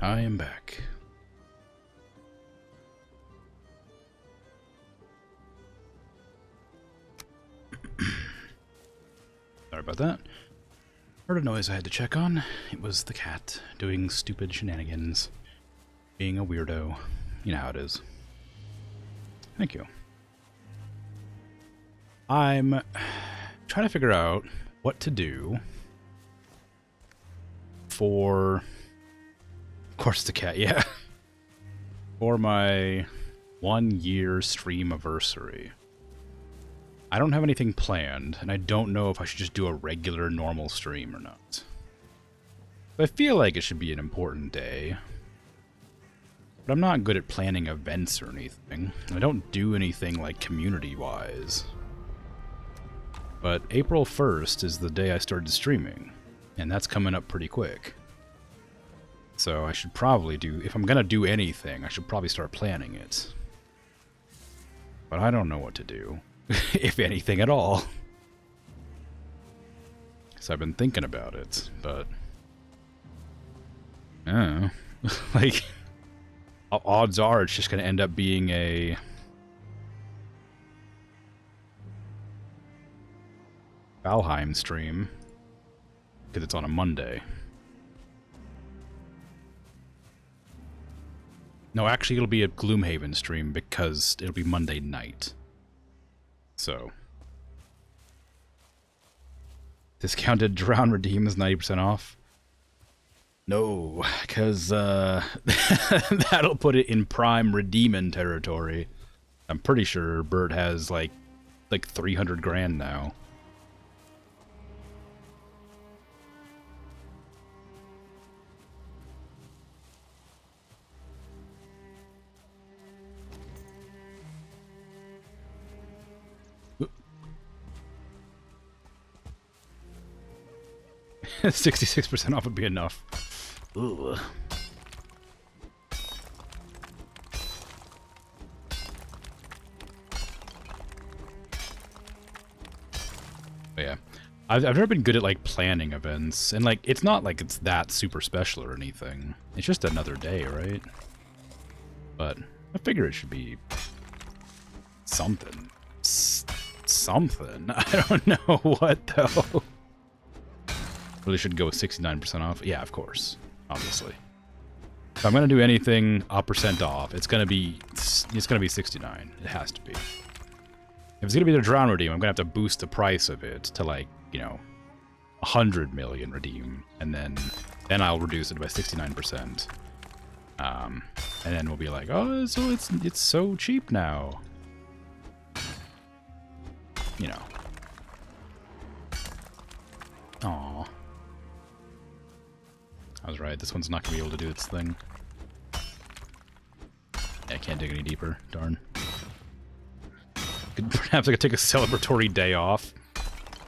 I am back. Sorry about that. Heard a noise I had to check on. It was the cat doing stupid shenanigans. Being a weirdo. You know how it is. Thank you. I'm trying to figure out what to do for... Of course the cat, yeah. For my 1-year stream anniversary. I don't have anything planned, and I don't know if I should just do a regular, normal stream or not. I feel like it should be an important day. But I'm not good at planning events or anything. I don't do anything, like, community-wise. But April 1st is the day I started streaming, and that's coming up pretty quick. So I should probably do... If I'm gonna do anything, I should probably start planning it. But I don't know what to do. If anything at all. So I've been thinking about it, but... I don't know. Like... Odds are it's just going to end up being a... Valheim stream. Because it's on a Monday. No, actually it'll be a Gloomhaven stream because it'll be Monday night. So. Discounted Drown Redeem is 90% off. No, because that'll put it in prime redeeming territory. I'm pretty sure Bird has like 300 grand now. Oop. 66% off would be enough. Ugh. But yeah, I've never been good at like planning events, and like it's not like it's that super special or anything. It's just another day, right? But I figure it should be something. Something. I don't know what though. Really should go with 69% off. Yeah, of course. Obviously. If I'm gonna do anything a percent off, it's gonna be 69. It has to be. If it's gonna be the Drown Redeem, I'm gonna have to boost the price of it to like, you know, 100 million redeem, and then I'll reduce it by 69%. And then we'll be like, oh, so it's so cheap now. You know. Aww. I was right, this one's not going to be able to do its thing. Yeah, I can't dig any deeper, darn. Perhaps I could take a celebratory day off.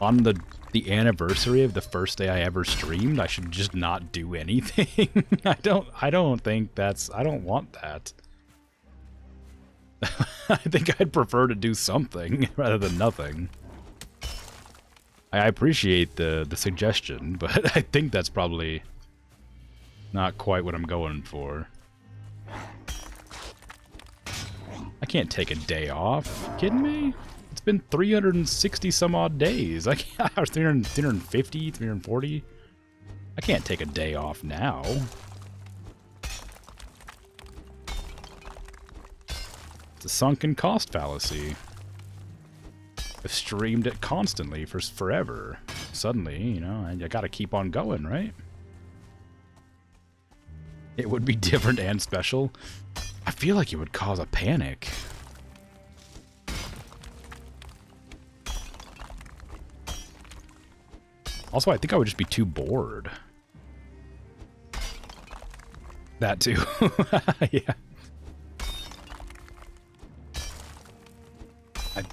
On the anniversary of the first day I ever streamed, I should just not do anything. I don't think that's... I don't want that. I think I'd prefer to do something rather than nothing. I appreciate the suggestion, but I think that's probably... not quite what I'm going for. I can't take a day off. Kidding me? It's been 360 some odd days. I was 350, 340. I can't take a day off now. It's a sunken cost fallacy. I've streamed it constantly for forever. Suddenly, you know, I gotta keep on going, right? It would be different and special. I feel like it would cause a panic. Also, I think I would just be too bored. That too. Yeah.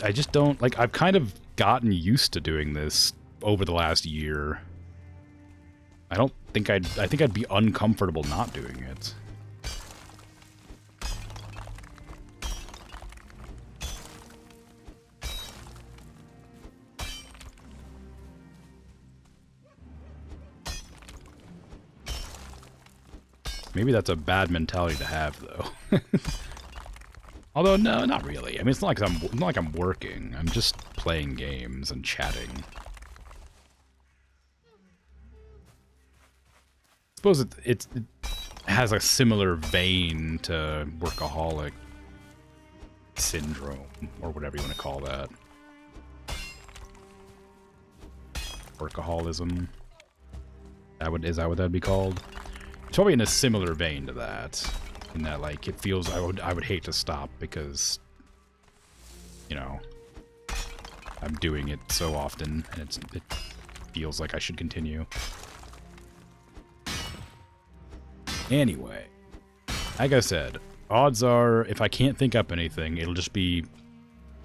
I just don't... Like, I've kind of gotten used to doing this over the last year. I think I'd be uncomfortable not doing it. Maybe that's a bad mentality to have, though. Although, no, not really. I mean, it's not like I'm working. I'm just playing games and chatting. I suppose it has a similar vein to workaholic syndrome, or whatever you want to call that. Workaholism. Is that what that'd be called? It's probably in a similar vein to that. In that, like, it feels I would hate to stop because, you know, I'm doing it so often, and it feels like I should continue. Anyway, like I said, odds are if I can't think up anything, it'll just be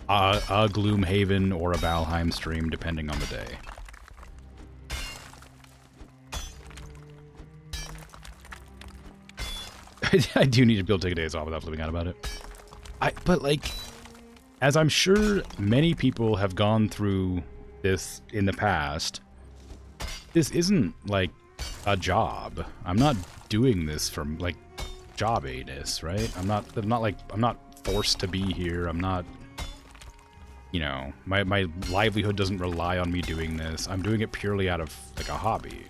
a Gloomhaven or a Valheim stream, depending on the day. I do need to be able to take days off without flipping out about it. But like, as I'm sure many people have gone through this in the past, this isn't like a job. I'm not doing this from like job-aness, right? I'm not forced to be here. I'm not, you know, my livelihood doesn't rely on me doing this. I'm doing it purely out of like a hobby.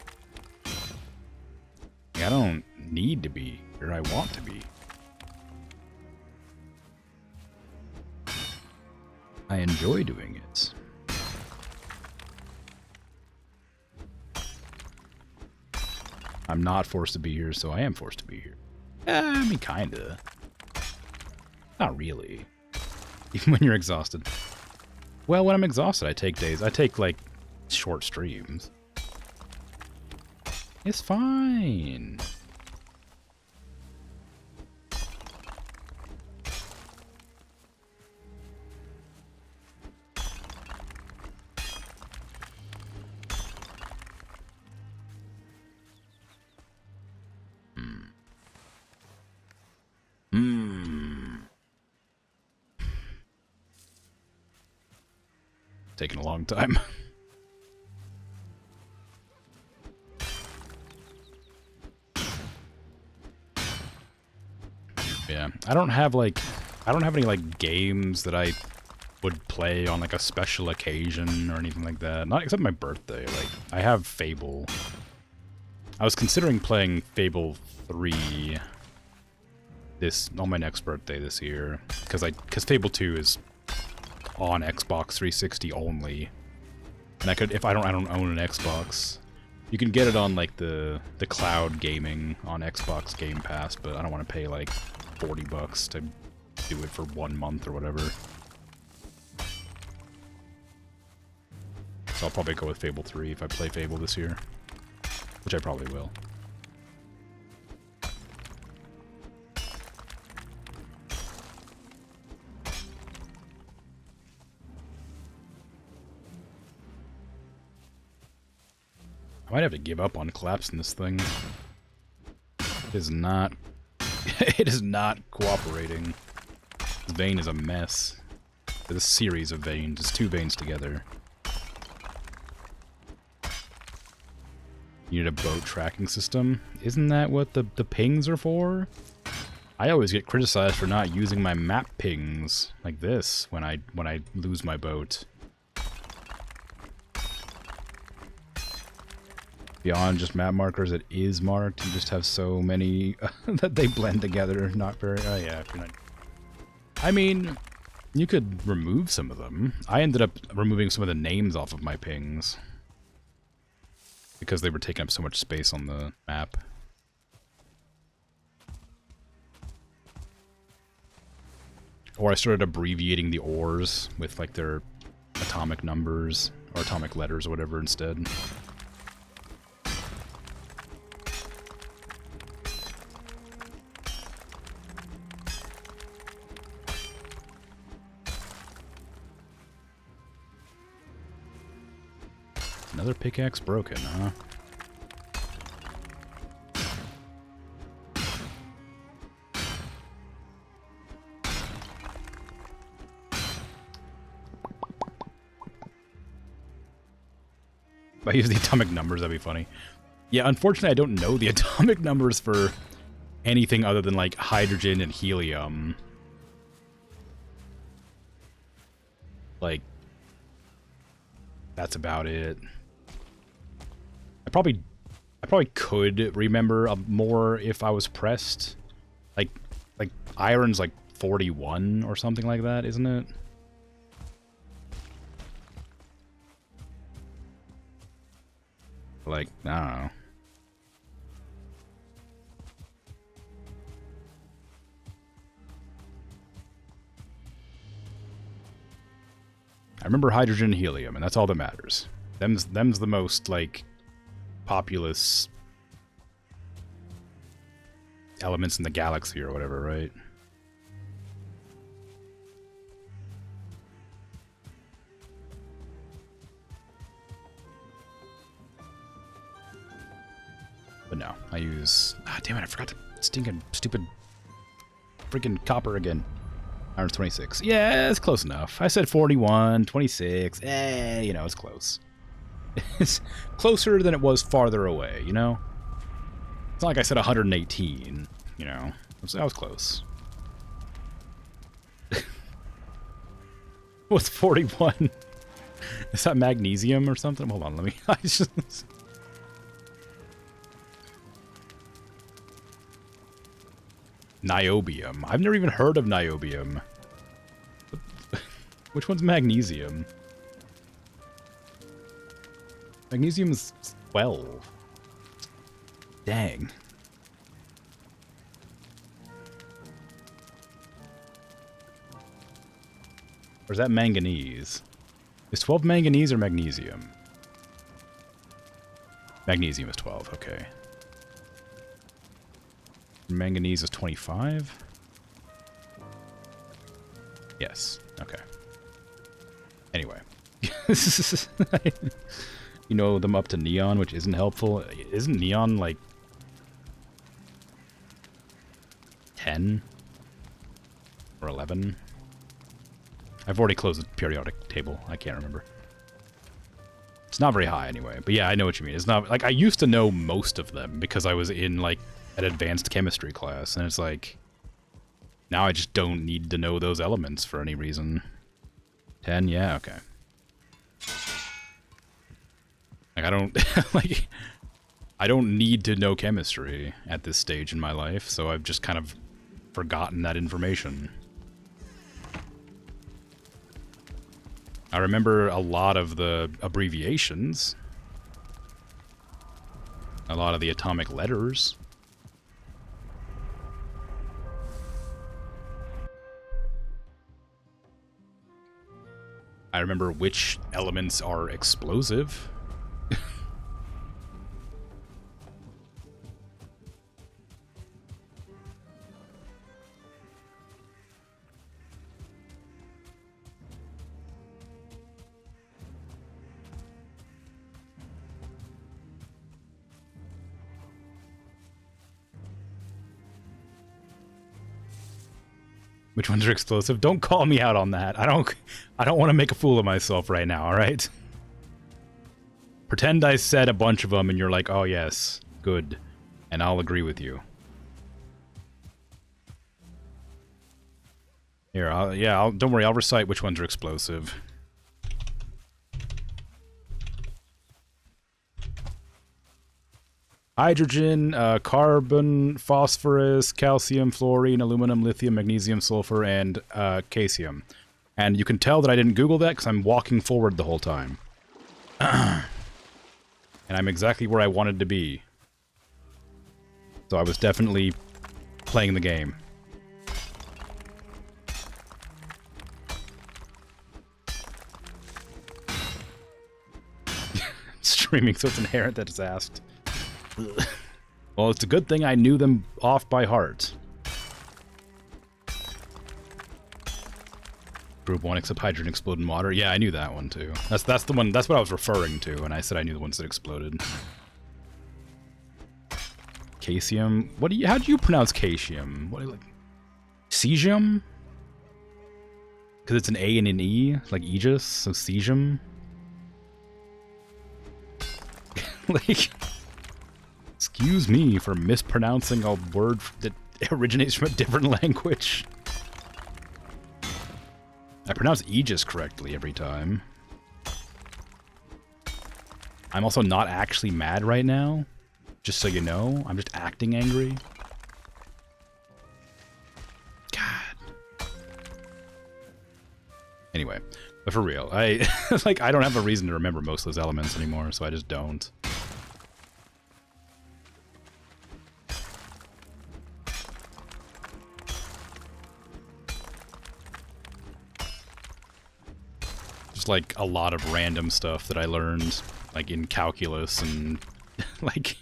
Like, I don't need to be here. I want to be. I enjoy doing it. I'm not forced to be here, so I am forced to be here. I mean, kinda. Not really. Even when you're exhausted. Well, when I'm exhausted, I take days. I take, like, short streams. It's fine. Taking a long time. Yeah, I don't have any like games that I would play on like a special occasion or anything like that. Not except my birthday. Like, I have Fable. I was considering playing Fable 3 on my next birthday this year, because Fable 2 is on Xbox 360 only, and if I don't own an Xbox. You can get it on like the cloud gaming on Xbox Game Pass, but I don't want to pay like $40 to do it for 1 month or whatever. So I'll probably go with Fable 3 if I play Fable this year, which I probably will. I might have to give up on collapsing this thing. It is not... it is not cooperating. This vein is a mess. It's a series of veins. It's 2 veins together. You need a boat tracking system? Isn't that what the pings are for? I always get criticized for not using my map pings like this when I lose my boat. Beyond just map markers, it is marked. You just have so many that they blend together. Not very... Oh, yeah. If you're not... I mean, you could remove some of them. I ended up removing some of the names off of my pings because they were taking up so much space on the map. Or I started abbreviating the ores with, like, their atomic numbers or atomic letters or whatever instead. Another pickaxe broken, huh? If I use the atomic numbers, that'd be funny. Yeah, unfortunately, I don't know the atomic numbers for anything other than, like, hydrogen and helium. Like, that's about it. I probably could remember more if I was pressed. Like iron's like 41 or something like that, isn't it? Like, I don't know. I remember hydrogen and helium, and that's all that matters. Them's the most, like, populous elements in the galaxy or whatever, right? But no, I use... Ah, damn it, I forgot the stinking, stupid, freaking copper again. Iron 26. Yeah, it's close enough. I said 41, 26. You know, it's close. It's closer than it was farther away, you know? It's not like I said 118, you know? I was close. What's 41? Is that magnesium or something? Hold on, let me... I just... Niobium. I've never even heard of niobium. Which one's magnesium? Magnesium is 12. Dang. Or is that manganese? Is 12 manganese or magnesium? Magnesium is 12, okay. Manganese is 25? Yes, okay. Anyway. You know them up to neon, which isn't helpful. Isn't neon, like, 10? Or 11? I've already closed the periodic table. I can't remember. It's not very high, anyway. But yeah, I know what you mean. It's not... Like, I used to know most of them because I was in, like, an advanced chemistry class, and it's like... Now I just don't need to know those elements for any reason. 10? Yeah, okay. Like, I don't... like... I don't need to know chemistry at this stage in my life, so I've just kind of forgotten that information. I remember a lot of the abbreviations. A lot of the atomic letters. I remember which elements are explosive. Which ones are explosive? Don't call me out on that. I don't want to make a fool of myself right now, alright? Pretend I said a bunch of them and you're like, oh yes, good. And I'll agree with you. Here, don't worry, I'll recite which ones are explosive. Hydrogen, carbon, phosphorus, calcium, fluorine, aluminum, lithium, magnesium, sulfur, and caesium. And you can tell that I didn't Google that because I'm walking forward the whole time. And I'm exactly where I wanted to be. So I was definitely playing the game. Streaming, so it's inherent that it's asked. Well, it's a good thing I knew them off by heart. Group 1 except hydrogen explode in water. Yeah, I knew that one too. That's the one. That's what I was referring to when I said I knew the ones that exploded. Caesium. How do you pronounce caesium? What, like, cesium? Because it's an A and an E, like Aegis, so cesium. Like, Excuse me for mispronouncing a word that originates from a different language. I pronounce Aegis correctly every time. I'm also not actually mad right now. Just so you know, I'm just acting angry. God. Anyway, but for real, I don't have a reason to remember most of those elements anymore, so I just don't. Just like a lot of random stuff that I learned, like in calculus and like,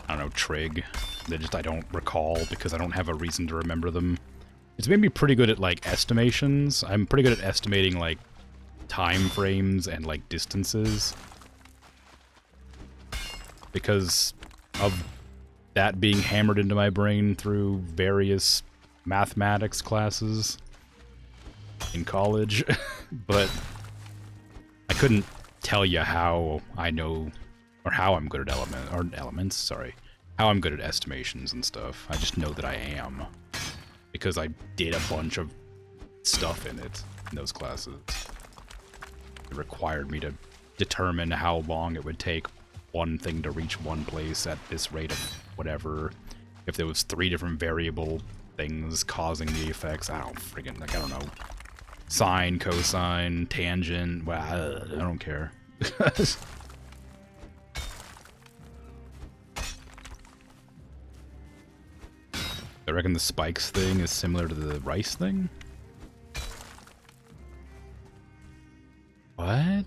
I don't know, trig, that just I don't recall because I don't have a reason to remember them. It's made me pretty good at like estimations. I'm pretty good at estimating like time frames and like distances because of that being hammered into my brain through various mathematics classes in college. But I couldn't tell you how I know, or how I'm good at how I'm good at estimations and stuff. I just know that I am, because I did a bunch of stuff in those classes. It required me to determine how long it would take one thing to reach one place at this rate of whatever. If there was 3 different variable things causing the effects, I don't know. Sine, cosine, tangent, well, I don't care. I reckon the spikes thing is similar to the rice thing? What?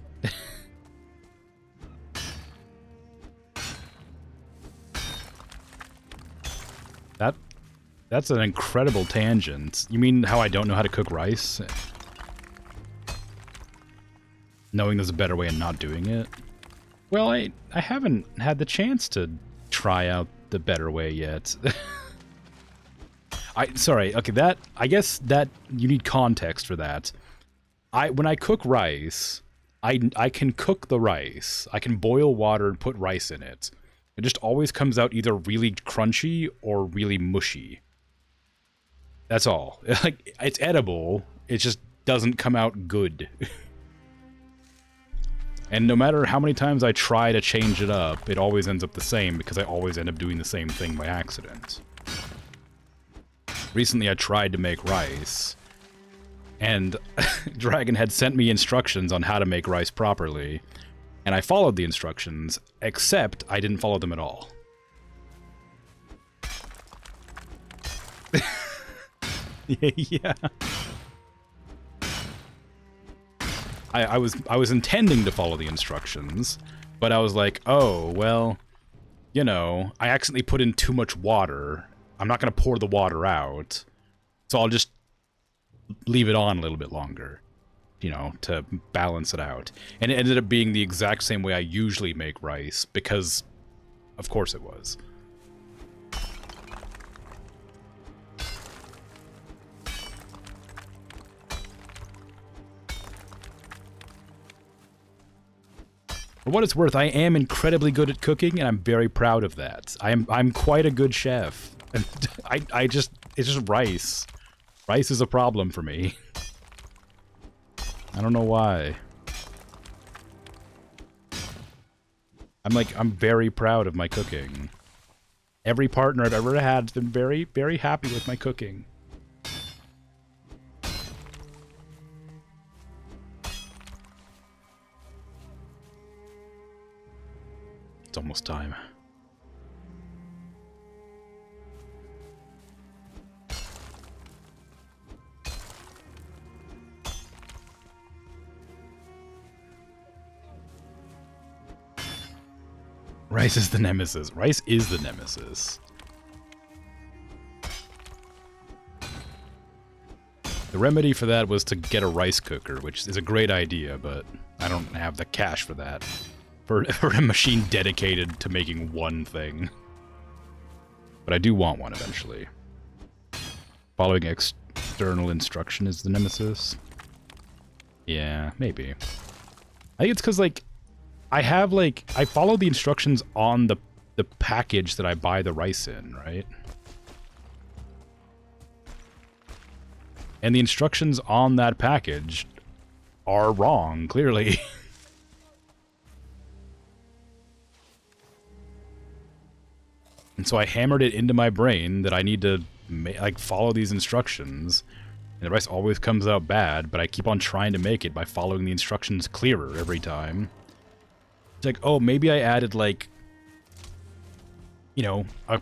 That's an incredible tangent. You mean how I don't know how to cook rice? Knowing there's a better way and not doing it? Well, I haven't had the chance to try out the better way yet. Sorry, okay, I guess that you need context for that. When I cook rice, I can cook the rice. I can boil water and put rice in it. It just always comes out either really crunchy or really mushy. That's all. Like, it's edible, it just doesn't come out good. And no matter how many times I try to change it up, it always ends up the same because I always end up doing the same thing by accident. Recently I tried to make rice, and Dragon had sent me instructions on how to make rice properly, and I followed the instructions, except I didn't follow them at all. Yeah. I was intending to follow the instructions, but I was like, oh, well, you know, I accidentally put in too much water. I'm not going to pour the water out, so I'll just leave it on a little bit longer, you know, to balance it out. And it ended up being the exact same way I usually make rice, because of course it was. For what it's worth, I am incredibly good at cooking, and I'm very proud of that. I'm quite a good chef. And it's just rice. Rice is a problem for me. I don't know why. I'm very proud of my cooking. Every partner I've ever had has been very, very happy with my cooking. It's almost time. Rice is the nemesis. Rice is the nemesis. The remedy for that was to get a rice cooker, which is a great idea, but I don't have the cash for that. For a machine dedicated to making one thing. But I do want one eventually. Following external instruction is the nemesis. Yeah, maybe. I think it's because, like, I follow the instructions on the the package that I buy the rice in, right? And the instructions on that package are wrong, clearly. And so I hammered it into my brain that I need to like follow these instructions. And the rice always comes out bad, but I keep on trying to make it by following the instructions clearer every time. It's like, oh, maybe I added like, you know, a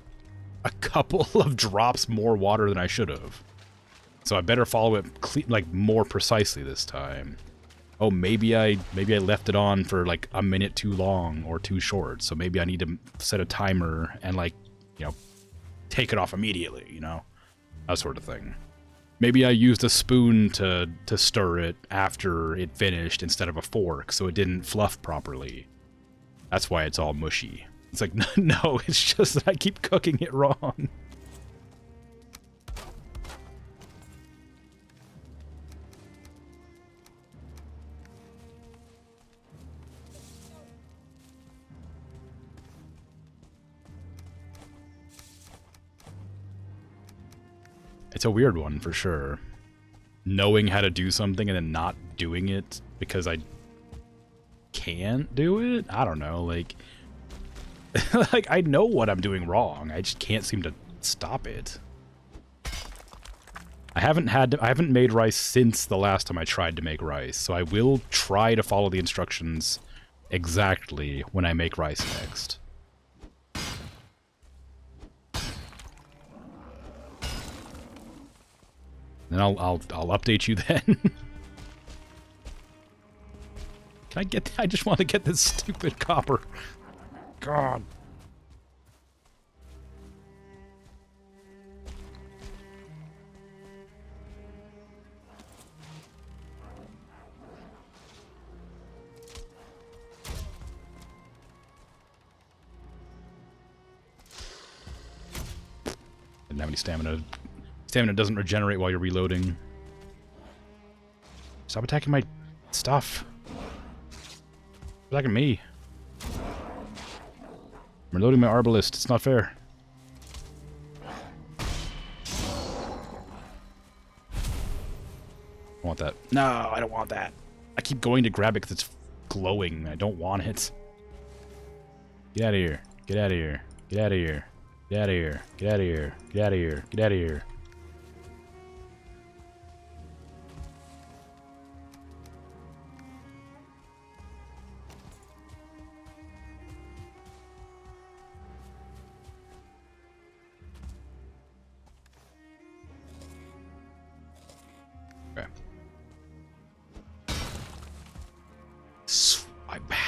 couple of drops more water than I should have. So I better follow it like more precisely this time. Oh, maybe I left it on for like a minute too long or too short. So maybe I need to set a timer and like, you know, take it off immediately, you know? That sort of thing. Maybe I used a spoon to stir it after it finished instead of a fork, so it didn't fluff properly. That's why it's all mushy. It's like, no, it's just that I keep cooking it wrong. It's a weird one, for sure. Knowing how to do something and then not doing it because I can't do it? I don't know, like... like, I know what I'm doing wrong. I just can't seem to stop it. I haven't made rice since the last time I tried to make rice, so I will try to follow the instructions exactly when I make rice next. And I'll update you then. Can I get... I just want to get this stupid copper. God. Didn't have any stamina. Stamina doesn't regenerate while you're reloading. Stop attacking my stuff. Stop attacking me. I'm reloading my arbalist. It's not fair. I want that. No, I don't want that. I keep going to grab it because it's glowing. I don't want it. Get out of here. Get out of here. Get out of here. Get out of here. Get out of here. Get out of here. Get out of here. Okay.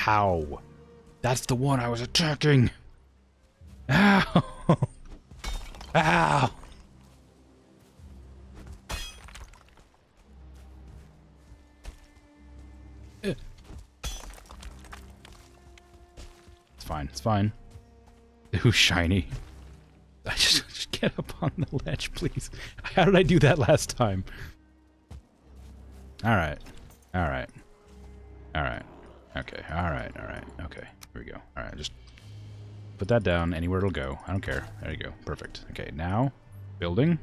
How? That's the one I was attacking. Ow! Ow! It's fine. It's fine. Ooh, shiny. I just get up on the ledge, please. How did I do that last time? Alright. Alright. Alright. Okay. Alright. Alright. Okay. Here we go. Alright, just put that down anywhere it'll go. I don't care. There you go. Perfect. Okay, now, building.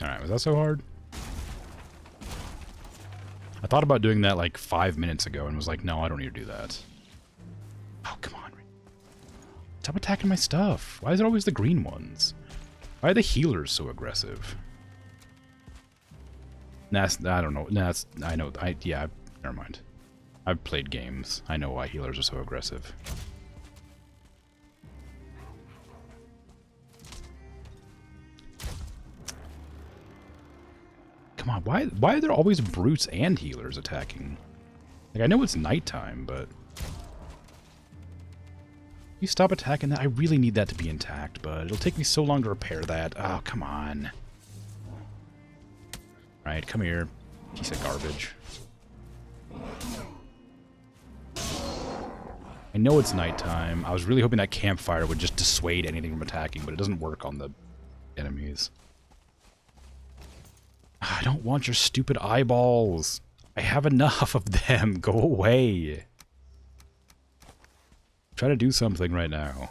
Alright, was that so hard? I thought about doing that like 5 minutes ago and was like, no, I don't need to do that. Oh, come on. Stop attacking my stuff. Why is it always the green ones? Why are the healers so aggressive? Nah, I don't know. Nah, I know. Yeah, never mind. I've played games. I know why healers are so aggressive. Come on, why are there always brutes and healers attacking? Like, I know it's nighttime, but... You stop attacking that? I really need that to be intact, but it'll take me so long to repair that. Oh, come on. Right, come here. Piece of garbage. I know it's nighttime. I was really hoping that campfire would just dissuade anything from attacking, but it doesn't work on the enemies. I don't want your stupid eyeballs. I have enough of them. Go away. Try to do something right now.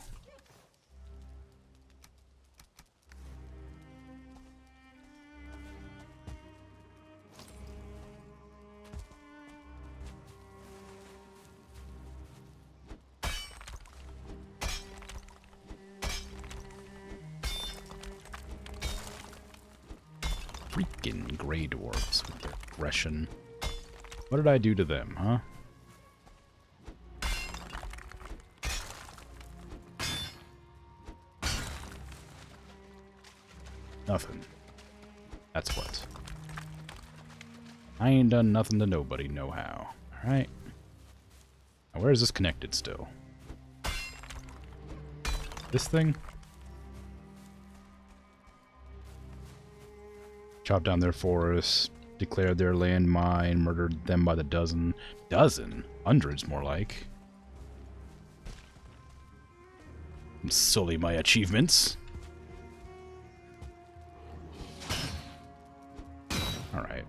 Freaking Grey Dwarves with their aggression. What did I do to them, huh? Nothing. That's what. I ain't done nothing to nobody, no how. Alright. Now where is this connected still? This thing? Chopped down their forests, declared their land mine, murdered them by the dozen. Dozen? Hundreds, more like. Sully my achievements. Alright.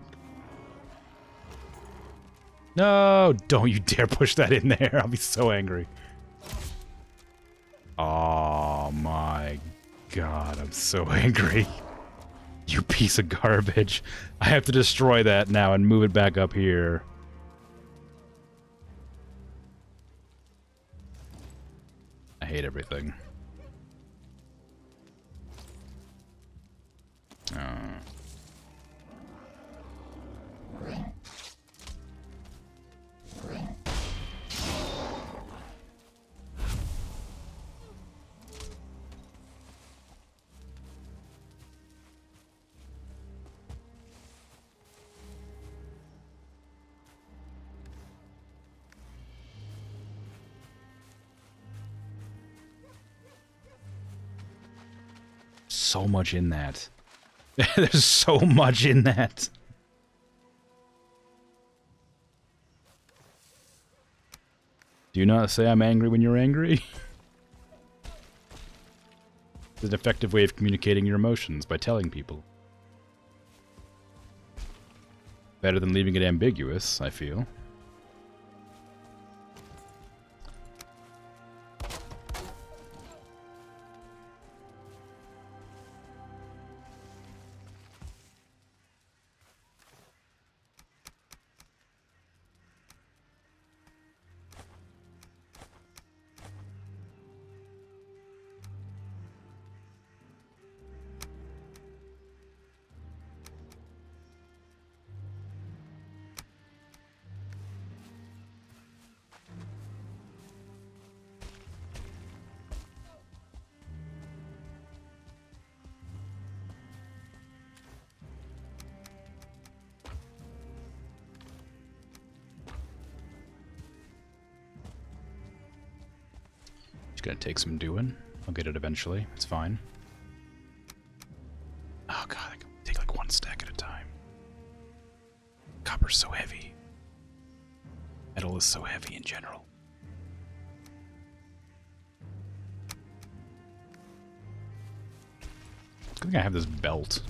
No! Don't you dare push that in there. I'll be so angry. Oh my god, I'm so angry. You piece of garbage. I have to destroy that now and move it back up here. I hate everything. So much in that. There's so much in that. Do you not say I'm angry when you're angry? It's an effective way of communicating your emotions by telling people. Better than leaving it ambiguous, I feel. It's gonna take some doing. I'll get it eventually. It's fine. Oh god, I can take like one stack at a time. Copper's so heavy. Metal is so heavy in general. I think I have this belt.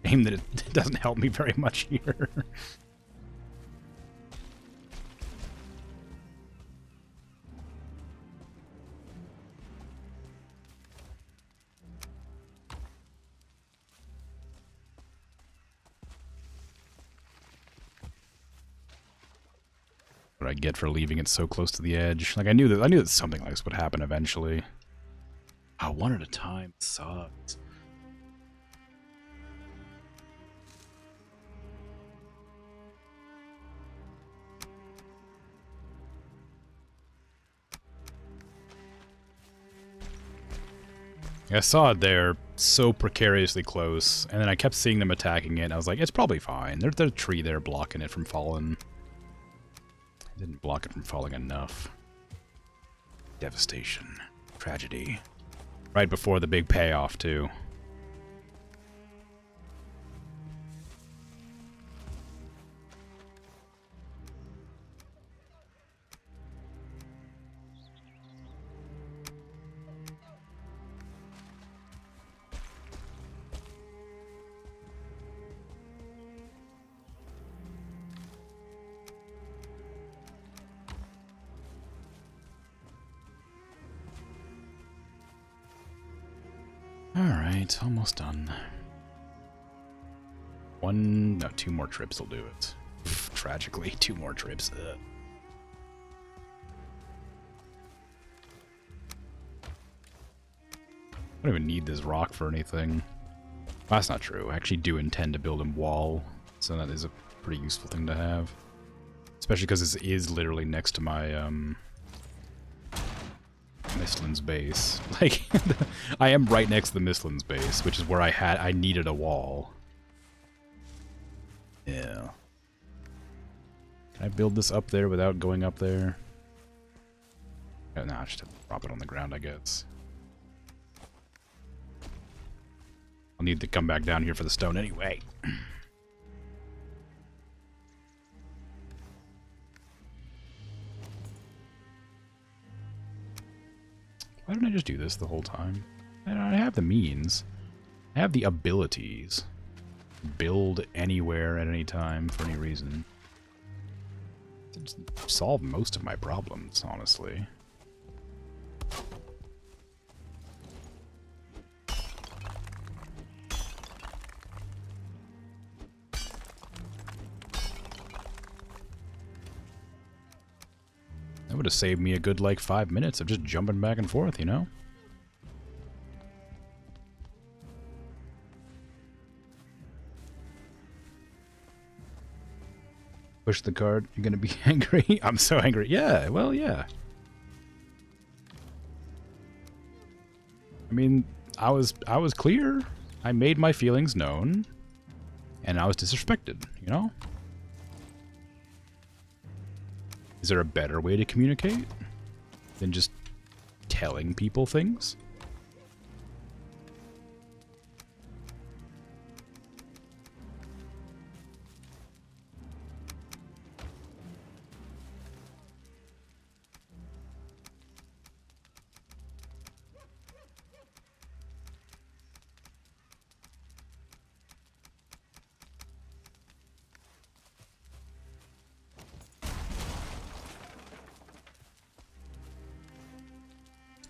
Aim that it doesn't help me very much here. What I get for leaving it so close to the edge. Like I knew that something like this would happen eventually. Oh, one at a time sucks. I saw it there so precariously close, and then I kept seeing them attacking it, and I was like, it's probably fine. There's a tree there blocking it from falling. I didn't block it from falling enough. Devastation. Tragedy. Right before the big payoff, too. Alright, almost done. No, 2 more trips will do it. Tragically, 2 more trips. Ugh. I don't even need this rock for anything. Well, that's not true. I actually do intend to build a wall, so that is a pretty useful thing to have. Especially because this is literally next to my, Mistlin's base. Like, I am right next to the Mistlin's base, which is where I needed a wall. Yeah. Can I build this up there without going up there? Oh, no, I just have to drop it on the ground, I guess. I'll need to come back down here for the stone anyway. Why didn't I just do this the whole time? I have the means. I have the abilities. Build anywhere at any time for any reason. It's solve most of my problems, honestly. That would have saved me a good, like, 5 minutes of just jumping back and forth, you know? Push the card, you're gonna be angry? I'm so angry. Yeah, well, yeah. I mean, I was clear. I made my feelings known. And I was disrespected, you know? Is there a better way to communicate than just telling people things?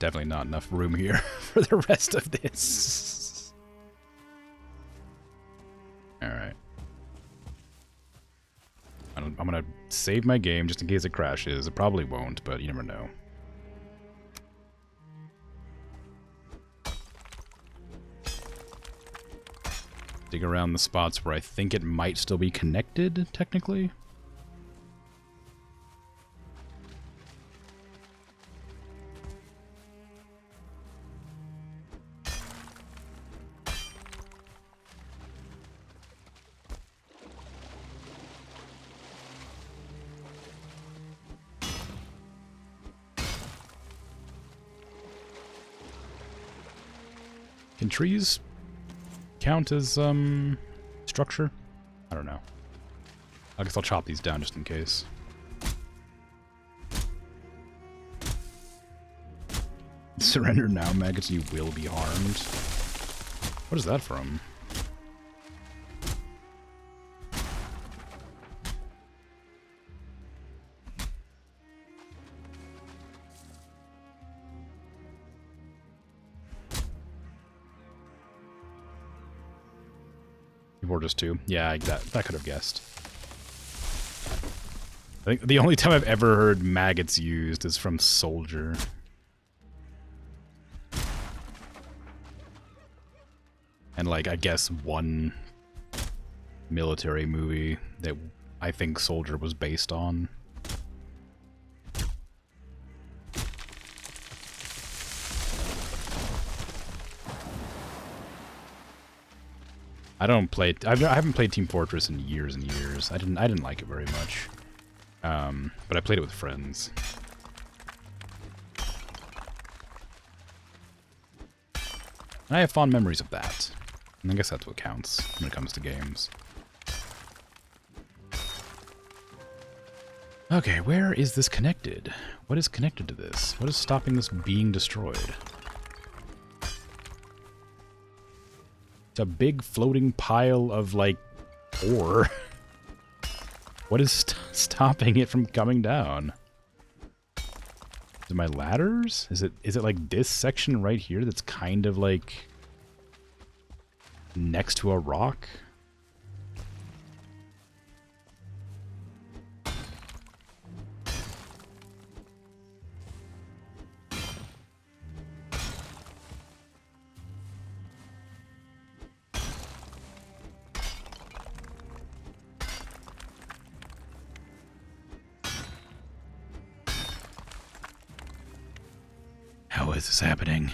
Definitely not enough room here for the rest of this. Alright. I'm gonna save my game just in case it crashes. It probably won't, but you never know. Dig around the spots where I think it might still be connected, technically. Can trees count as, structure? I don't know. I guess I'll chop these down just in case. Surrender now, maggots, you will be harmed. What is that from? Or just 2. Yeah, that could have guessed. I think the only time I've ever heard maggots used is from Soldier. And, like, I guess one military movie that I think Soldier was based on. I haven't played Team Fortress in years and years. I didn't like it very much. But I played it with friends. And I have fond memories of that. And I guess that's what counts when it comes to games. Okay, where is this connected? What is connected to this? What is stopping this being destroyed? It's a big floating pile of, like, ore. What is stopping it from coming down? Is it my ladders? Is it like this section right here that's kind of, like, next to a rock? How is this happening?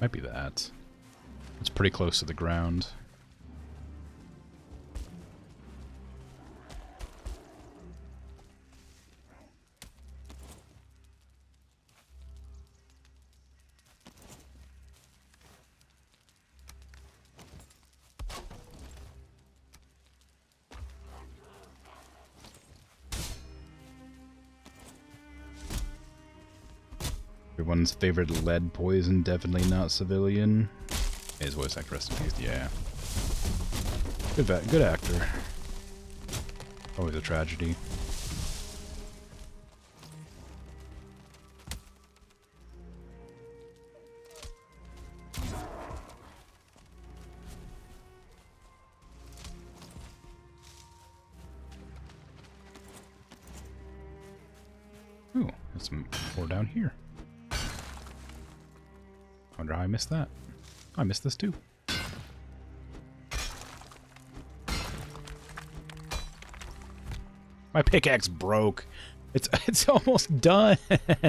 Might be that. It's pretty close to the ground. Everyone's favorite lead poison, definitely not civilian. His voice actor, rest in peace, yeah. Good actor. Always a tragedy. Ooh, there's some more down here. I wonder how I missed that. I missed this too. My pickaxe broke. It's almost done.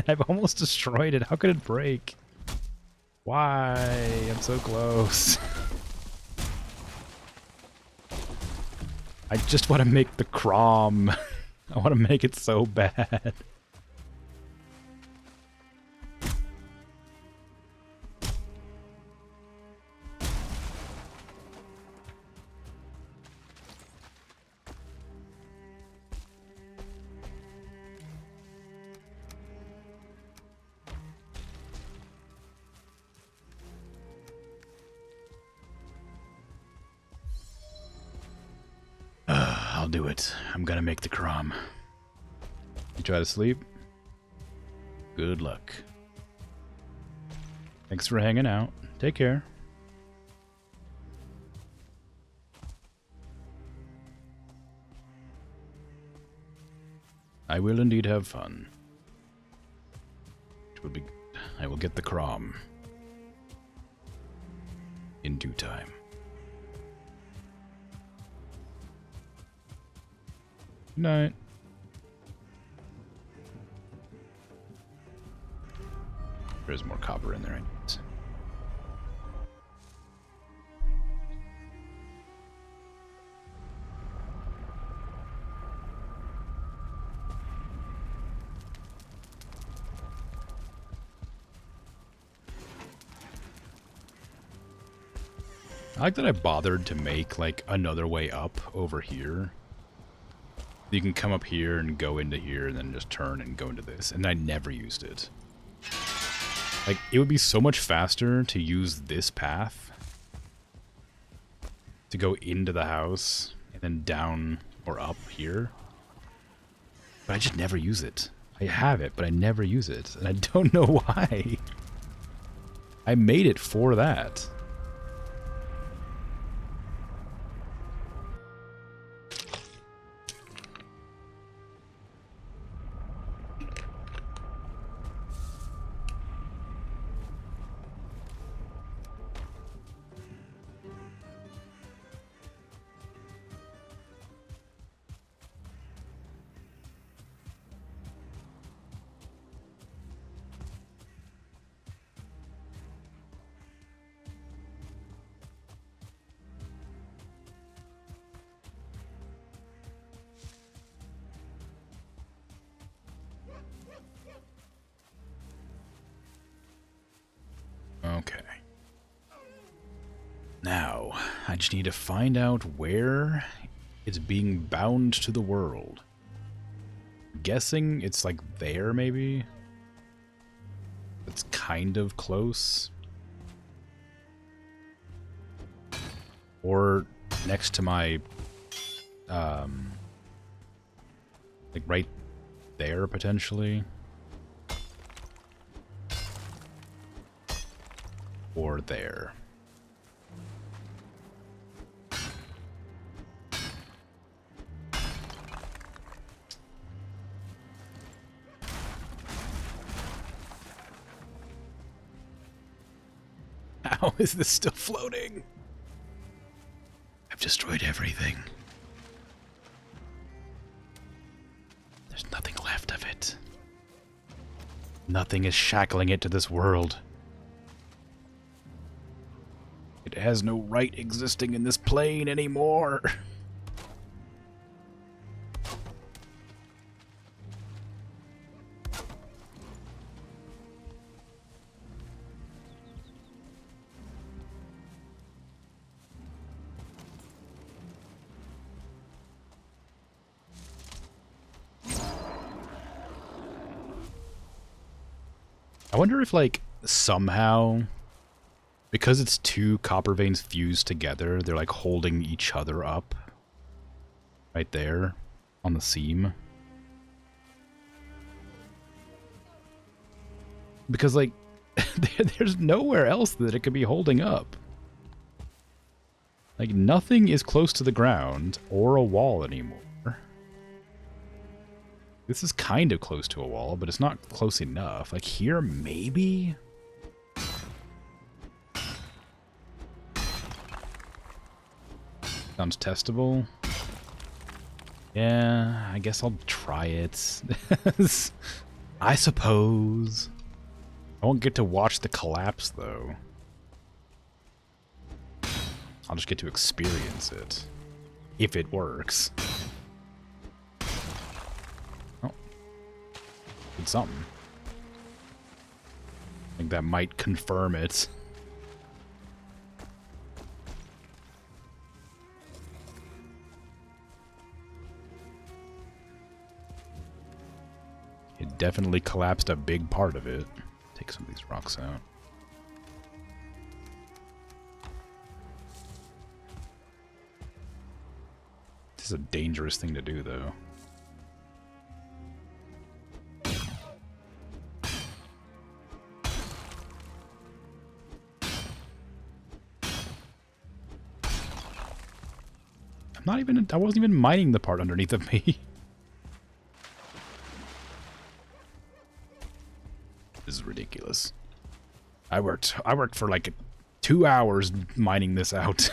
I've almost destroyed it. How could it break? Why? I'm so close. I just want to make the crom. I want to make it so bad. I'll do it. I'm gonna make the crom. You try to sleep? Good luck. Thanks for hanging out. Take care. I will indeed have fun. It will be. I will get the crom in due time. Good night. There's more copper in there, right? I like that I bothered to make, like, another way up over here. You can come up here and go into here and then just turn and go into this. And I never used it. Like, it would be so much faster to use this path to go into the house and then down or up here. But I just never use it. I have it, but I never use it. And I don't know why. I made it for that. Okay. Now, I just need to find out where it's being bound to the world. I'm guessing it's like there, maybe? it's kind of close. Or next to my, like right there, potentially. Or there. How is this still floating? I've destroyed everything. There's nothing left of it. Nothing is shackling it to this world. It has no right existing in this plane anymore. I wonder if, like, somehow, because it's two copper veins fused together, they're, like, holding each other up. Right there, on the seam. Because, like, there's nowhere else that it could be holding up. Like, nothing is close to the ground or a wall anymore. This is kind of close to a wall, but it's not close enough. Like, here, maybe? Sounds testable. Yeah, I guess I'll try it. I suppose. I won't get to watch the collapse, though. I'll just get to experience it. If it works. Oh. Did something. I think that might confirm it. It definitely collapsed a big part of it. Take some of these rocks out. This is a dangerous thing to do, though. I wasn't even mining the part underneath of me. This is ridiculous. I worked for like 2 hours mining this out.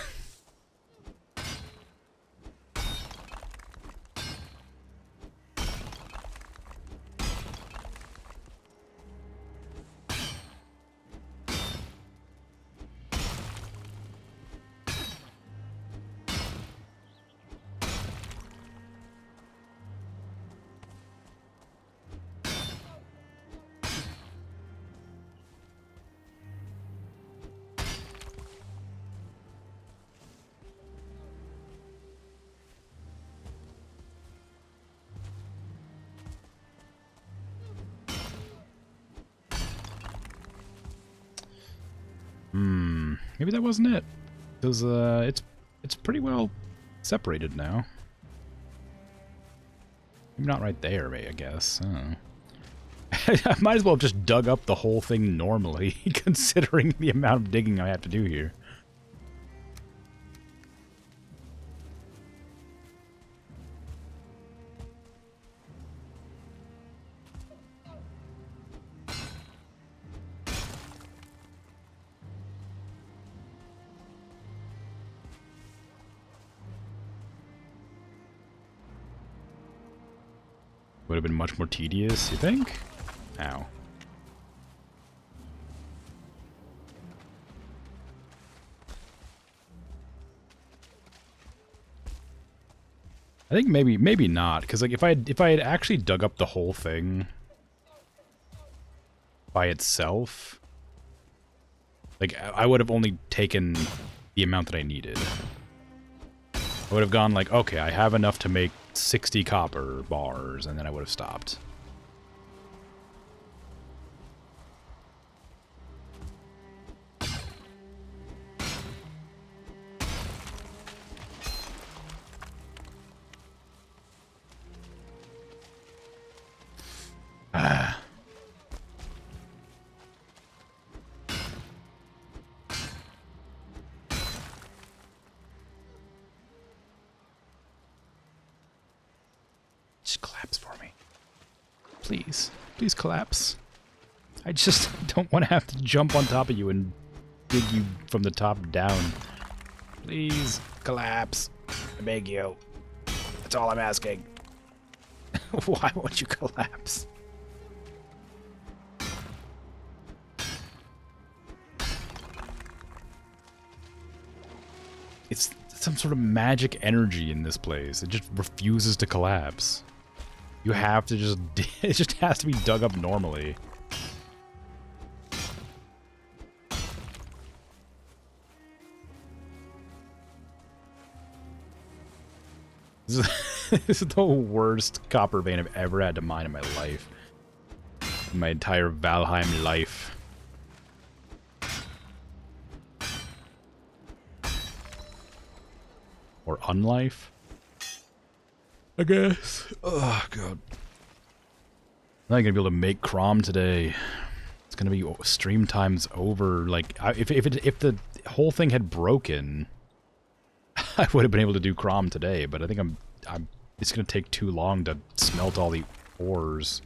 Maybe that wasn't it. Because it's pretty well separated now. Maybe not right there, I guess. I might as well have just dug up the whole thing normally, considering the amount of digging I have to do here. Would have been much more tedious, you think? Ow. I think maybe not, because like if I had actually dug up the whole thing by itself, like I would have only taken the amount that I needed. I would have gone like, okay, I have enough to make 60 copper bars, and then I would have stopped. Please. Please collapse. I just don't want to have to jump on top of you and dig you from the top down. Please collapse. I beg you. That's all I'm asking. Why won't you collapse? It's some sort of magic energy in this place. It just refuses to collapse. You have to just... It just has to be dug up normally. This is the worst copper vein I've ever had to mine in my life. In my entire Valheim life. Or unlife? I guess. Oh, God. I'm not gonna be able to make Crom today. It's gonna be stream time's over. Like, if the whole thing had broken, I would have been able to do Crom today. But I think it's gonna take too long to smelt all the ores.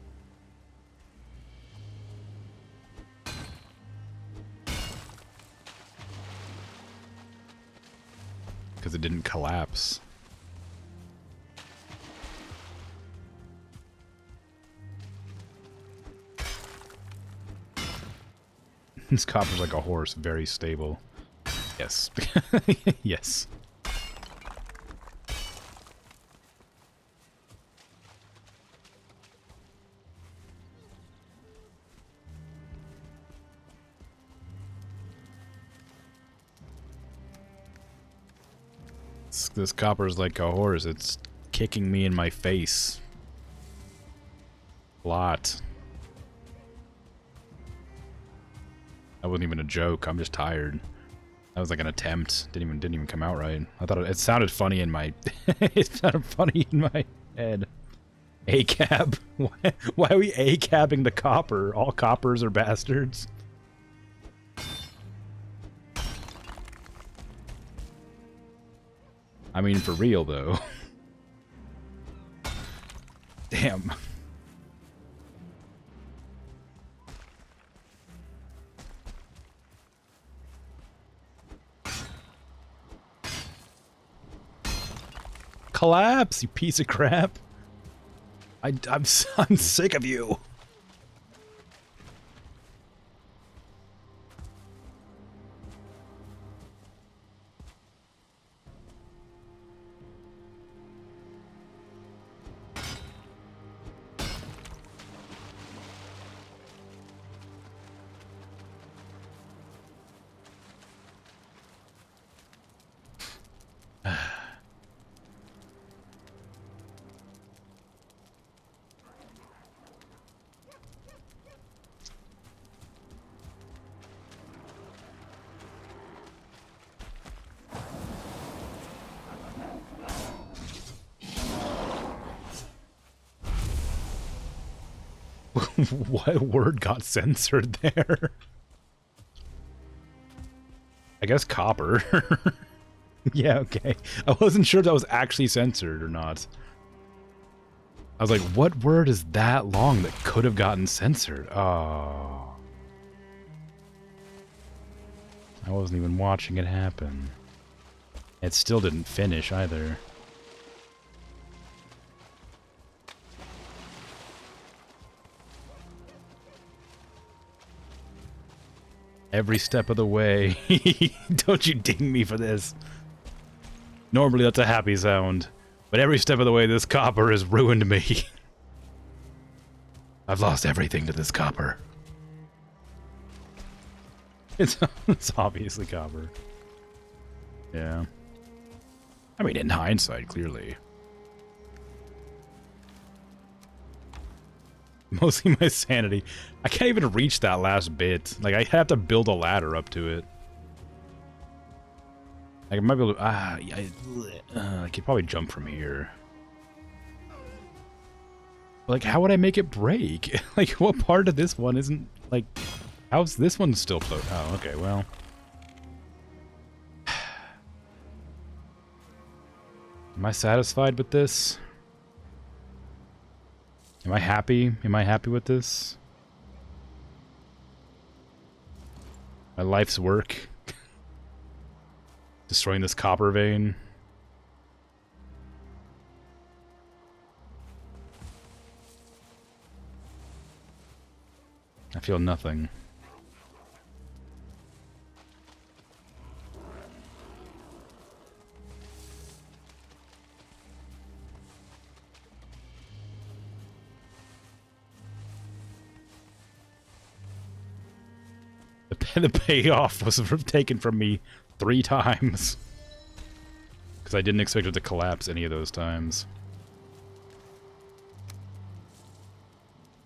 Because it didn't collapse. This copper's like a horse, very stable. Yes. Yes. This copper's like a horse. It's kicking me in my face. A lot. That wasn't even a joke. I'm just tired. That was like an attempt. Didn't even come out right. I thought it sounded funny in my... It sounded funny in my head. A-cab. Why are we A-cabbing the copper? All coppers are bastards. I mean, for real, though. Damn. Collapse, you piece of crap. I'm sick of you. What word got censored there? I guess copper. Yeah, okay. I wasn't sure if that was actually censored or not. I was like, what word is that long that could have gotten censored? Oh. I wasn't even watching it happen. It still didn't finish either. Every step of the way. Don't you ding me for this. Normally that's a happy sound. But every step of the way this copper has ruined me. I've lost everything to this copper. It's obviously copper. Yeah. I mean, in hindsight, clearly. Mostly my sanity. I can't even reach that last bit. Like, I have to build a ladder up to it. Like, I might be able to... I could probably jump from here. But, like, how would I make it break? Like, what part of this one isn't... Like, how's this one still float? Oh, okay, well... Am I satisfied with this? Am I happy? Am I happy with this? My life's work? Destroying this copper vein? I feel nothing. The payoff was taken from me 3 times. Because I didn't expect it to collapse any of those times.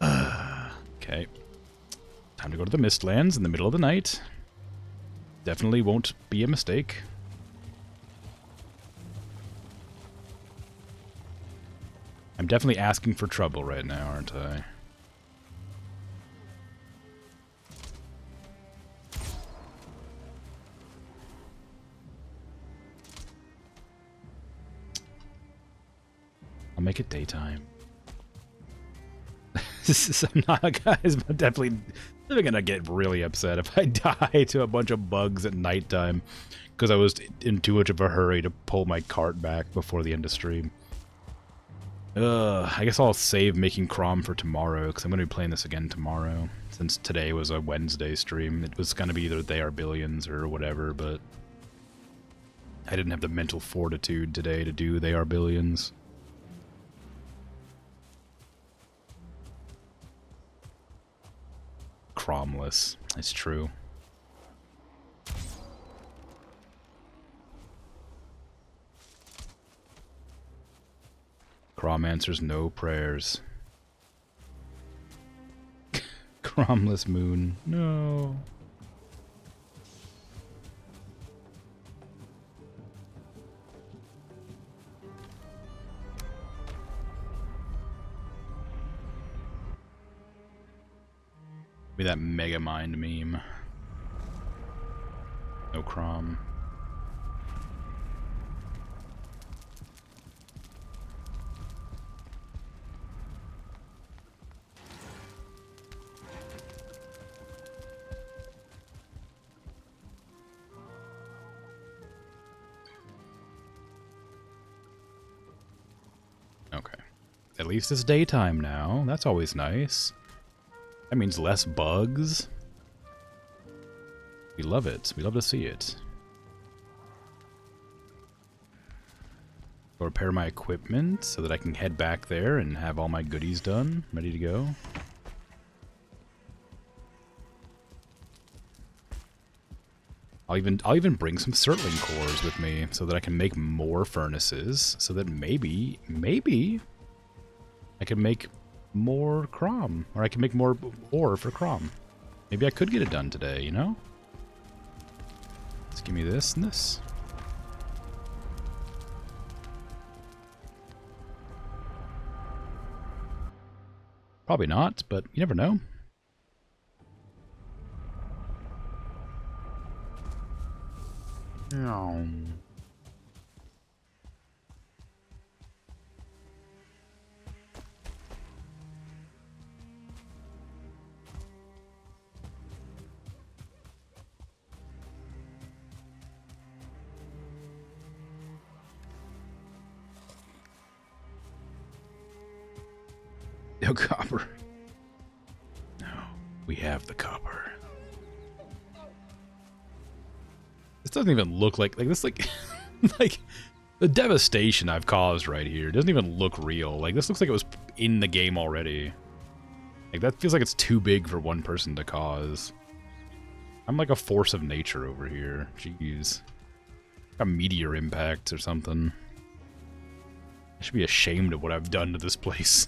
Okay. Time to go to the Mistlands in the middle of the night. Definitely won't be a mistake. I'm definitely asking for trouble right now, aren't I? I'll make it daytime. I'm not, guys, I'm definitely gonna get really upset if I die to a bunch of bugs at nighttime because I was in too much of a hurry to pull my cart back before the end of stream. I guess I'll save making Crom for tomorrow because I'm gonna be playing this again tomorrow. Since today was a Wednesday stream, it was gonna be either They Are Billions or whatever, but I didn't have the mental fortitude today to do They Are Billions. Cromless. It's true. Crom answers no prayers. Cromless moon. No. Be that Mega Mind meme. No Crom. Okay. At least it's daytime now. That's always nice. That means less bugs. We love it. We love to see it. Go repair my equipment so that I can head back there and have all my goodies done, ready to go. I'll even bring some Surtling cores with me so that I can make more furnaces, so that maybe I can make more Crom, or I can make more ore for Crom. Maybe I could get it done today, you know? Let's give me this and this. Probably not, but you never know. No. No copper. No, we have the copper. This doesn't even look like this, like the devastation I've caused right here doesn't even look real. Like, this looks like it was in the game already. Like, that feels like it's too big for one person to cause. I'm like a force of nature over here. Jeez. A meteor impact or something. I should be ashamed of what I've done to this place.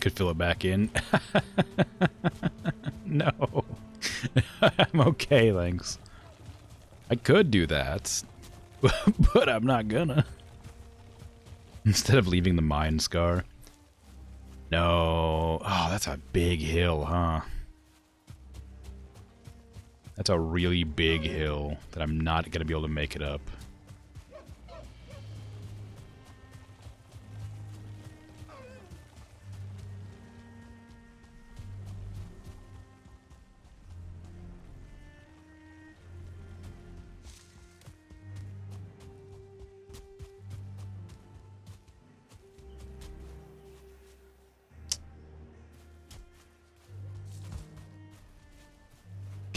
Could fill it back in. No. I'm okay, thanks. I could do that, but I'm not gonna. Instead of leaving the mine scar. No. Oh, that's a big hill, huh? That's a really big hill that I'm not going to be able to make it up.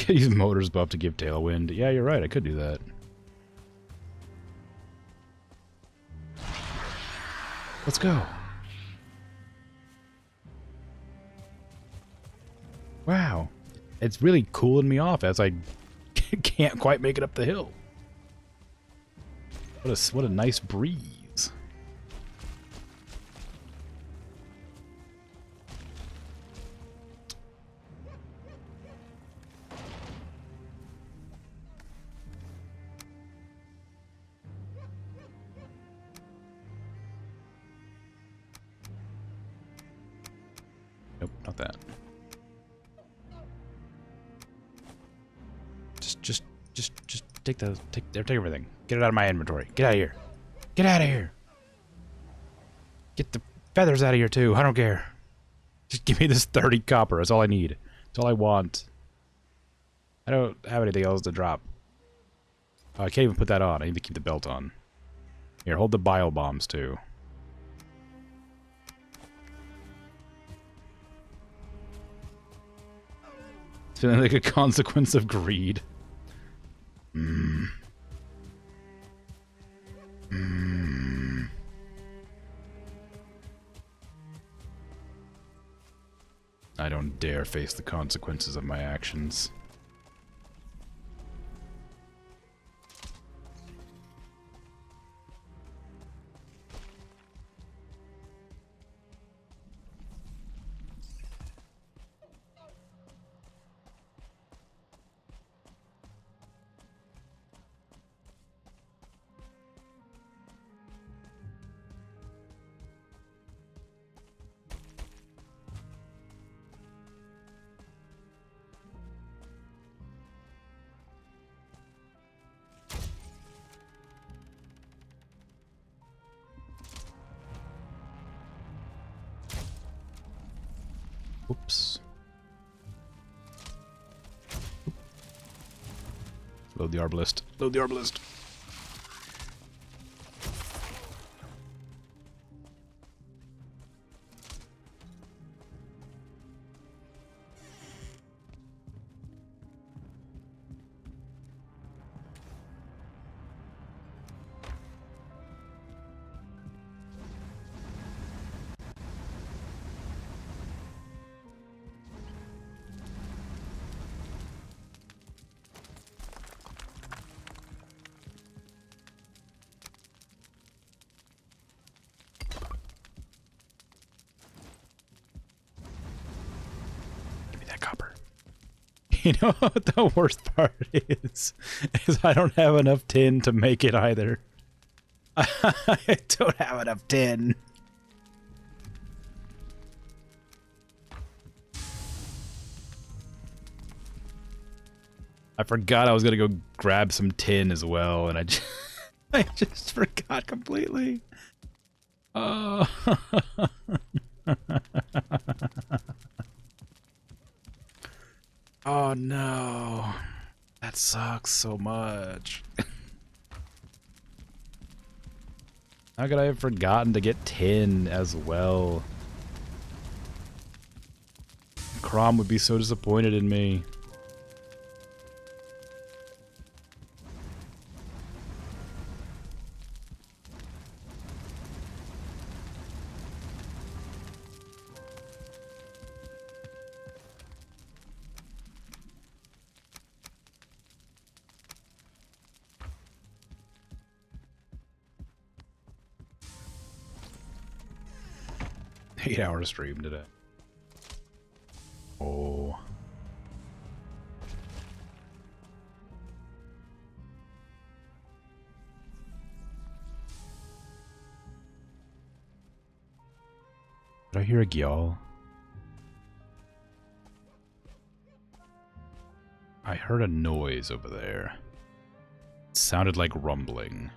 Use motors buff to give tailwind. Yeah, you're right. I could do that. Let's go. Wow. It's really cooling me off as I can't quite make it up the hill. What a nice breeze. Nope, not that. Just take everything. Get it out of my inventory. Get out of here. Get out of here. Get the feathers out of here too. I don't care. Just give me this 30 copper. That's all I need. That's all I want. I don't have anything else to drop. Oh, I can't even put that on. I need to keep the belt on. Here, hold the bio bombs too. It's feeling like a consequence of greed. I don't dare face the consequences of my actions. Oops. Load the arbalist. Load the arbalist. Copper. You know what the worst part is I don't have enough tin to make it either. I don't have enough tin. I forgot I was gonna go grab some tin as well, and I just forgot completely. Oh. Oh no, that sucks so much. How could I have forgotten to get tin as well? Crom would be so disappointed in me. Eight-hour stream today. Oh. Did I hear a gyal? I heard a noise over there. It sounded like rumbling.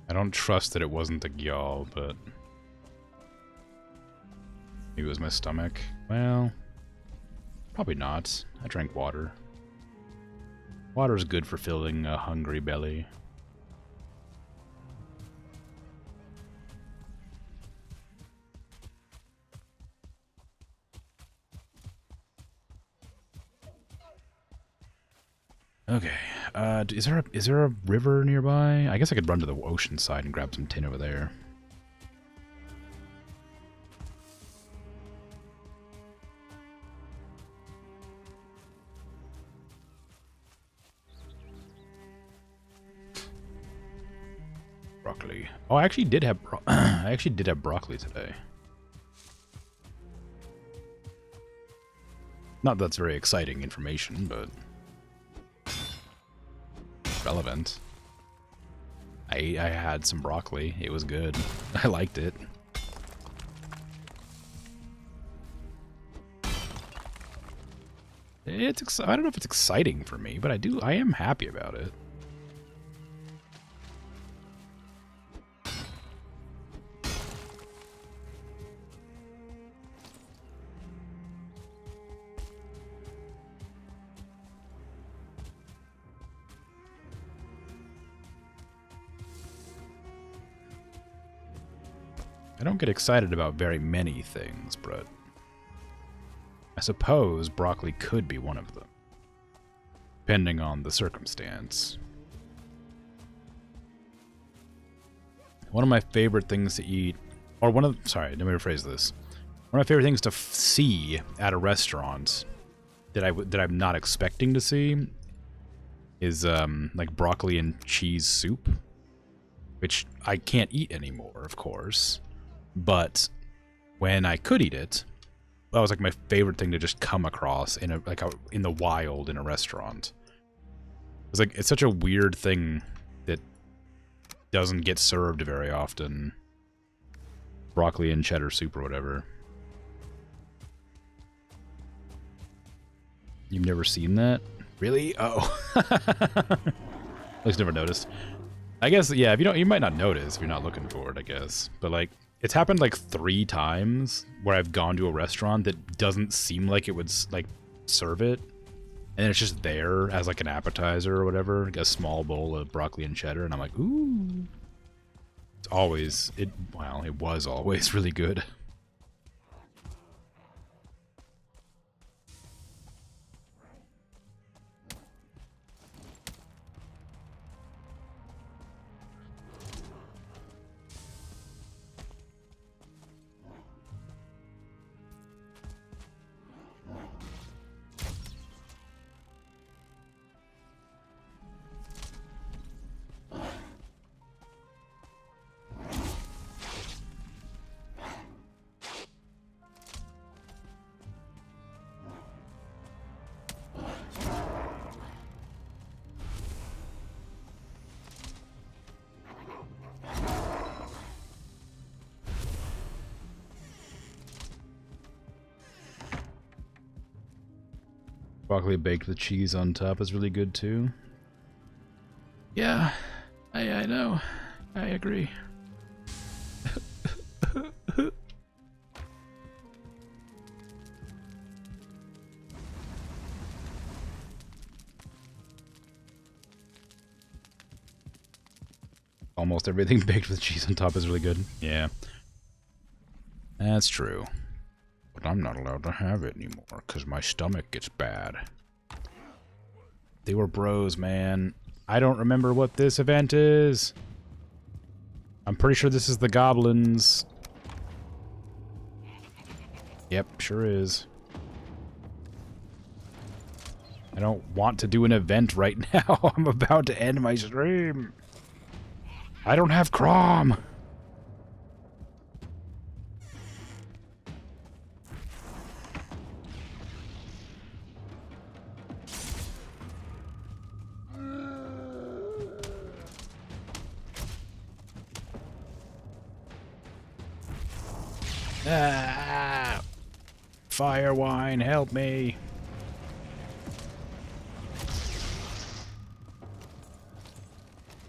I don't trust that it wasn't the Gyal, but maybe it was my stomach. Well, probably not. I drank water. Water is good for filling a hungry belly. Okay, is there a river nearby? I guess I could run to the ocean side and grab some tin over there. Broccoli. Oh, I actually did have I actually did have broccoli today. Not that that's very exciting information, but relevant. I had some broccoli. It was good. I liked it. I don't know if it's exciting for me, but I am happy about it. I don't get excited about very many things, but I suppose broccoli could be one of them, depending on the circumstance. One of my favorite things to eat, or sorry, let me rephrase this. One of my favorite things to see at a restaurant that I'm not expecting to see is like broccoli and cheese soup, which I can't eat anymore, of course. But when I could eat it, that was like my favorite thing to just come across in in the wild in a restaurant. It's like it's such a weird thing that doesn't get served very often. Broccoli and cheddar soup or whatever. You've never seen that? Really? Oh. At least never noticed. I guess, yeah, if you might not notice if you're not looking for it, I guess. But like, it's happened like 3 times where I've gone to a restaurant that doesn't seem like it would like serve it, and it's just there as like an appetizer or whatever, like a small bowl of broccoli and cheddar, and I'm like, ooh. It was always really good. Broccoli baked with cheese on top is really good too. Yeah, I know. I agree. Almost everything baked with cheese on top is really good. Yeah. That's true. But I'm not allowed to have it anymore because my stomach gets bad. They were bros, man. I don't remember what this event is. I'm pretty sure this is the goblins. Yep, sure is. I don't want to do an event right now. I'm about to end my stream. I don't have Crom. Ah! Fire wine, help me!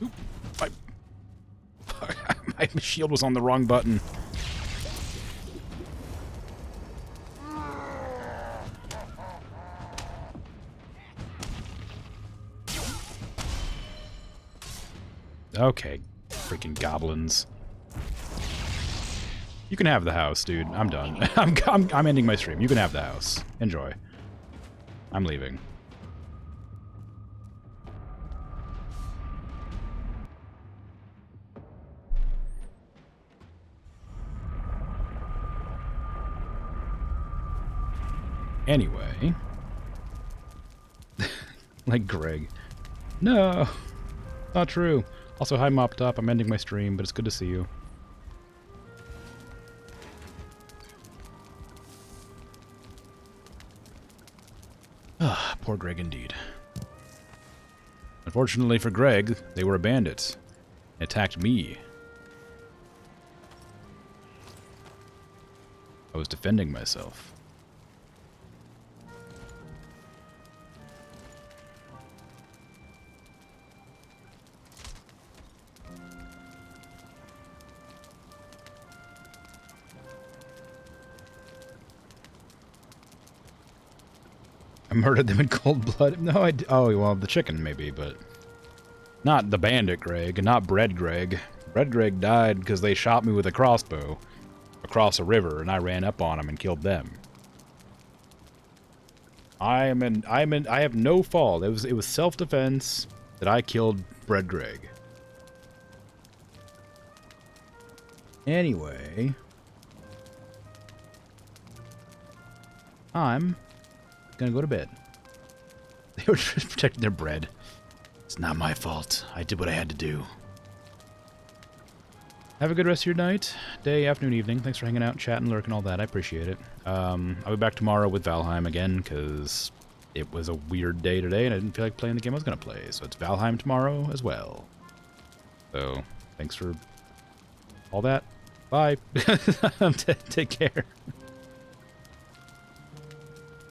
Oop, my shield was on the wrong button. Okay, freaking goblins. You can have the house, dude. I'm done. I'm ending my stream. You can have the house. Enjoy. I'm leaving. Anyway. Like Greg. No! Not true. Also, hi Mop Top. I'm ending my stream, but it's good to see you. Ah, poor Greg indeed. Unfortunately for Greg, they were bandits. They attacked me. I was defending myself. I murdered them in cold blood. No, oh, well, the chicken maybe, but not the bandit Greg, and not Bread Greg. Bread Greg died because they shot me with a crossbow across a river, and I ran up on them and killed them. I have no fault. It was self-defense that I killed Bread Greg. Anyway, I'm gonna go to bed. They were just protecting their bread. It's not my fault. I did what I had to do. Have a good rest of your night, day, afternoon, evening. Thanks for hanging out, chatting, lurking, all that. I appreciate it. I'll be back tomorrow with Valheim again, because it was a weird day today, and I didn't feel like playing the game I was going to play. So it's Valheim tomorrow as well. So, thanks for all that. Bye. Take care.